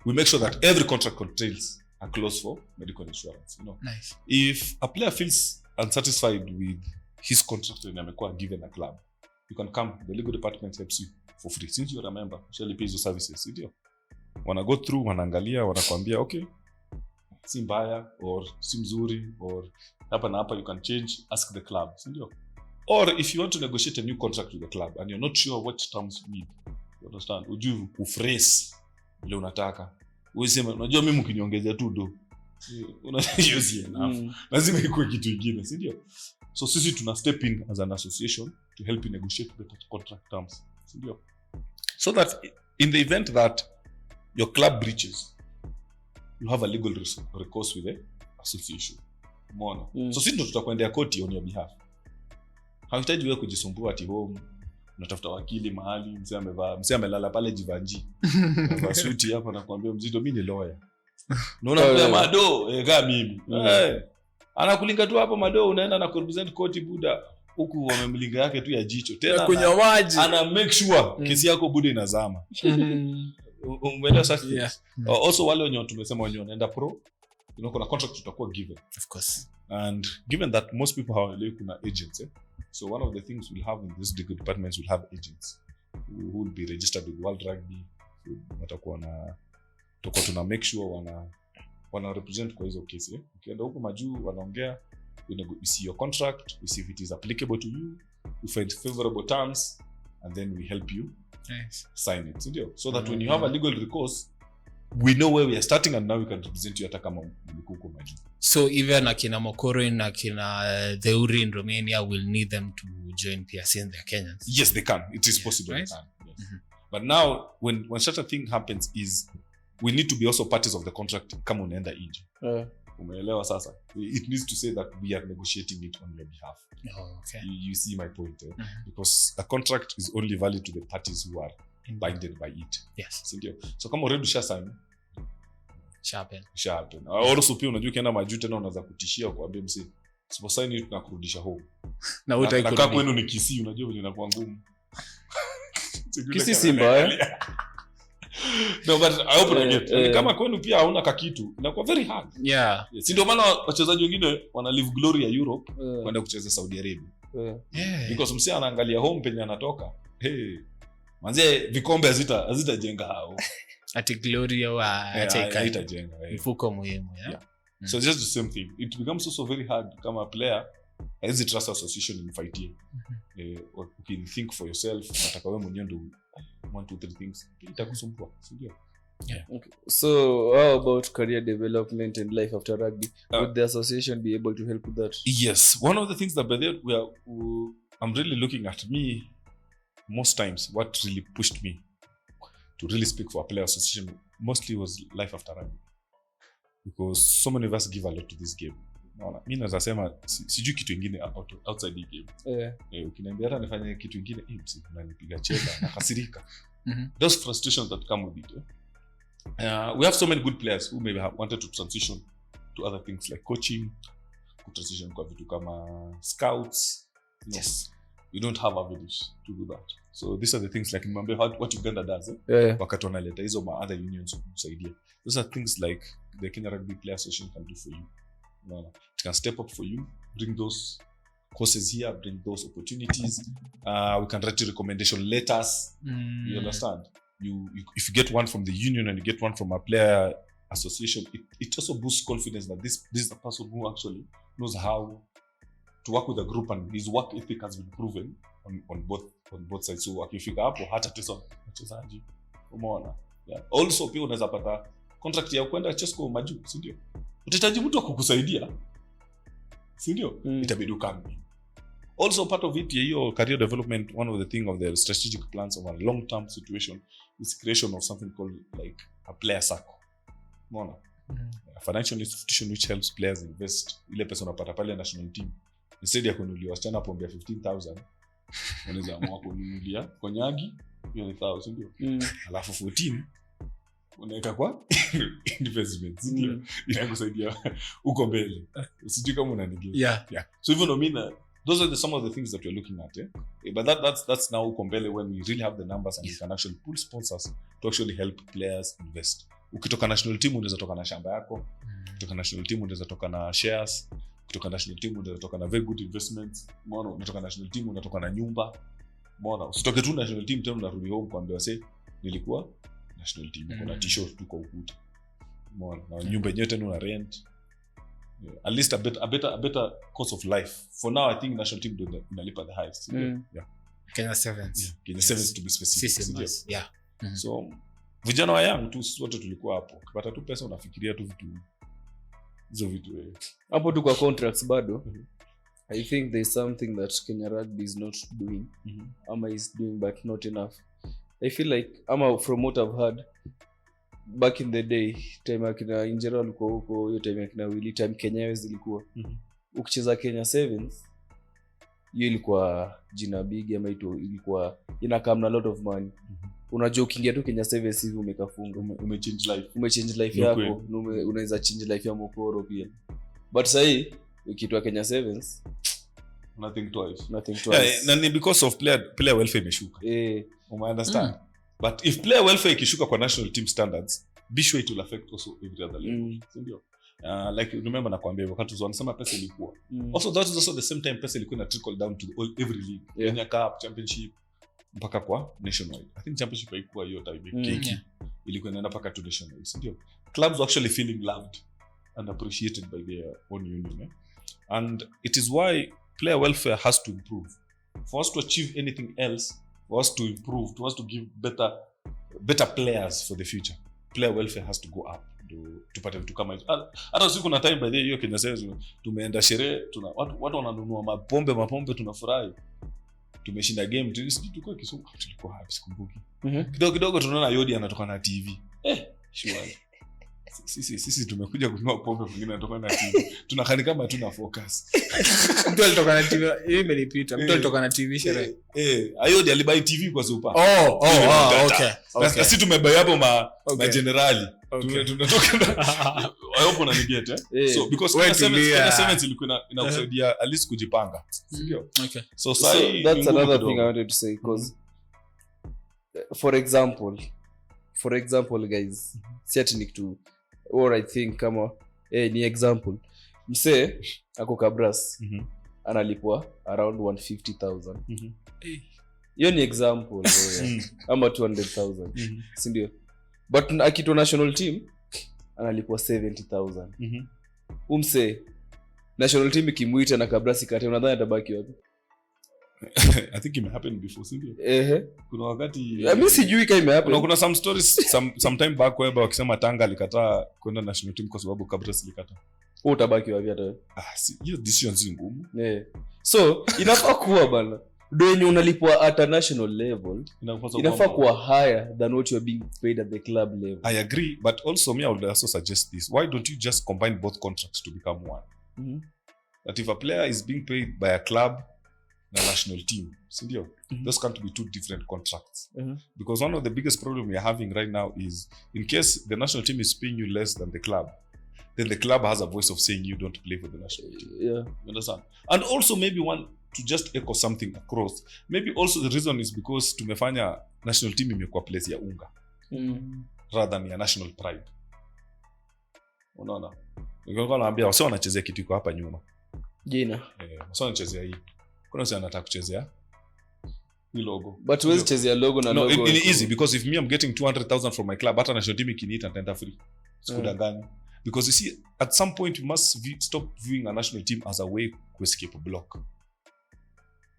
We make sure that every contract contains a clause for medical insurance. Nice. If a player feels unsatisfied with his contract and amekuwa given a club, you can come. The legal department helps you for free. Since you're a member, shall pay your services. Wanna go through, wanaangalia, wanakuambia, okay, si mbaya or si mzuri or hapa na hapa, you can change, ask the club. Or if you want to negotiate a new contract with the club and you're not sure what terms you need, you understand? Uju ufresh ile unataka. Useme unajua mimi mkiniongezea tu do. Unajua si enough. Lazima ikuwe kitu kingine, si ndio? So sisi tuna step in as an association to help you negotiate better contract terms, si ndio? So that in the event that your club breaches, you have a legal recourse with the association. Umeona? So sisi ndio tutakwendea koti on your behalf. Hauhitaji wewe kujisumbua ati home unatafuta wakili mahali, mzee amelala pale Jivanji. Amevaa suti hapa na kuambia mzito mimi ni lawyer. Unaona kwa mado, kama mimi. Anakulinga tu hapo mado, unaenda na represent court buda huku wamemlinga yake tu ya jicho. Tena kwenye maji. Ana make sure kesi yako buda inazama. Umeelewa sasa? Yeah. Also wale wenye tumesema wenye wanaenda pro, kuna contract tutakuwa given. Of course. And given that most people have kuna agents, so one of the things we'll have in this legal departments, we'll have agents who will be registered with World Rugby. Watakuwa tuna make sure wana represent kwa hizo kesi. Ukienda huko majuu wanaongea, we see your contract, we see if it is applicable to you, we find favorable terms, and then we help you sign it. So that when you have a legal recourse, we know where we are starting and now we can represent you hata kama mlikuko majuu. So even akina Mokoro na akina Theuri in Romania will need them to join PRC and they're Kenyans? Yes, they can. It is possible. Right? Yes. But now, when such a thing happens is, we need to be also parties of the contract kama unaenda nje. Umeelewa sasa? It needs to say that we are negotiating it on your behalf. Oh, okay. You see my point, because a contract is only valid to the parties who are binded by it. Yes. So kama already ushasign, Sharpen. Also pia unajua kienda majuu tena unaweza kutishia kuambia msi siposign it na kurudisha home. Na utakurudi. Kwenu ni Kisii, unajua vile inakuwa ngumu. Kisii si mbaya. No, but I hope you get. Kama kwenu pia hauna kakitu, inakuwa very hard. Yeah. Si ndio maana wachezaji wengine wana live glory ya Europe kwenda kucheza Saudi Arabia. Yeah. because msee anaangalia home penye anatoka manze vikombe hazitajenga hao ati glory au haitajenga mfuko muhimu so just the same thing. It becomes also very hard kama a player as it trust association in fighting. Okay, think for yourself, nataka wewe mwenyewe ndo 1 2 3 things itakusumbua, sio? Okay. So how about career development and life after rugby? Would the association be able to help with that? Yes, one of the things that I'm really looking at me most times, what really pushed me to really speak for a player association mostly was life after rugby, because so many of us give a lot to this game. Naona mimi naweza sema sijui kitu kingine outside the game. Ukiniambia hata nifanye kitu kingine unanipiga cheka na kasirika. Those frustrations that come with it. We have so many good players who maybe have wanted to transition to other things like coaching, to transition kwa vitu kama scouts. Yes, you don't have avenues to do that. So these are the things like remember what Uganda does wakati wanaleta hizo ma other unions kusaidia. Those are things like the Kenya Rugby Player Association can do for you. It can step up for you, bring those courses here, bring those opportunities. We can write recommendation letters. You understand? If you get one from the union and you get one from a player association, it also boosts confidence that this is the person who actually knows how to work with a group, and his work ethic has been proven on both sides. So akifika hapo hata tesa mchezaji, umeona? Also pia unaweza pata contract ya kwenda Chesco maju, si ndio? Utahitaji mtu akukusaidia, si ndio? Itabidi ukambi. Also part of it hiyo career development, one of the thing of the strategic plans of a long term situation is creation of something called like a player circle. Umeona? A financial institution which helps players invest. Ile pesa unapata pale national team, instead ya kununulia wasichana pombe ya 15,000 unaweza amua kununulia konyagi hiyo 1,000, ndio? Alafu 14 unaweka kwa investment, ndio? Inakusaidia uko mbele. Usijui kama unanigia. So even Omina, those are some of the things that we're looking at, but that's now uko mbele when we really have the numbers and we can actually pull sponsors to actually help players invest. Ukitoka national team unaweza toka na shamba yako, ukitoka national team unaweza toka na shares, ukitoka national team unaweza toka na very good investments. Umeona? Unatoka national team unatoka na nyumba. Umeona? Usitoke tu national team tena unarudi home kuambia say nilikuwa national team, kuna t-shirt tu kwa ukuta. Umeona? Na nyumba yenyewe tena una rent. At least a better course of life. For now, I think national team inalipa the highest. Kenya Sevens. Kenya Sevens to be specific. So vijana wa young tu wote tulikuwa hapo. Ukipata tu pesa unafikiria tu hizo vitu hapo tu kwa contracts bado. I think there's something that Kenya Rugby is not doing. Ama is doing but not enough. I feel like from what I've heard back in the day, time akina Injera walikuwa huko, hiyo time akina Willy, time Kenya zilikuwa. Ukicheza Kenya Sevens, hiyo ilikuwa jina big ama ilikuwa inakaa na lot of money. Unajua ukiingia tu Kenya Sevens hivi umekafunga, umechange life yako, unaweza change life ya Mokoro pia. But sasa ukitoa Kenya Sevens, nothing twice. Yeah, because of player welfare imeshuka. Understand? But if player welfare ikishuka kwa national team standards, be sure it will affect also every other level. Ndio. Like remember nakwambia wakati wanasema pesa ilikuwa. Also that is also the same time pesa ilikuwa na trickle down to every league. Kenya Cup, Championship mpaka kwa nationwide. I think Championship haikuwa hiyo time. Ilikuwa inaenda mpaka to nationwide. Ndio. Clubs were actually feeling loved and appreciated by their own union. And it is why player welfare has to improve. For us to achieve anything else, for us to improve, for us to give better players for the future, player welfare has to go up. Tupate vitu kama hizo. Hata siku na time by the hiyo Kenya Sevens tumeenda sherehe, watu wananunua mapombe tunafurahi. Tumeshinda game, tulikuwa Kisumu, tulikuwa happy sikumbuki. Kidogo tunaona Yodi anatoka na TV. Sure. Sisi tumekuja kununua pombe mwingine anatoka na TV. Tunakani kama hatuna focus. Mtu alitoka na TV, yeye imelipita. Mtu alitoka na TV sherehe. Ayodi alibai TV kwa super. Okay. Sisi tumebai hapo na generali. Tunatoka na I hope una get so because Kenya Sevens ilikuwa inakusaidia at least kujipanga. Ndio. Okay. So that's another thing I wanted to say because for example guys, certainly to or I think kama ni example mse ako Kabras analipwa around 150,000. Hiyo ni example ama 200,000. Si ndio? But akitwa national team analipwa 70,000. Umse national team ikimuita na kabla sikate, unadhani atabaki wapi? I think it happened before, si ndio? Kuna wakati mimi sijui kama imehappen. Kuna some stories some time back where wakisema Tanga alikataa kwenda national team kwa sababu Kabras ilikataa. Utabaki wapi hata wewe? Hiyo decision si ngumu. So inafaa kuwa bana ndio yenye unalipwa at a national level inafaa kuwa higher than what you are being paid at the club level. I agree, but also me I would also suggest this. Why don't you just combine both contracts to become one? That if a player is being paid by a club na national team, sindio? Those can't be two different contracts. Because one of the biggest problem we are having right now is in case the national team is paying you less than the club, then the club has a voice of saying you don't play for the national team. You understand? And also maybe one to just echo something across, maybe also the reason is because tumefanya national team imekuwa place ya unga rather than ya national pride. Unaona? Ningekuwa naambia wao wanachezea kitu iko hapa nyuma. Jina. Wao wanachezea hii. Kuna wao anataka kuchezea hii logo. But huwezi chezea logo na logo. No, it's easy because if me I'm getting 200,000 from my club, hata national team ikiniita nitaenda free. Sikudanganya. Because you see at some point you must stop viewing a national team as a way to escape a block.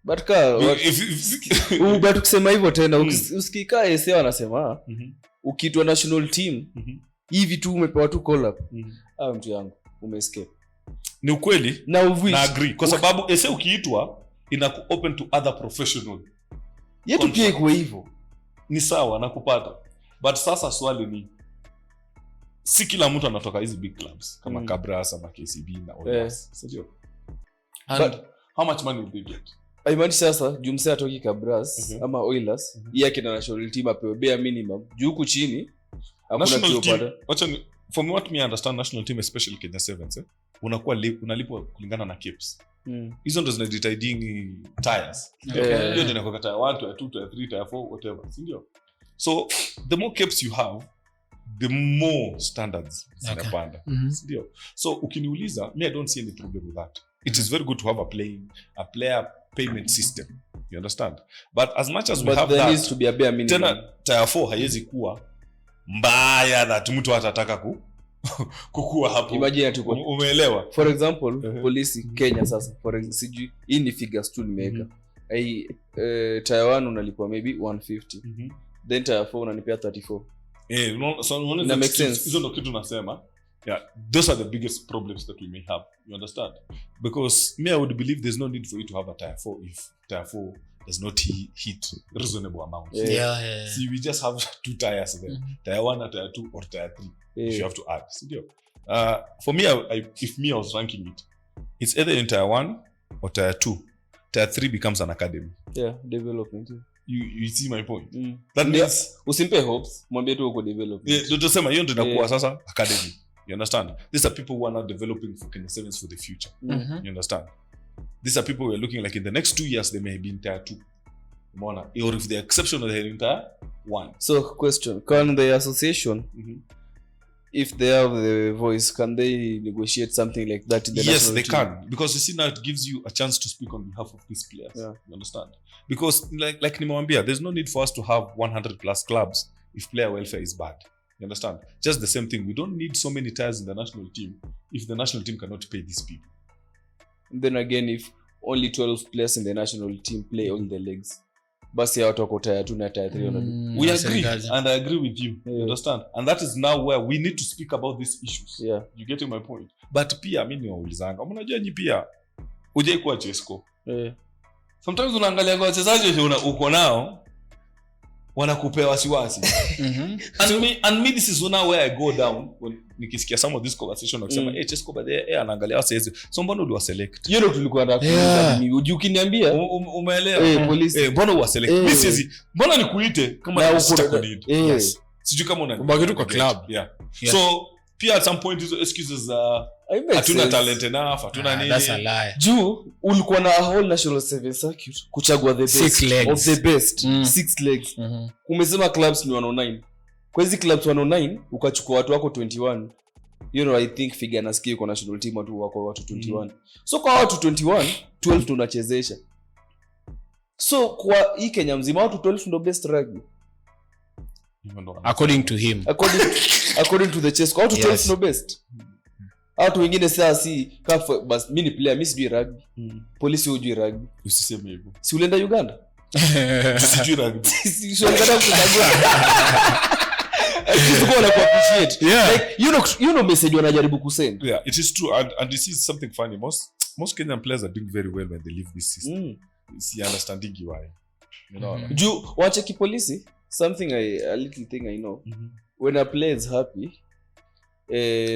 But but kusema hivyo tena usikikaa ese wanasema ukitwa national team hivi tu umepewa tu call up mtu yangu umeescape. Ni ukweli na agree kwa sababu ese ukiitwa inaku open to other professional yetu pia iko hivyo ni sawa na kupata. But sasa swali ni si kila mtu anatoka hizi big clubs kama Kabras ama KCB na others. Sio? And how much money will they get? Imagine sasa Jumse atoki Kabras ama Oilers yake na national team apewe bare minimum juu huku chini hakuna kiopata. Wacha from what me understand national team especially Kenya Sevens unakuwa unalipwa kulingana na caps. Hizo ndo zinadetailing tires. Hiyo ndio inakuwa tire 1 tire 2 tire 3 tire 4 whatever, si ndio? So the more caps you have the more standards zinapanda, si ndio? So ukiniuliza me I don't see any problem with that. It is very good to have a player payment system, you understand? But as much as we have there that needs to be a bare minimum. Tena tire 4 haiwezi kuwa mbaya that mtu atataka kukua hapo. Imagine tu umeelewa? For example polisi Kenya sasa sijui hii ni figures tu nimeweka. Tire 1 unalipwa maybe 150. Then tire 4 unanipea 34. So one of the hizo ndo kitu nasema. Yeah, those are the biggest problems that we may have. You understand? Because me I would believe there's no need for you to have a tire 4 if tire 4 does not hit reasonable amount. See, we just have 2 tires there. Tire 1 tire 2 or tire 3 if you have to add. For me if I was ranking it, it's either in tire 1 or tire 2. Tire 3 becomes an academy. Development. You see my point? That means usimpe hopes, mwambie tu uko development. Ndio tusema hiyo ndio inakuwa sasa academy. You understand? These are people who are not developing for Kenya Sevens for the future. You understand? These are people who are looking like in the next 2 years they may be in tire 2. Or if they're exceptional they're in tire 1. So question, can the association if they have the voice, can they negotiate something like that in the national team? Yes, they can. Because you see now it gives you a chance to speak on behalf of these players. You understand? Because like nimewambia, there's no need for us to have 100 plus clubs if player welfare is bad. You understand? Just the same thing. We don't need so many tires in the national team if the national team cannot pay these people. And then again, if only 12 players in the national team play all the legs, basi watu wako tire 2 na tire 3 we agree and I agree with you. You understand? And that is now where we need to speak about these issues. You getting my point? But pia mimi niwaulizanga, mnajua nyi pia uje kwa Chesco. Sometimes unaangalia kwa wachezaji uko nao wanakupea wasiwasi. And me this is now where I go down when nikisikia some of this conversation wakisema Chesco baadaye anaangalia wasezi. So mbona uliwa select? Hiyo ndio tulikuwa tunataka mimi. Ukiniambia umeelewa? Police. Mbona uwa select? Mimi siwezi. Mbona nikuite kama unataka need? Yes. Sijui kama unabaki tu kwa club. So pia at some point hizo excuses hatuna talent enough, hatuna nini. That's a lie. Juu ulikuwa na whole national service circuit kuchagua the best of the best 6 legs. Umesema clubs ni 109. Kwa hizo clubs 109 ukachukua watu wako 21 I think figure nasikia kwa national team wako watu 21. So kwa watu 21 12 tunachezesha. So kwa hii Kenya mzima watu 12 ndo best rugby according to him, according to the chess, kwa watu 12 ndo best. Watu wengine sasa si bas mimi ni player, mimi sijui rugby. Polisi hujui rugby. Usiseme hivyo. Si ulienda Uganda? Sijui rugby. Si ulienda kutagua. It's going to appreciate. Yeah. Like you know message wanajaribu kusend. Yeah, it is true, and this is something funny. Most Kenyan players are doing very well when they leave this system. See, understanding why. You know. You watch a policy, something a little thing I know. When a player is happy,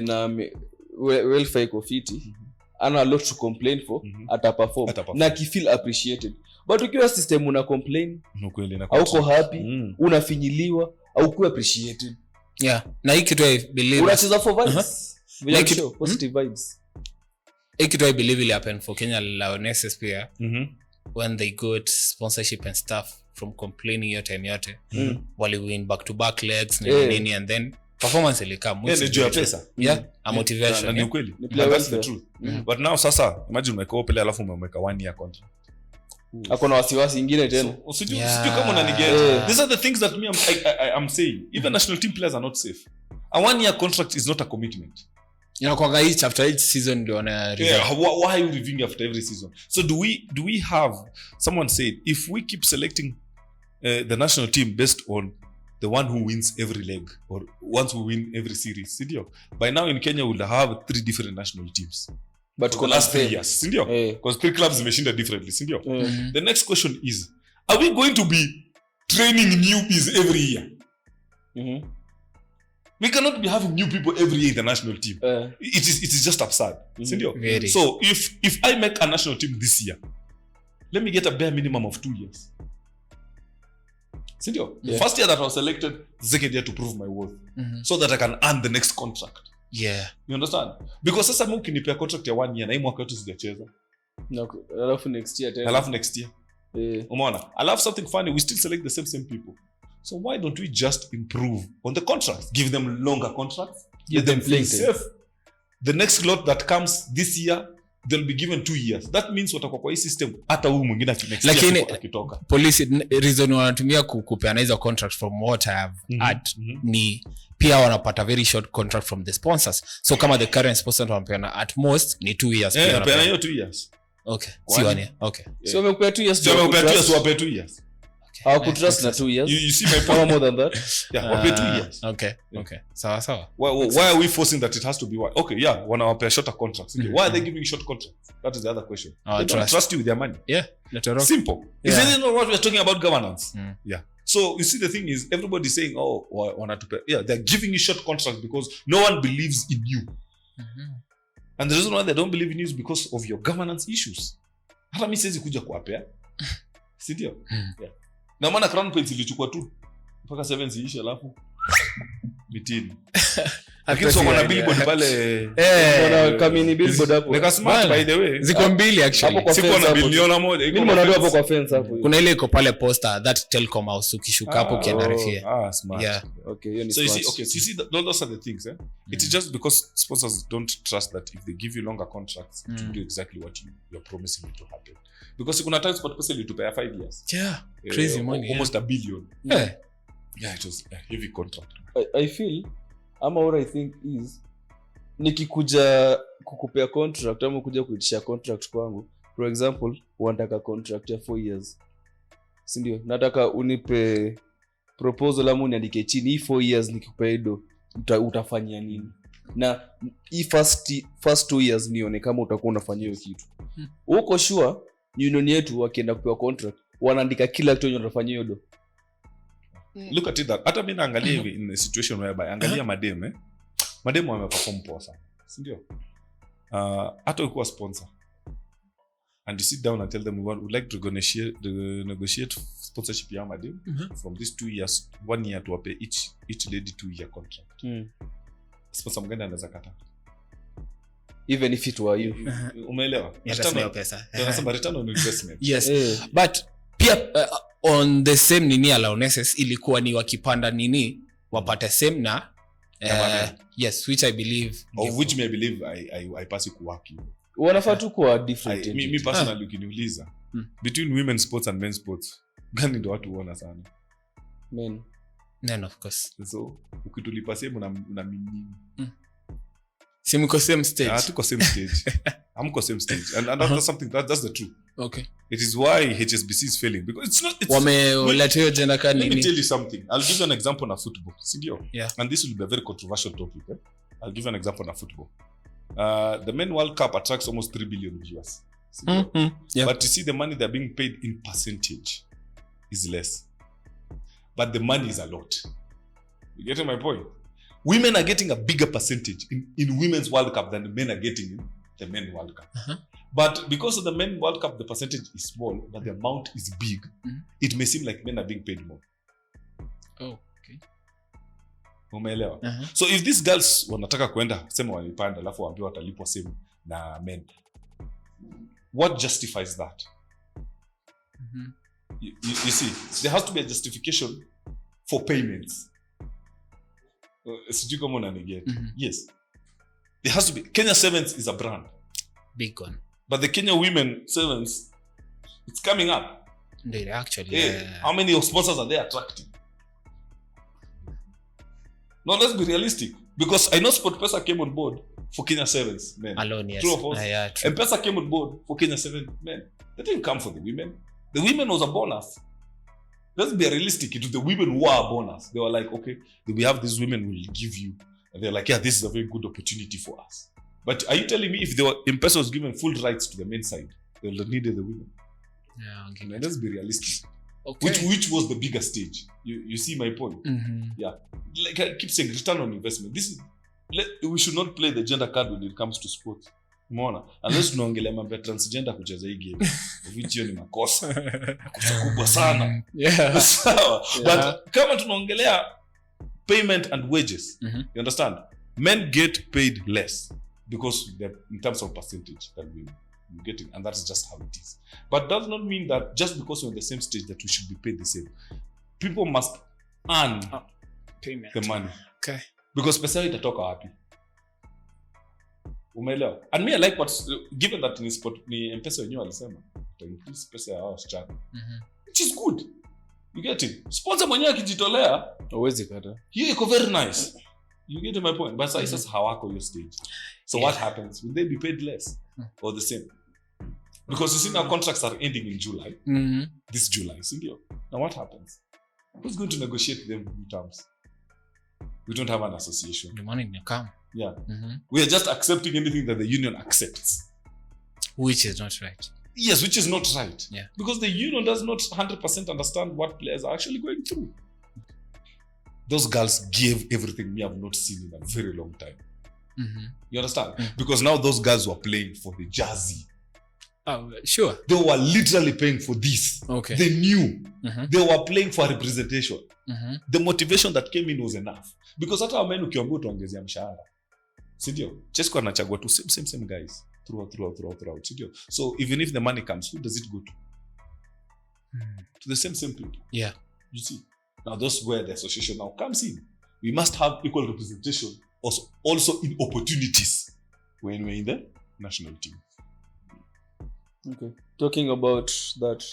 na welfare iko fiti, ana a lot to complain for, ata perform. Na ki feel appreciated. But ukiwa system una complain, hauko happy, unafinyiliwa, hauko appreciated. Yeah, na hii kitu I believe unacheza for vibes. Like positive vibes. Hii kitu I believe will happen for Kenya Lionesses pia. When they got sponsorship and stuff from complaining your time yote. Wali win back to back legs nini and then performance will come. Yeah, ndio pesa. Yeah, a motivation. Na ni kweli. That's the truth. But now sasa imagine umeka pele alafu umeweka 1 year contract. Hakuna wasiwasi ingine tena. Usijui kama unanigeta. These are the things that I'm saying. Even national team players are not safe. A 1 year contract is not a commitment. Kwa each after each season ndio wana review. Yeah, why are you reviewing after every season? So do we have, someone said, if we keep selecting the national team based on the one who wins every leg or ones who win every series, sindio? By now in Kenya we'll have 3 different national teams. But for the last 3 years, sindio? Because 3 clubs zimeshinda differently, sindio? The next question is, are we going to be training newbies every year? We cannot be having new people every year in the national team. It is just absurd. So if I make a national team this year, let me get a bare minimum of 2 years. The first year that I was selected, the second year to prove my worth, so that I can earn the next contract. Yeah, you understand? Because sasa mimi ukinipea contract ya 1 year na hii mwaka yote sijacheza. Alafu next year tena. Alafu next year. Umeona? I love something funny. We still select the same people. So why don't we just improve on the contracts? Give them longer contracts. Give them playing safe. The next lot that comes this year, they'll be given 2 years. That means watakuwa kwa hii system hata huyu mwingine akitoka. Police reason wanatumia kupeana hizo contracts from what I have had ni pia wanapata very short contract from the sponsors. So kama the current sponsor wanapeana at most ni 2 years. Yeah, wanapeana hiyo 2 years. Okay. Si 1 year. Okay. So wamekuwa 2 years. So wamekuwa 2 years, wape 2 years. How could trust na 2 years? You see my point? More than that? Yeah, wape 2 years. Okay. Sawa. Why are we forcing that it has to be one? Okay, yeah, wanawapea shorter contracts. Why are they giving short contracts? That is the other question. They don't trust you with their money. Yeah. Simple. Is it not what we are talking about governance? Yeah. So you see the thing is everybody's saying, oh, wanatupe. Yeah, they're giving you short contracts because no one believes in you. And the reason why they don't believe in you is because of your governance issues. Hata mimi siwezi kuja kuwapea. Si ndio? Yeah. Na maana crown points ilichukua tu mpaka 7 ziishe alafu mitini. Lakini so kuna billboard pale kuna kamini billboard hapo. Nika smart by the way. Ziko mbili actually. Siko na bilioni moja. Mimi mwanado hapo kwa fence hapo. Kuna ile iko pale poster that Telcom house ukishuka hapo kienda refie. Smart. Yeah. Okay, you so you see those are the things It is just because sponsors don't trust that if they give you longer contracts to do exactly what you're promising it to happen. Because kuna times sport person to pay 5 years. Yeah. Crazy money. Almost $1 billion. Yeah, it was a heavy contract. I feel what I think is nikikuja kukupea contract ama kuja kuitisha contract kwangu, for example unataka contract ya 4 years, si ndio? Nataka unipe proposal ama uniandike chini hii 4 years nikikupa edo utafanyia nini, na hii first 2 years nione kama utakuwa unafanya hiyo kitu. Uko sure union yetu wakienda kupewa contract wanaandika kila kitu unafanya hiyo do. Look at it that hata mimi naangalia hivi in a situation whereby angalia madem wameperform poa sana, si ndio? Hata ukiwa sponsor and you sit down and tell them we would like to negotiate sponsorship ya madem from these 2 years, 1 year to pay each lady 2 year contract. Sponsor mgani anaweza kata? Even if it were you. Umeelewa? Return on investment. Yes. But pia on the same nini allowances ilikuwa ni wakipanda nini wapate same na Yes, which I believe of which me I believe I pass ku work wanafaa tu kwa different me personally ukiniuliza between women's sports and men's sports gani ndio watu huona sana men then of course so ukitulipa same na mimi simko same stage tuko same stage amko same stage and that's something that's the truth. Okay, it is why HSBC is failing because it's not wameleteo jenda kani let me tell you something. I'll give you an example na football sindio yeah. And this will be a very controversial topic I'll give you an example na football. The Men World Cup attracts almost 3 billion viewers. Yeah. But you see the money they're being paid in percentage is less. But the money is a lot. You get my point? Women are getting a bigger percentage in Women's World Cup than the men are getting in the Men World Cup. But because of the Men World Cup, the percentage is small, but the amount is big. It may seem like men are being paid more. Oh, okay. Umeelewa? So if these girls wanataka kwenda sema walipanda alafu waambiwa watalipwa same na men, what justifies that? You see, there has to be a justification for payments. Sijui kama unaniget. Yes. There has to be. Kenya Sevens is a brand. Big one. But the Kenya Women Sevens, it's coming up. They actually. Hey, how many sponsors are they attracting? No, let's be realistic. Because I know SportPesa came on board for Kenya Sevens men. Alone, yes. True or false? Yeah, true. And Pesa came on board for Kenya Sevens men. They didn't come for the women. The women was a bonus. Let's be realistic. It was the women who were a bonus. They were like, okay, we have these women we'll give you. And they're like, yeah, this is a very good opportunity for us. But are you telling me if M-Pesa was given full rights to the men's side, they would have needed the women? Yeah, okay. Now, let's be realistic. Okay. Which was the bigger stage? You see my point? Yeah. Like I keep saying, return on investment. We should not play the gender card when it comes to sports. Umeona? Unless tunaongelea mambo ya transgender kucheza hii game. Which hiyo ni makosa kubwa sana. Yeah. Sawa. But kama tunaongelea payment and wages, you understand? Men get paid less because in terms of percentage than women. You get it, and that's just how it is. But does not mean that just because we're on the same stage that we should be paid the same. People must earn payment. The money. Okay. Because pesa itatoka wapi? Umeelewa? And me I like what's given that ni M-Pesa wenyewe alisema to increase pesa ya hao wasichana. Which is good. You get it? Sponsor mwenyewe akijitolea, hawezi kata. Hiyo iko very nice. You get my point? But sasa hawako your stage. So what happens? Will they be paid less or the same? Because you see now contracts are ending in July. This July, sindio? Now what happens? Who's going to negotiate them in terms? We don't have an association. The money will come. Yeah. We are just accepting anything that the union accepts. Which is not right. Yes, which is not right. Yeah. Because the union does not 100% understand what players are actually going through. Those girls gave everything me have not seen in a very long time. You understand? Because now those girls were playing for the jersey. Oh, sure. They were literally paying for this. Okay. They knew. They were playing for representation. The motivation that came in was enough. Because hata men ukiambia tuongezea mshahara. Sindio? Chesco anachagua tu same guys throughout. Sindio? So even if the money comes, who does it go to? To the same people. Yeah. You see? Now that's where the association now comes in. We must have equal representation also in opportunities when we're in the national team. Okay. Talking about that,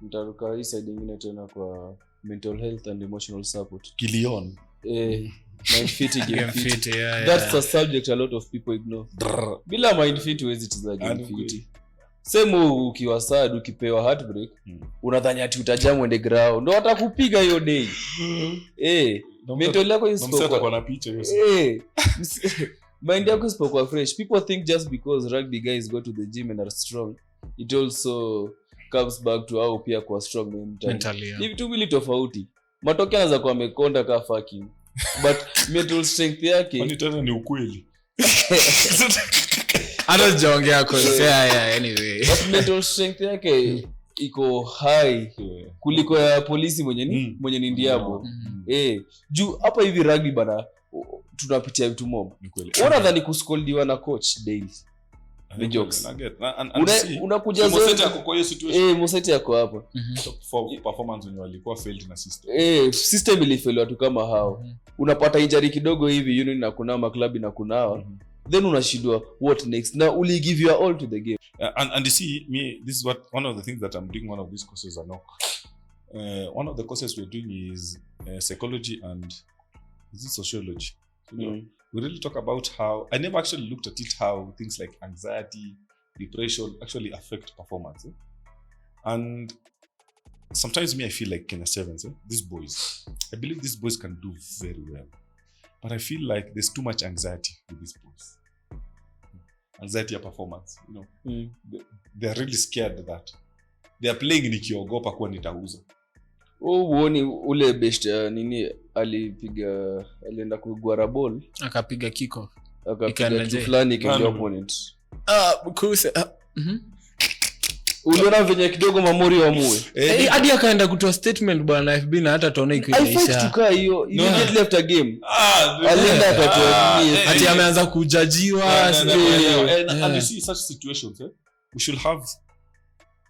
nitaruka hii side nyingine tena kwa mental health and emotional support. Kilion. Mind fit, game fit. Yeah, that's a subject a lot of people ignore. Bila mind fit huwezi cheza game fit. Sema ukiwa sad ukipewa heartbreak, unadhani ati utajam on the ground. Ndio watakupiga hiyo day. Mental yako isipokuwa kwa na picha hiyo. Mind yako isipokuwa fresh. People think just because rugby guys go to the gym and are strong, it also comes back to how pia kwa strong mentally. Ni vitu mbili tofauti. Matokeo yanaweza kuwa amekonda ka fucking. But mental strength yake ni tena ni ukweli. Hata sijaongea kwa anyway. But mental strength yake iko high kuliko ya polisi mwenye ni ndiabo. Juu hapa hivi rugby bana tunapitia vitu mob. Unadhani kuscoldiwa na coach daily. the jokes unakuja zote yako kwa hiyo situation mosete yako hapa for performance when walikuwa failed na system system ilifail watu kama hao unapata injury kidogo hivi union na kuna maklabu na kunawa then unashindwa what next now uli give your all to the game and you see me this is what one of the things that I'm doing one of these courses one of the courses we're doing is psychology and is it sociology we really talk about how I never actually looked at it how things like anxiety depression actually affect performance and sometimes me I feel like Kenya Sevens these boys I believe these boys can do very well but I feel like there's too much anxiety with these boys anxiety of performance they are really scared that they are playing nikiogopa kuwa nitauza uone ule best nini alienda kugwara ball akapiga kick off akapiga kitu fulani kwa opponent kuse uliona venye kidogo mamori wa muwe hadi akaenda kutoa statement bwana FB na hata tuone iko inaisha. I fight tukaa hiyo immediately after game. Alienda akatoa ati ameanza kujajiwa and you see such situations we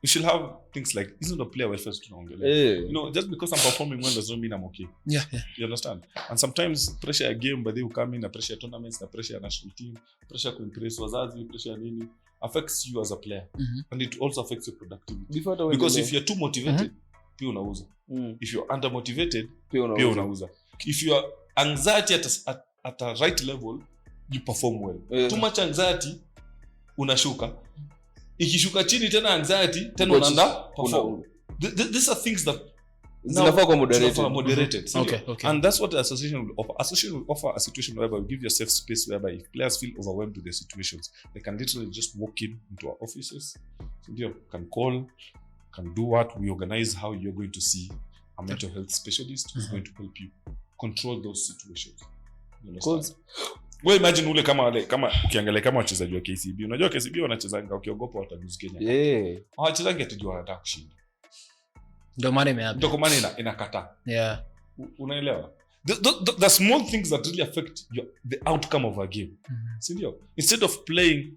should have things like isn't a player well first tunaongelea. Just because I'm performing well does not mean I'm okay. Yeah. You understand? And sometimes pressure a game but they will come in a pressure tournaments, a pressure national team, pressure to impress wazazi, pressure nini affects you as a player and it also affects your productivity because if you're too motivated pia unauza if you're under motivated pia unauza if your anxiety at a right level you perform well too much anxiety unashuka ikishuka chini tena anxiety tena unaenda perform these are things that zinafaa kwa moderated. Okay. And that's what the association will offer. Association will offer a situation whereby you give yourself space whereby if players feel overwhelmed with their situations, they can literally just walk into our offices. So you can call, can do what we organize how you're going to see a mental health specialist who's going to help you control those situations. You understand? Wewe imagine ule kama ukiangalia kama wachezaji wa KCB. Unajua KCB wanachezanga ukiogopa watalose Kenya. Hawachezangi atujua wanataka kushinda. Ndio maana inakataa. Yeah. Unaelewa? The small things that really affect the outcome of a game. Sindio? Instead of playing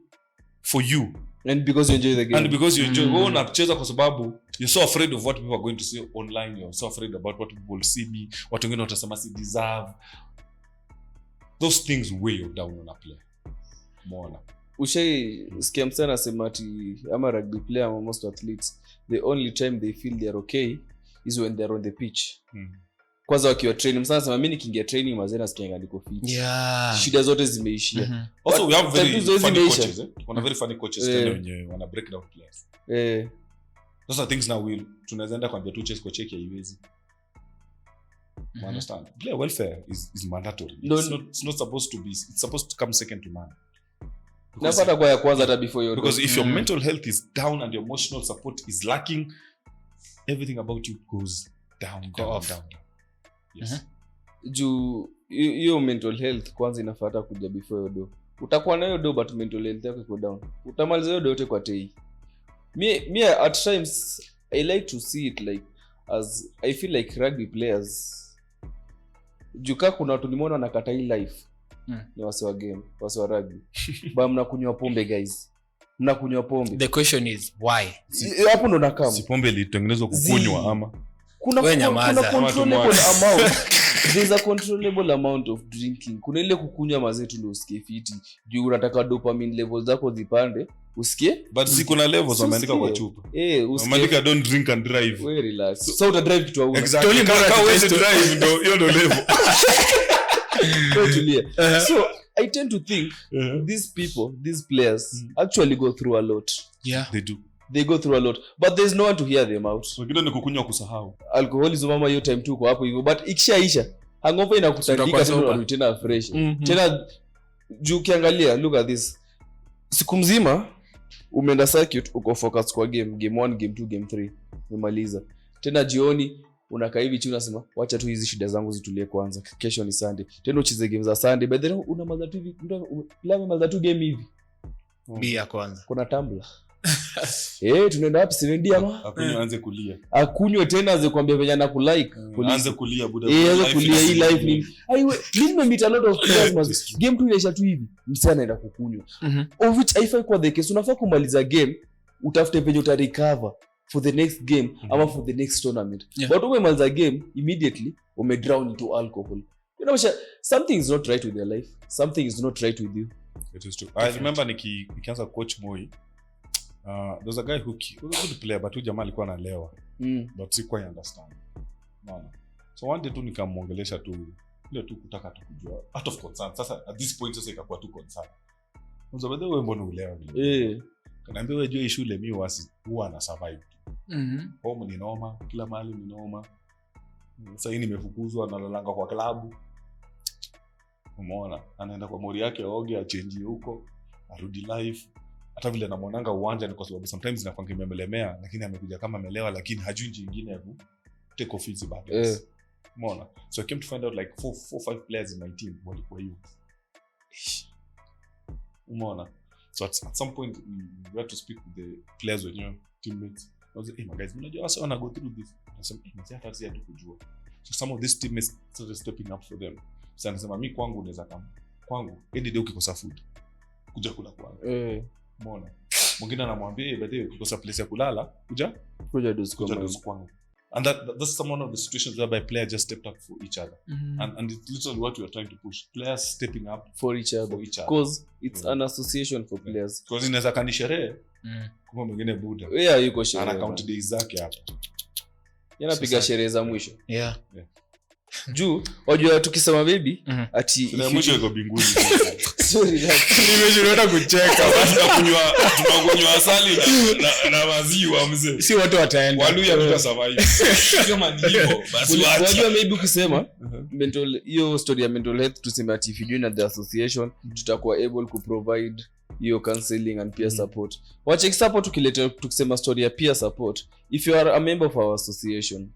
for you and because you enjoy the game. And because you enjoy wewe unacheza kwa sababu you're so afraid of what people are going to say online, you're so afraid about what people will see me, watu wengine watasema si deserve. Those things weigh you down on a player. Mbona? Scam sana sema ati ama rugby player ama most athletes the only time they feel they are okay is when they are on the pitch. Kwanza wakiwa training sana sema mimi nikiingia training mazena sikianga niko fit. Yeah. Shida zote zimeishia. Also we have very funny coaches Wana very funny coaches tena wenye wana break down players. Those are things now tunaweza enda kwambia tu chess coach yake haiwezi. You understand? Player welfare is mandatory. It's not supposed to be. It's supposed to come second to none. Napata kwa ya kwanza hata before your because if your mental health is down and your emotional support is lacking, everything about you goes down. Yes. Juu hiyo mental health kwanza inafuata kuja before your do. Utakuwa na hiyo do but mental health yako iko down. Utamaliza hiyo do yote kwa tei. Me at times I like to see it like as I feel like rugby players juka kuna watu nimeona nakata hii life ni wase wa game, wase wa rugby. Ba mnakunywa pombe guys. Mnakunywa pombe. The question is why? Hapo ndo nakama. Si pombe ilitengenezwa kukunywa ama kuna controllable amount. There's a controllable amount of drinking. Kuna ile kukunywa mazetu ndio usikie fiti. Juu unataka dopamine levels zako zipande, usikie? But si kuna levels wameandika kwa chupa. Usikie. Wameandika don't drink and drive. We relax. So uta drive kitu hauna. Exactly. Kama wewe drive ndio hiyo ndio level. So I tend to think these players actually go through a lot. Yeah, they go through a lot, but there's no one to hear them out. So kidogo ni kukunywa kusahau. Alcoholism mama hiyo time tu kwa hapo hivyo, but ikishaisha hangover inakutandika tena fresh. Tena juu kiangalia, look at this. Siku mzima umeenda circuit uko focus kwa game 1, game 2, game 3 umemaliza. Tena jioni unakaa hivi chini unasema wacha tu hizi shida zangu zitulie kwanza, kesho ni Sunday. Tena ucheze game za Sunday, but then unamaliza tu hivi, plan maliza tu game hivi. Bia kwanza. Kuna tumbler. tunaenda wapi 7D ama Aanze kulia. akunywe tena aze kuambia venye anakulike Aanze kulia buda. aanze kulia hii life ni aiwe mimi meet a lot of players game tu inaisha tu hivi msana anaenda kukunywa of which haifai kwa the case. Unafaa kumaliza game utafute venye uta recover for the next game ama for the next tournament but umemaliza game immediately drown into alcohol. You know something is not right with your life, something is not right with you. It is true. I remember nikianza coach Moi, there was a guy who was a good player but huyu jamaa alikuwa analewa but si quite understand. So one day tu nikamuongelesha tu ile tu kutaka tu kujua out of concern. Sasa at this point sasa ikakuwa tu concern. Unzo bado wewe mbona ulewa vile? Kanaambia wewe jua shule mimi huwa na survive. Home ni noma, kila mahali ni noma. Sasa hii nimefukuzwa na lalanga kwa klabu. Umeona? Anaenda kwa mori yake aoge achange huko, arudi live. Hata vile namuonanga uwanja ni kwa sababu sometimes inakuwa kimemelemea lakini amekuja kama amelewa lakini hajui njia nyingine ya take off his battles. Umeona? So I came to find out like 4-5 players in my team walikuwa hiyo. Umeona? So at some point we had to speak with the players with your teammates. I was like, hey my guys, mnajua wasa wana go through this. I said, hey mzee hata sisi hatukujua. So some of these teammates started stepping up for them. So anasema mimi kwangu unaweza kama kwangu any day ukikosa food kuja kula kwangu. Umeona? Mwingine anamwambia baadaye ukikosa place ya kulala kuja dozi kwangu. And that's one of the situations whereby players just stepped up for each other. And it's literally what we are trying to push. Players stepping up for each other. Because it's an association for players. Because inaweza kani sherehe. Kama mwingine buda. Yuko sherehe. Ana count days zake hapa. Yanapiga sherehe za mwisho. Juu wajua tukisema baby ati ile mwisho iko binguni. Sorry nimeshinda kucheka basi tunakunywa asali na maziwa mzee. Si watu wataenda. Waluya tuta survive. Kama ni hivyo basi wacha. Wajua maybe ukisema mental hiyo story ya mental health tuseme ati if you join the association tutakuwa able to provide hiyo counseling and peer support. Wacha support ukileta tukisema story ya peer support, if you are a member of our association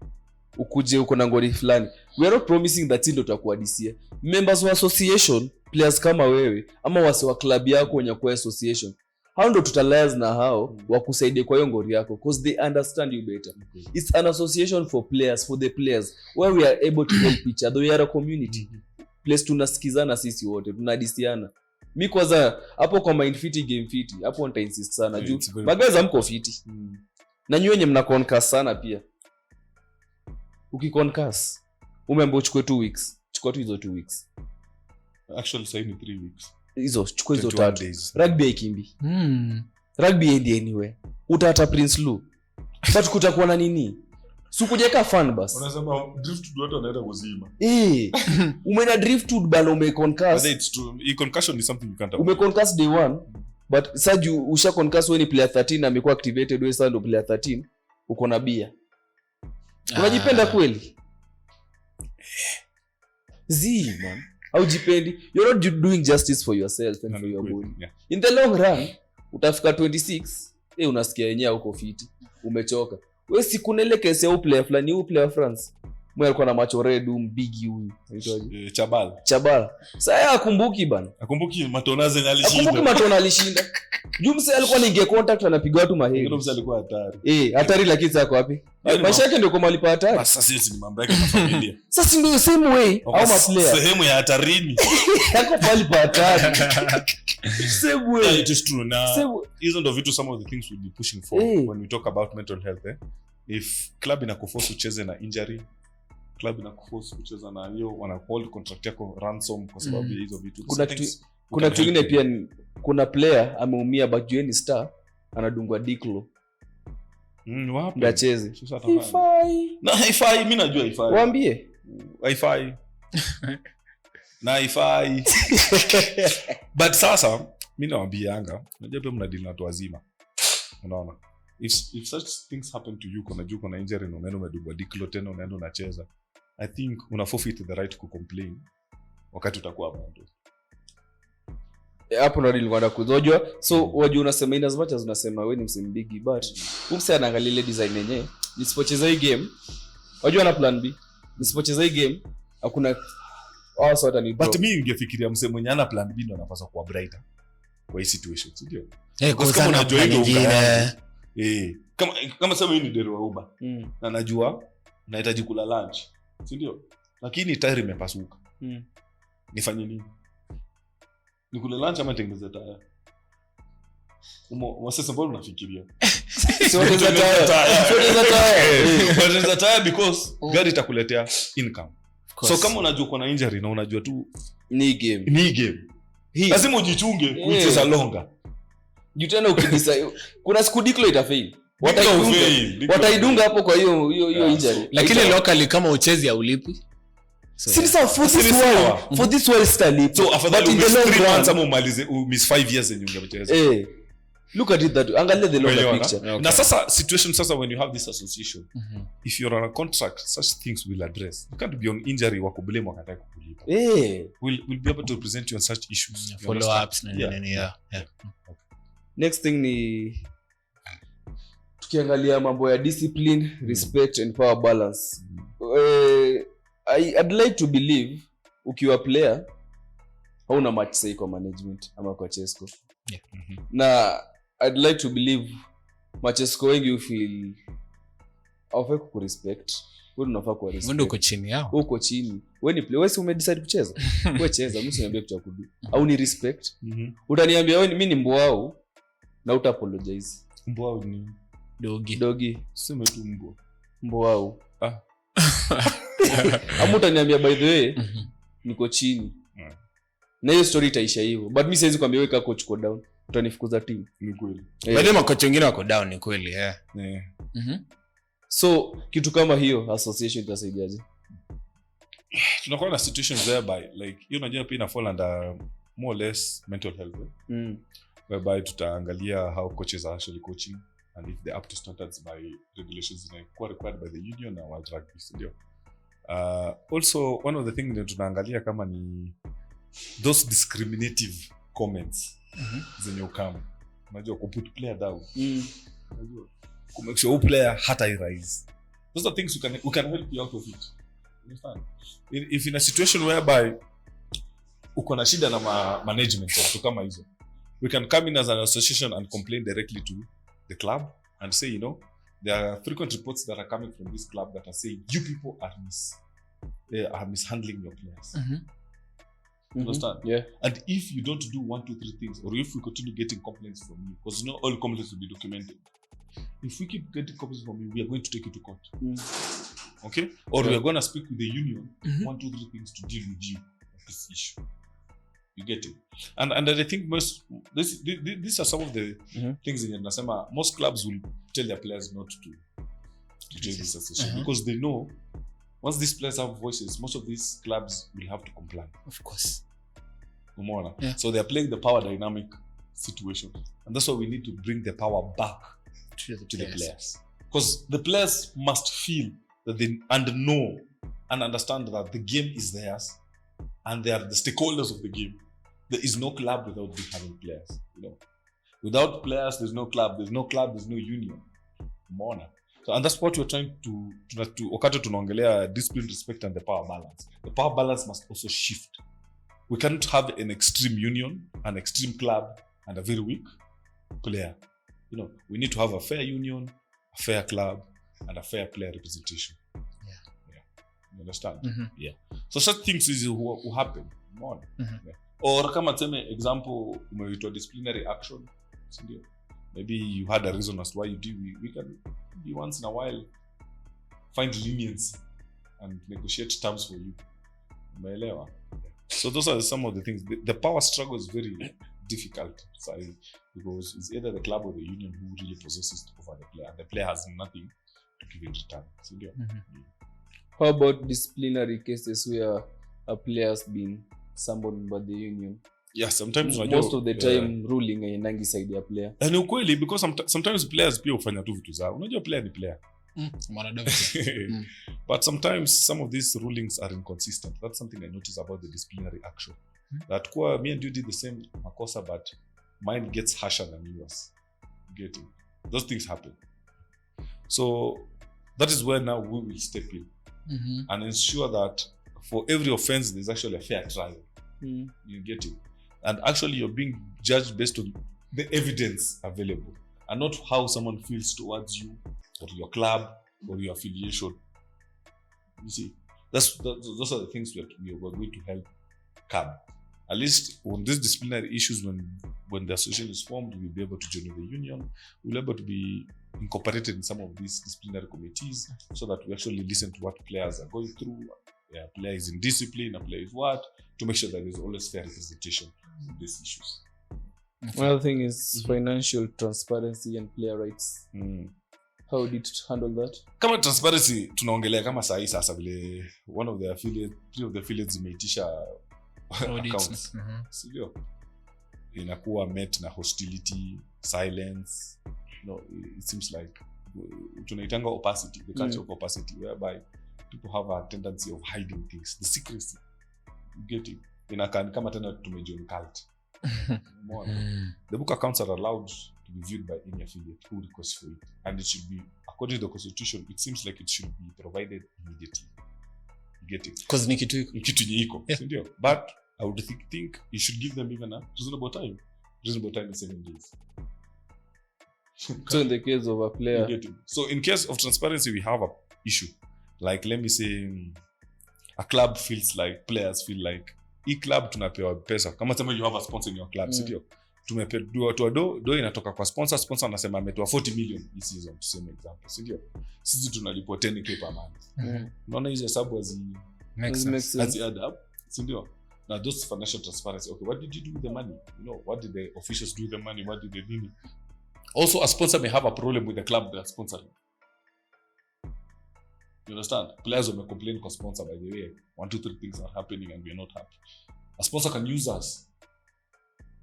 ukuje uko na ngori fulani, we are not promising that ndio tutakuwa this year. Members wa association, players kama wewe ama wase wa club yako wenye kwa association, hao ndio tutalize na hao wakusaidie kwa hiyo ngori yako because they understand you better. It's an association for players, for the players, where we are able to help each other. We are a community place, tunasikizana sisi wote, tunadisiana. Mimi kwanza hapo kwa mind fiti game fiti hapo nita insist sana juu magaza mko fiti na nyinyi wenye mna concuss sana pia. Ukiconcuss umeambiwa uchukue 2 weeks, chukua tu hizo 2 weeks. Actually say ni 3 weeks. Hizo chukua hizo 3 rugby haikimbi. Rugby endi anywhere. Utata Prince Lou. But kutakuwa na nini? Sikujeka fun bus. Unasema driftwood watu wanaenda kuzima. Umeenda driftwood bana umeconcuss. But it's true. Concussion is something you can't avoid. Umeconcuss day 1. But saju usha concuss when player 13 amekuwa activated, wewe sasa ndo player 13 uko na bia. Unajipenda kweli? Man. Haujipendi. You're not doing justice for yourself and for your body. In the long run, utafika 26, unasikia yenyewe uko fiti, umechoka. Wewe sikuna ile kesi ya player fulani, huyu player France. Mwe alikuwa na macho red, mbigi huyu. Aitwaje? Chabal. Sasa akumbuki bana. Akumbuki Matonaze alishinda. Akumbuki Matona alishinda. Jumse alikuwa ni contact anapiga watu maheri. Ndio mse alikuwa hatari. Hatari lakini sasa wapi? Maisha yake ndio kama alipa hatari. Sasa sisi ni mambo yake na familia. Sasa ndio same way au ma player. Sehemu ya hatarini. Yako pali pa hatari. Same way. Yeah, it is true. Now, hizo ndio vitu some of the things we'll be pushing for when we talk about mental health. If club inakuforce ucheze na injury, club inakuforce ucheze na hiyo wana hold contract yako ransom kwa sababu ya hizo vitu. Kuna kitu kingine pia, kuna player ameumia but Juen star anadungwa diklo. Wapi? Ngacheze. Haifai, mimi najua haifai. Waambie. Haifai. Na haifai. But sasa mimi nawaambianga, unajua pia mnadeal na watu wazima. Unaona? If such things happen to you, kuna injury na unaenda umedungwa diklo tena unaenda unacheza, I think una forfeit the right to complain wakati utakuwa bado. Hapo ndo nilikuwa kuzojwa. So wajua unasema in as much as unasema wewe ni msimbigi but umse anaangalia ile design yenyewe. Nisipocheza hii game, wajua na plan B. Nisipocheza hii game hakuna sort ni. But mimi ningefikiria mse mwenye ana plan B ndo anapaswa kuwa brighter. kwa hii situation, ndio kwa kama unajua hiyo nyingine kama sema hii ni dero wa Uber na najua nahitaji kula lunch, ndio, lakini tayari imepasuka, nifanye nini? Nikule lunch ama nitengeneze taya? Sasa mbona unafikiria Sio taya because gari itakuletea income. So kama unajua kuna injury na unajua tu ni game lazima ujichunge kucheza longa. Juu tena ukidisa kuna siku diklo itafail. Wataidunga hapo kwa hiyo injury. Lakini locally kama uchezi haulipi. Sasa for this world study. So afadhali in the long run some umalize miss 5 years and ungecheza. Look at it that angalia the longer picture. Okay. Na sasa situation sasa when you have this association, if you're on a contract, such things will address. You can't be on injury wa kublame wakati kukulipa. We'll be able to present you on such issues. Follow ups yeah. Next thing ni tukiangalia mambo ya discipline, respect and power balance. I'd like to believe ukiwa player hauna much say kwa management ama kwa Chesco. Na I'd like to believe Chesco wengi you feel hawafai kurespect. Wewe unafaa ku respect. Wewe uko chini yao. Uko chini. Wewe ni player, wewe si umedecide kucheza. Wewe cheza, mimi siniambia kitu cha kudu. Au ni respect. Utaniambia wewe mimi ni mbwa wao na uta apologize. Mbwa wao ni dogi. Sema tu mbwa wao. Amu utaniambia by the way niko chini. Na hiyo story itaisha hivyo. But mimi siwezi kwambia weka coach go down. Utanifukuza team. Ni kweli. Baadaye makocha wengine wako down ni kweli So kitu kama hiyo association itasaidiaje? Tunakuwa na situations whereby like you unajua pia ina fall under more or less mental health. Whereby tutaangalia how coaches are actually coaching and if they're up to standards by regulations required by the union na World Rugby, ndio. Also one of the things that tunaangalia kama ni those discriminative comments zenye ukama. Unajua kuput player down. Unajua kumake sure player hata rise. Those are things we can help you out of it. Understand? If in a situation whereby uko na shida na management so kama hizo, we can come in as an association and complain directly to the club and say, you know, there are frequent reports that are coming from this club that are saying you people are mishandling your players. Understand? Yeah. And if you don't do 1, 2, 3 things, or if we continue getting complaints from you, because you know all complaints will be documented. If we keep getting complaints from you, we are going to take you to court. Okay? Or we are going to speak with the union, 1, 2, 3 things to deal with you of this issue. You get it? And I think these are some of the things in Nasema. Most clubs will tell their players not to join this association because they know once these players have voices, most of these clubs will have to comply. Of course. Yeah. So they are playing the power dynamic situation. And that's why we need to bring the power back to the players. Because the players must feel that they know and understand that the game is theirs and they are the stakeholders of the game. There is no club without having players. You know, without players, there's no club. There's no club, there's no union. So, and that's what we're trying to wakati tunaongelea discipline, respect, and the power balance. The power balance must also shift. We cannot have an extreme union, an extreme club, and a very weak player. You know, we need to have a fair union, a fair club, and a fair player representation. Yeah. You understand? Yeah. So such things will happen. Yeah. Or kama tuseme example umeitwa disciplinary action, sindio? Maybe you had a reason as to why you do. We can be once in a while find leniency and negotiate terms for you. Umeelewa? So those are some of the things. The power struggle is very difficult because it's either the club or the union who really possesses over the player, and the player has nothing to give in return. Sindio? How about disciplinary cases where a player has been summoned by the union? Yeah, sometimes most of the time ruling hainangi side ya player. And ukweli because sometimes players pia hufanya tu vitu zao. Unajua player ni player. But sometimes some of these rulings are inconsistent. That's something I notice about the disciplinary action. That me and you did the same makosa, but mine gets harsher than yours. Get it? Those things happen. So that is where now we will step in and ensure that for every offense there's actually a fair trial. You get it? and actually you're being judged based on the evidence available and not how someone feels towards you or your club or your affiliation. You see, those are the things that we are going to help curb. At least on these disciplinary issues, when the association is formed, we'll be able to join the union. We'll be able to be incorporated in some of these disciplinary committees so that we actually listen to what players are going through. A player is in discipline, a player is what, to make sure that there's always fair representation in these issues. Another thing is financial transparency and player rights. How did it handle that? Kama transparency tunaongelea kama sahi sasa vile three of the affiliates zimeitisha accounts. Sio? Inakuwa met na hostility, silence. It seems like tunaitanga opacity, the culture of opacity, whereby people have a tendency of hiding things, the secrecy. You get it? Inakaa kama tena tumejoin cult. The book accounts are allowed to be viewed by any affiliate who requests for it, and it should be, according to the constitution, it seems like it should be provided immediately. You get it? Because ni kitu iko. Yeah. But I would think you should give them even a reasonable time. Reasonable time is 7 days. So in the case of a player, you get it? So in case of transparency, we have a issue. Like, let me say, a club feels like, players feel like, hii club tunapewa pesa. Kama sema you have a sponsor in your club, sio? Tumepewa do inatoka kwa sponsor anasema ametoa 40 million this season, tuseme example, sio? Sisi tunalipwa 10k per month. Unaona hizo hesabu as add up, sio? Now those financial transparency, okay, what did you do with the money? What did the officials do with the money? What did they do? Also, a sponsor may have a problem with the club they are sponsoring. You understand? Players will complain because sponsor, by the way, 1, 2, 3 things are happening and we are not happy. A sponsor can use us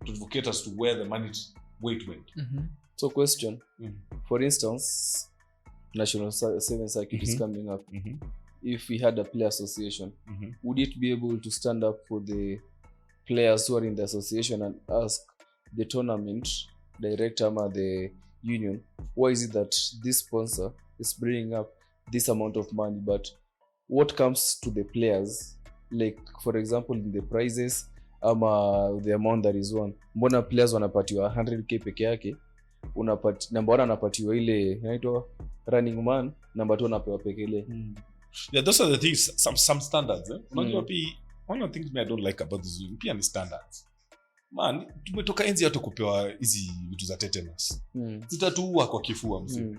to advocate us to where the money weight went. So question, for instance, National 7 Circuit is coming up. If we had a player association, would it be able to stand up for the players who are in the association and ask the tournament director or the union, why is it that this sponsor is bringing up this amount of money, but what comes to the players, like for example in the prizes ama the amount that is won, mbona players wanapatiwa 100k peke yake, namba 1 anapatiwa ile inaitwa running man, namba 2 anapewa peke ile. Yeah, those are the things, some standards. Unajua pia one of the things I don't like about this pia ni standards. Man, tumetoka enzi hata kupewa hizi vitu za tetanus. Zitatuua kwa kifua mzee.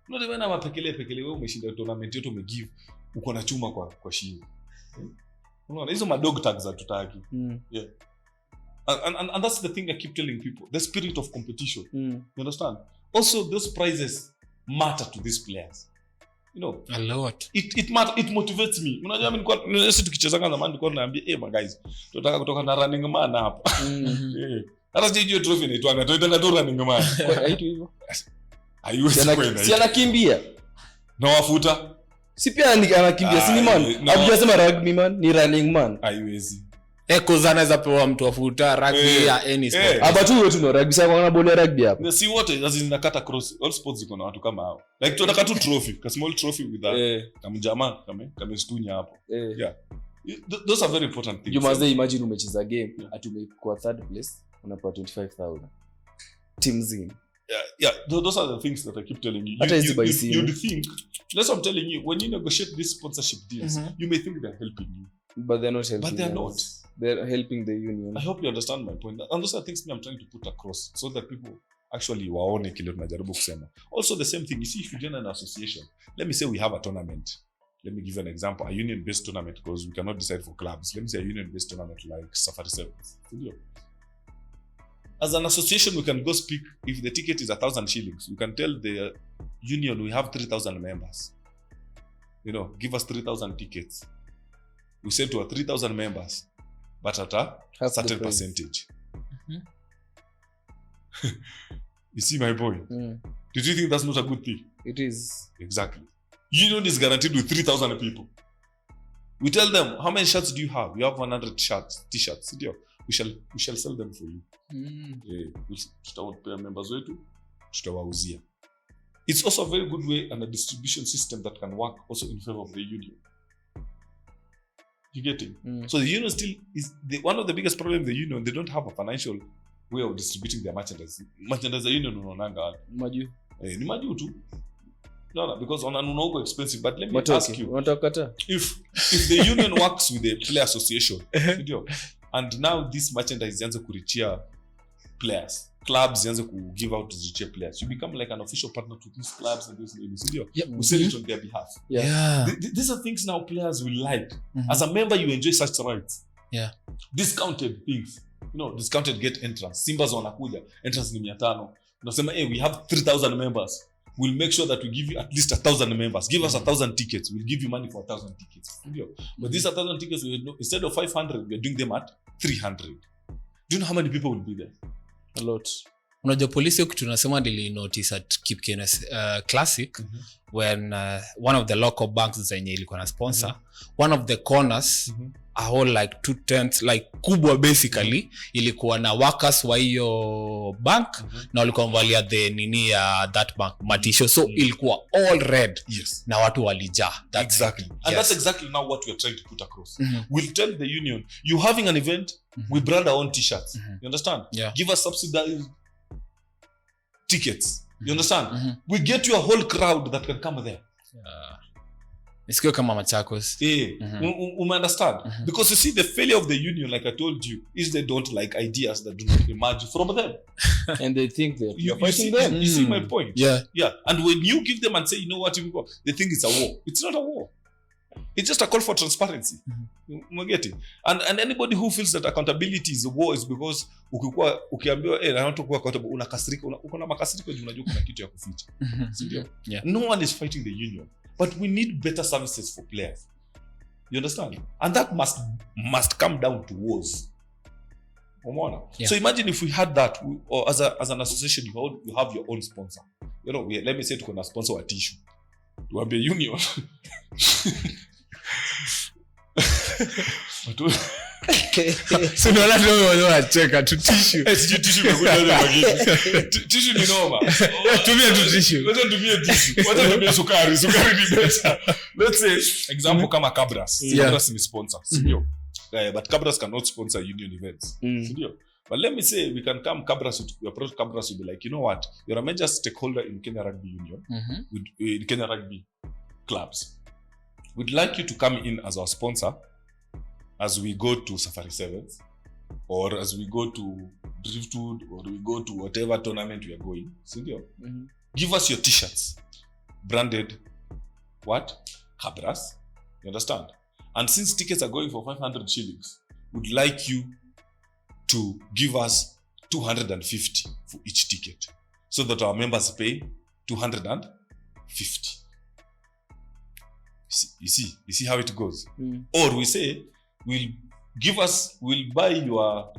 Unaona na mapekele wewe umeshinda tournament yote umegive, uko na chuma kwa shingo. Unaona hizo madog tags hatutaki. Yeah. And that's the thing I keep telling people, the spirit of competition. You understand? Also those prizes matter to these players. A lot. It motivates me. Unajua mimi nilikuwa tukicheza kama zamani nilikuwa naambia my guys, tunataka kutoka na running man hapa. Hata sijui trophy inaitwa tunataka tu running man. Haitu hivyo. Haiwezi kwenda. Si anakimbia. Na wafuta. Si pia anakimbia, si ni man. Hajasema rugby man, ni running man. Haiwezi. Kuzana za pewa mtu afuta rugby ya any sport. Aba tu wewe tuna rugby sasa kuna bole rugby hapa. Na si wote zinakata cross. All sports ziko na watu kama hao. Like tunataka tu trophy, a small trophy with that. Kama jamaa kama stunya hapo. Yeah. Those are very important things. You must imagine umecheza game atume kwa third place unapata 25,000. Teams in. Yeah, those are the things that I keep telling you. You'd think, that's what I'm telling you, when you negotiate these sponsorship deals, you may think they're helping you. But they're not helping. But they're not. They're helping the union. I hope you understand my point. And those are things I'm trying to put across so that people actually waone kile tunajaribu kusema. Also the same thing, you see, if you join an association, let me say we have a tournament. Let me give you an example, a union-based tournament, because we cannot decide for clubs. Let me say a union-based tournament like Safari Sevens. As an association, we can go speak. If the ticket is 1,000 shillings, we can tell the union we have 3,000 members. Give us 3,000 tickets. We say to our 3,000 members, but at a certain percentage. You see my point? Did you think that's not a good thing? It is. Exactly. Union is guaranteed with 3,000 people. We tell them, how many shirts do you have? You have 100 shirts, t-shirts. We shall sell them for you. Tutawapea members wetu, tutawauzia. It's also a very good way and a distribution system that can work also in favor of the union. You getting? So the union still is one of the biggest problems. The union, they don't have a financial way of distributing their merchandise. Merchandise the union unaonanga Maju. ni maju tu. No, because on unaogo expensive. But let me ask you, if the union works with the player association, and now this merchandise yanze kurichia players, clubs yanze ku give out to the players, you become like an official partner to these clubs and these we sell it on their behalf. These are things now players will like. As a member, you enjoy such rights. Discounted things, discounted get entrance. Simba's wanakuja entrance ni 500. Unasema we have 3,000 members, we'll make sure that we give you at least 1,000 members. Give us 1,000 tickets, we'll give you money for 1,000 tickets. But these 1,000 tickets, instead of 500, we're doing them at 300. Do you know how many people will be there? A lot. Unajua polisi huku tunasema nili notice at Kipkenes Classic when one of the local banks zenye ilikuwa na sponsor, one of the corners a whole like 2 tents like kubwa basically ilikuwa na workers wa hiyo bank na walikuwa wamevalia the nini ya that bank matisho, so ilikuwa all red. Na watu walijaa. Exactly. And that's exactly now what we are trying to put across. We'll tell the union, you having an event, we brand our own t-shirts. You understand? Give us subsidized tickets. You understand? We get you a whole crowd that can come there. Nisikio kama Machakos. Understand? Because you see, the failure of the union, like I told you, is they don't like ideas that do not emerge from them. And they think that you're fighting them. You see my point? Yeah. And when you give them and say, you know what, they think it's a war. It's not a war. It's just a call for transparency. And anybody who feels that accountability is a war is because ukiambiwa I want to go accountable, unakasirika, uko na makasiriko juu unajua kuna kitu ya kuficha. No one is fighting the union, but we need better services for players. You understand? And that must come down to wars. So imagine if we had that, or as an association, you have your own sponsor. Let me say tuko na sponsor wa tissue. You have a union. So no la ndio wanacheka tu tissue. Tissue tissue ni noma. Tumia tu tissue. Tumia tissue. Tumia sukari ni better. Let's say example kama Cabras. Cabras ni sponsor. But Cabras cannot sponsor union events. But let me say we can come we approach Cabras will be like, you know what? You're a major stakeholder in Kenya Rugby Union. In Kenya Rugby clubs. We'd like you to come in as our sponsor as we go to Safari Sevens, or as we go to Driftwood, or we go to whatever tournament we are going. Give us your t-shirts branded Cabras. You understand? And since tickets are going for 500 shillings, we'd like you to give us 250 for each ticket, so that our members pay 250. You see how it goes. Or we say we'll buy your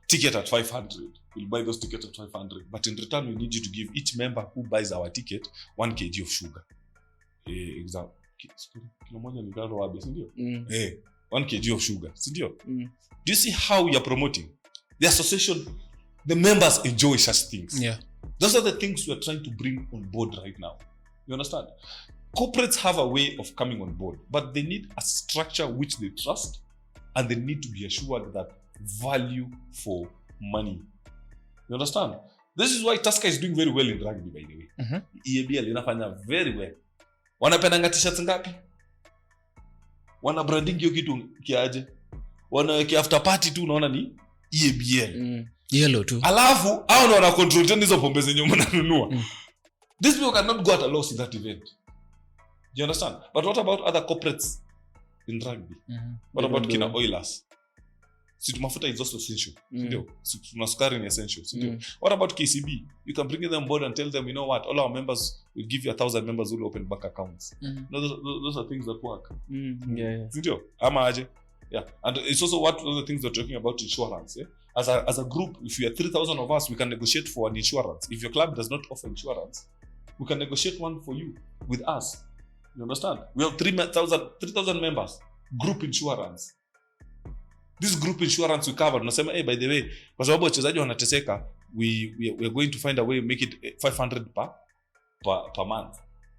ticket at 500. We'll buy those tickets at 500, but in return we need you to give each member who buys our ticket 1 kg of sugar. Example, 1 kg of sugar. Do you see how you're promoting? The association, the members enjoy such things. Those are the things we are trying to bring on board right now. You understand? Corporates have a way of coming on board, but they need a structure which they trust, and they need to be assured that value for money. You understand? This is why Tusker is doing very well in rugby, by the way. EABL inafanya very well. Wanapendanga t-shirts ngapi? Wana branding hiyo kitu kiaje? Wanaweka after party tu unaona ni EABL. Yellow tu. Alafu hao ndio wana control tena hizo pombe zenye mnanunua. These people cannot go at a loss in that event. You understand? But what about other corporates in rugby? What about Kina Oilers? Mafuta is also essential. Sukari is essential. What about KCB? You can bring them on board and tell them, you know what, all our members will give you 1,000 members who will open bank accounts. Those are things that work. And it's also what other things they're talking about insurance. As a group, if you are 3,000 of us, we can negotiate for an insurance. If your club does not offer insurance, we can negotiate one for you with us. You understand? We have 3,000 members. Group insurance. This group insurance we cover. Unasema, by the way, kwa sababu wachezaji wanateseka, we are going to find a way to make it 500 per month.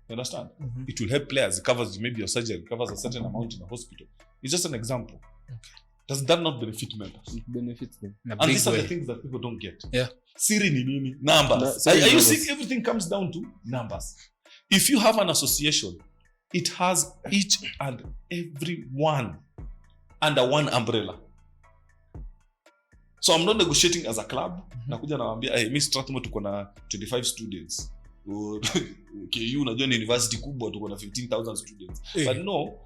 You understand? It will help players. It covers maybe your surgery. It covers a certain amount in a hospital. It's just an example. Does that not benefit members? It benefits them. In a And big these are way. the things that people don't get. Yeah. Siri ni nini? Numbers. Siri Are you numbers. seeing everything comes down to numbers? If you have an association, it has each and every one under one umbrella. So I'm not negotiating as a club. Nakuja nawaambia, hey, mi Strathmore tuko na 25 students. KU unajua ni university kubwa tuko na 15,000 students. But no,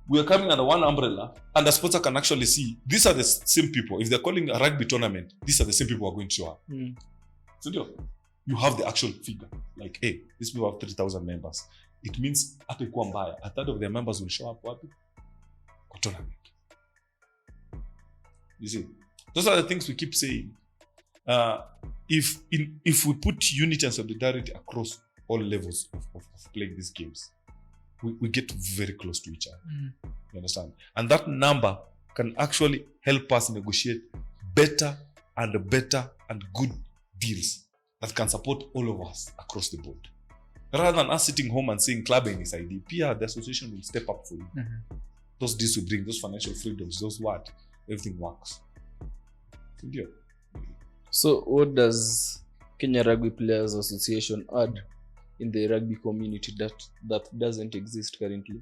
we are coming under one umbrella, and the sponsor can actually see these are the same people. If they're calling a rugby tournament, these are the same people who are going to show up. So you have the actual figure. Like, hey, these people have 3,000 members. It means hata ikuwa mbaya, a third of their members will show up wapi? Kwa tournament. You see, those are the things we keep saying. If we put unity and solidarity across all levels of playing these games, we get very close to each other. You understand? And that number can actually help us negotiate better and good deals that can support all of us across the board. Rather than us sitting home and saying club and ID, the association will step up for you. Those deals will bring those financial freedoms, those what? Everything works. So what does Kenya Rugby Players Association add in the rugby community that doesn't exist currently?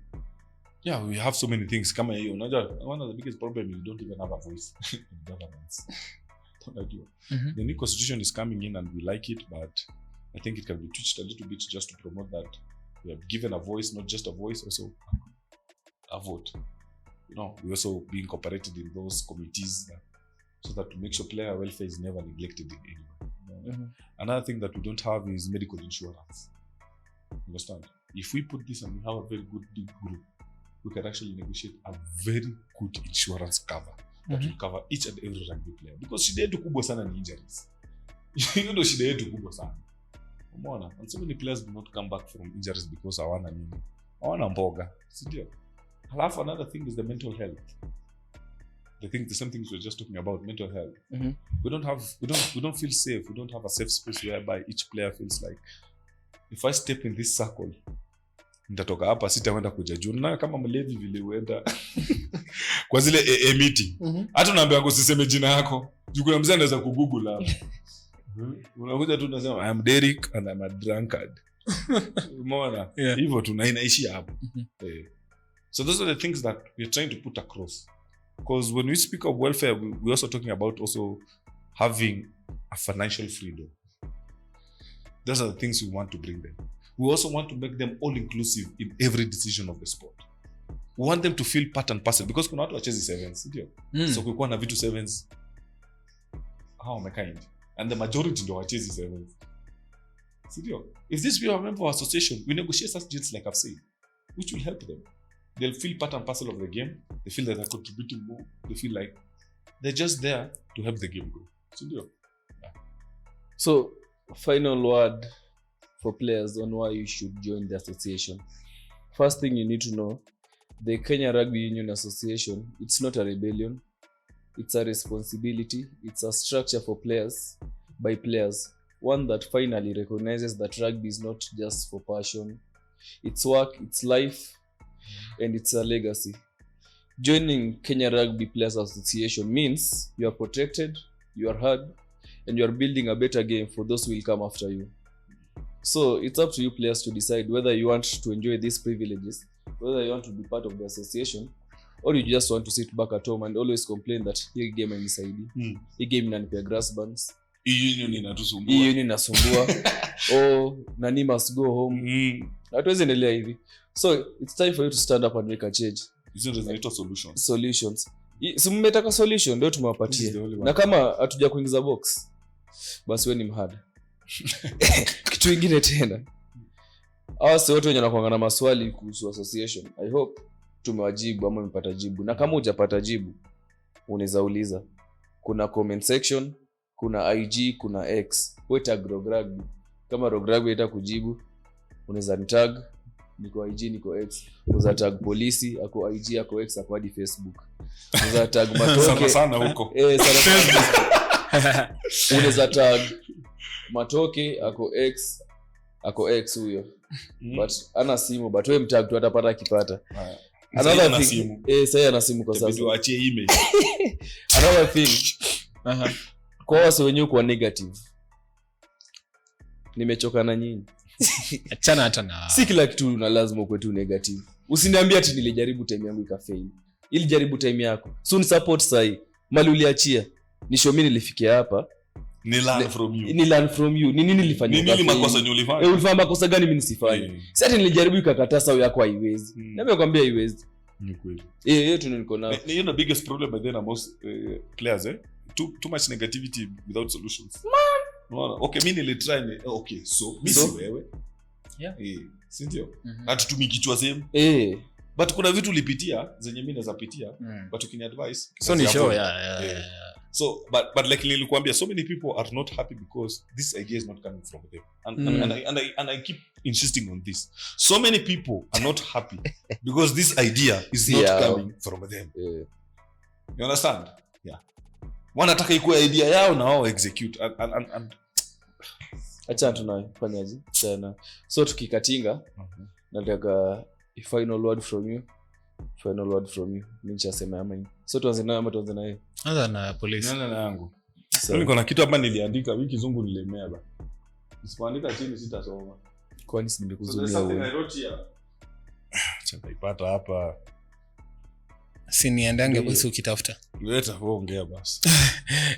Yeah, we have so many things. Kama hiyo, one of the biggest problems is we don't even have a voice in governance. The new constitution is coming in and we like it, but I think it can be tweaked a little bit just to promote that we have given a voice, not just a voice, also a vote. We also be incorporated in those committees so that to make sure player welfare is never neglected in any way. Another thing that we don't have is medical insurance. Understand? If we put this and we have a very good big group, we can actually negotiate a very good insurance cover that will cover each and every rugby player. Because shida yetu kubwa sana ni injuries. Hiyo ndio shida yetu kubwa sana. Umeona? And so many players do not come back from injuries because hawana nini. Hawana mboga. Si ndio? Halafu another thing is the mental health. The same things we're just talking about, mental health. We don't feel safe. We don't have a safe space whereby each player feels like, if I step in this circle, nitatoka hapa sitaenda kuja juu. Na kama mlevi vile uenda kwa zile AA meeting. Hata unaambia ngo usiseme jina yako. Juu kuna mzee anaweza kugoogle hapo. Unakuja tu unasema I am Derek and I'm a drunkard. Umeona? Hivyo tunaishia hapo. So those are the things that we're trying to put across. Because when we speak of welfare, we're also talking about also having a financial freedom. Those are the things we want to bring them. We also want to make them all inclusive in every decision of the sport. We want them to feel part and parcel because kuna watu wachezi sevens, ndio. So kulikuwa na vitu sevens, how am I kind? And the majority ndio wachezi sevens. Ndio. If these people are member of our association, we negotiate such deals like I've said, which will help them. They'll feel part and parcel of the game. They feel that they're contributing more. They feel like they're just there to help the game grow. So, final word for players on why you should join the association. First thing you need to know, the Kenya Rugby Union Association, it's not a rebellion. It's a responsibility. It's a structure for players, by players. One that finally recognizes that rugby is not just for passion. It's work, it's life, and it's a legacy. Joining Kenya Rugby Players Association means you are protected, you are heard, and you are building a better game for those who will come after you. So it's up to you players to decide whether you want to enjoy these privileges, whether you want to be part of the association, or you just want to sit back at home and always complain that hii game hainisaidii. Hii game inanipea grass burns. Hii union inatusumbua. Hii union inasumbua. Oh, nani must go home. Hatuwezi endelea hivi. So it's time for you to stand up and make a change. Hizo ndio zinaitwa solutions. Si mmetaka solution ndio tumewapatia. Na kama hatuja kuingiza box, basi wewe ni mhada. Kitu kingine tena. Hawa wote wenye wanakuanga na maswali kuhusu association, I hope tumewajibu ama mmepata jibu. Na kama hujapata jibu, unaweza uliza. Kuna comment section, kuna IG, kuna X. Wewe tag Rugby. Kama Rugby ita kujibu, unaweza tag niko IG, niko X. Unaweza tag polisi, ako IG, ako X, ako hadi Facebook. Unaweza tag Matoke sana huko. Sana. Unaweza tag Matoke, ako X huyo. But ana simu, but wewe mtag tu atapata akipata. Another ana thing, simu. sasa ana simu kwa Itabidi sasa. waachie email. Another thing, kwa wase wenyewe kwa negative, nimechoka na nyinyi. Achana hata na Si kila kitu na lazima ukwe tu negative. Usiniambie ati nilijaribu time yangu ikafail. Ili jaribu time yako. Soon support sai. Mali uliachia. Ni show mimi nilifikia hapa. Ni learn from you. Ni learn from you. Ni nini nilifanya? Ni nini makosa ulifanya? Ulifanya makosa gani mimi nisifanye? Si ati nilijaribu ikakataa sawa yako haiwezi. Na mimi nakwambia haiwezi. Ni kweli. Hiyo tu niko nao. You know the biggest problem by then amongst players too much negativity without solutions. Okay, mimi nilitry okay, so mimi si wewe. Yeah. Si ndio? Hatutumii kichwa same. But kuna vitu ulipitia zenye mimi naweza pitia, but ukini advice. So ni show yeah. So but like nilikwambia, so many people are not happy because this idea is not coming from them. And I keep insisting on this. So many people are not happy because this idea is not coming from them. You understand? Yeah. Wanataka ikuwe idea yao na wao execute and acha tunafanyaje tena. So tukikatinga nataka final word from you. Mimi nishasema ama nini. So tuanze nayo ama tuanze nayo? Anza na police. Nana na yangu. So niko na kitu hapa niliandika wiki zungu nilemea ba. Nisipoandika chini sitasoma. Kwani si nimekuzumia wewe? Acha nitaipata hapa. Si niendange basi ukitafuta. Leta ongea basi.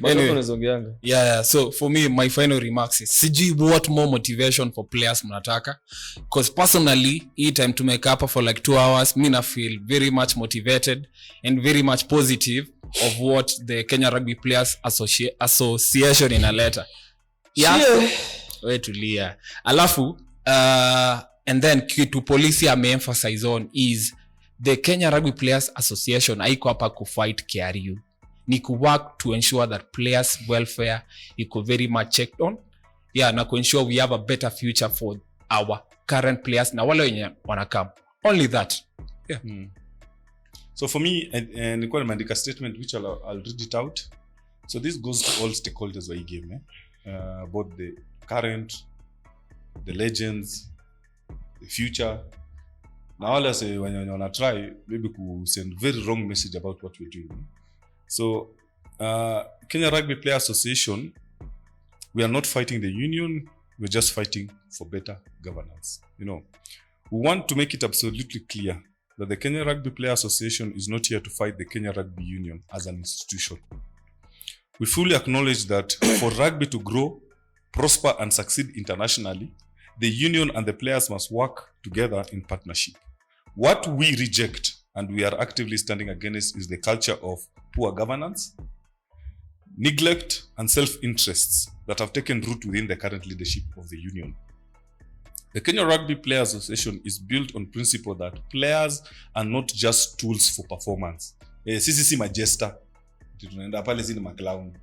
Anyway, unazongeanga. Yeah, so for me my final remarks is sijui what more motivation for players mnataka, because personally hii time tumeka hapa for like 2 hours, me na feel very much motivated and very much positive of what the Kenya Rugby Players Association inaleta. Yeah. Wewe tulia. Alafu and then kitu policy ameemphasize on is the Kenya Rugby Players Association haiko hapa kufight KRU. Ni kuwork to ensure that players welfare iko very much checked on. Yeah, na ensure we have a better future for our current players na wale wenye wanakam. Only that. Yeah. So for me, nilikuwa nimeandika statement which I'll read it out. So this goes to all stakeholders wa hii game, both the current, the legends, the future. Na wale say when wana try maybe ku send very wrong message about what we're doing. So Kenya Rugby Players Association, we are not fighting the union, we're just fighting for better governance. You know, we want to make it absolutely clear that the Kenya Rugby Players Association is not here to fight the Kenya Rugby Union as an institution. We fully acknowledge that for rugby to grow, prosper and succeed internationally, the union and the players must work together in partnership. What we reject and we are actively standing against is the culture of poor governance, neglect and self-interests that have taken root within the current leadership of the union. The Kenya Rugby Players Association is built on principle that players are not just tools for performance. Sisi si majesta. Tunaenda pale si ni maclown.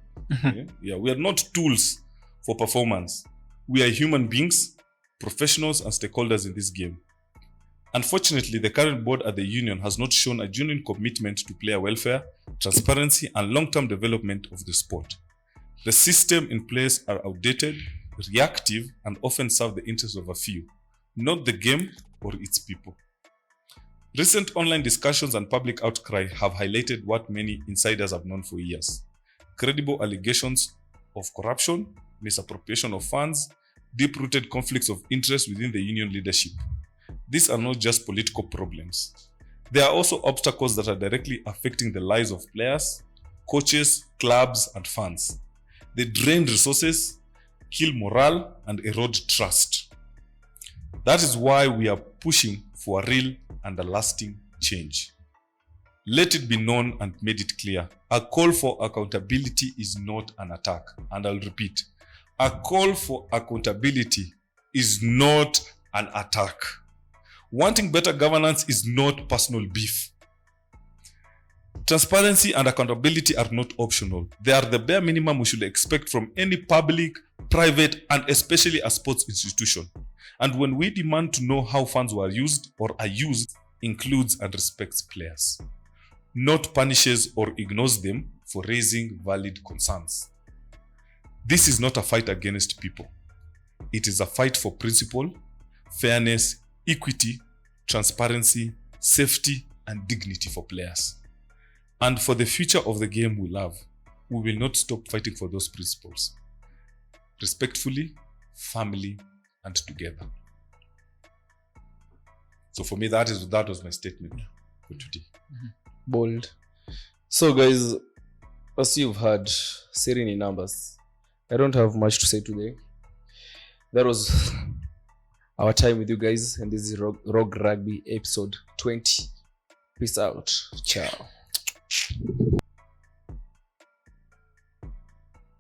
Yeah, we are not tools for performance. We are human beings, professionals and stakeholders in this game. Unfortunately, the current board at the union has not shown a genuine commitment to player welfare, transparency and long-term development of the sport. The system in place are outdated, reactive and often serve the interests of a few, not the game or its people. Recent online discussions and public outcry have highlighted what many insiders have known for years: credible allegations of corruption, misappropriation of funds, deep-rooted conflicts of interest within the union leadership. These are not just political problems. They are also obstacles that are directly affecting the lives of players, coaches, clubs, and fans. They drain resources, kill morale, and erode trust. That is why we are pushing for a real and a lasting change. Let it be known and made it clear: a call for accountability is not an attack. And I'll repeat, a call for accountability is not an attack. Wanting better governance is not personal beef. Transparency and accountability are not optional. They are the bare minimum we should expect from any public, private, and especially a sports institution. And when we demand to know how funds were used or are used, includes and respects players, not punishes or ignores them for raising valid concerns. This is not a fight against people. It is a fight for principle, fairness, equity, transparency, safety, and dignity for players. And for the future of the game we love, we will not stop fighting for those principles. Respectfully, family, and together. So for me, that was my statement for today. Bold. So guys, as you've heard, Siri in numbers. I don't have much to say today. That was our time with you guys, and this is Rogue Rugby episode 20. Peace out. Ciao.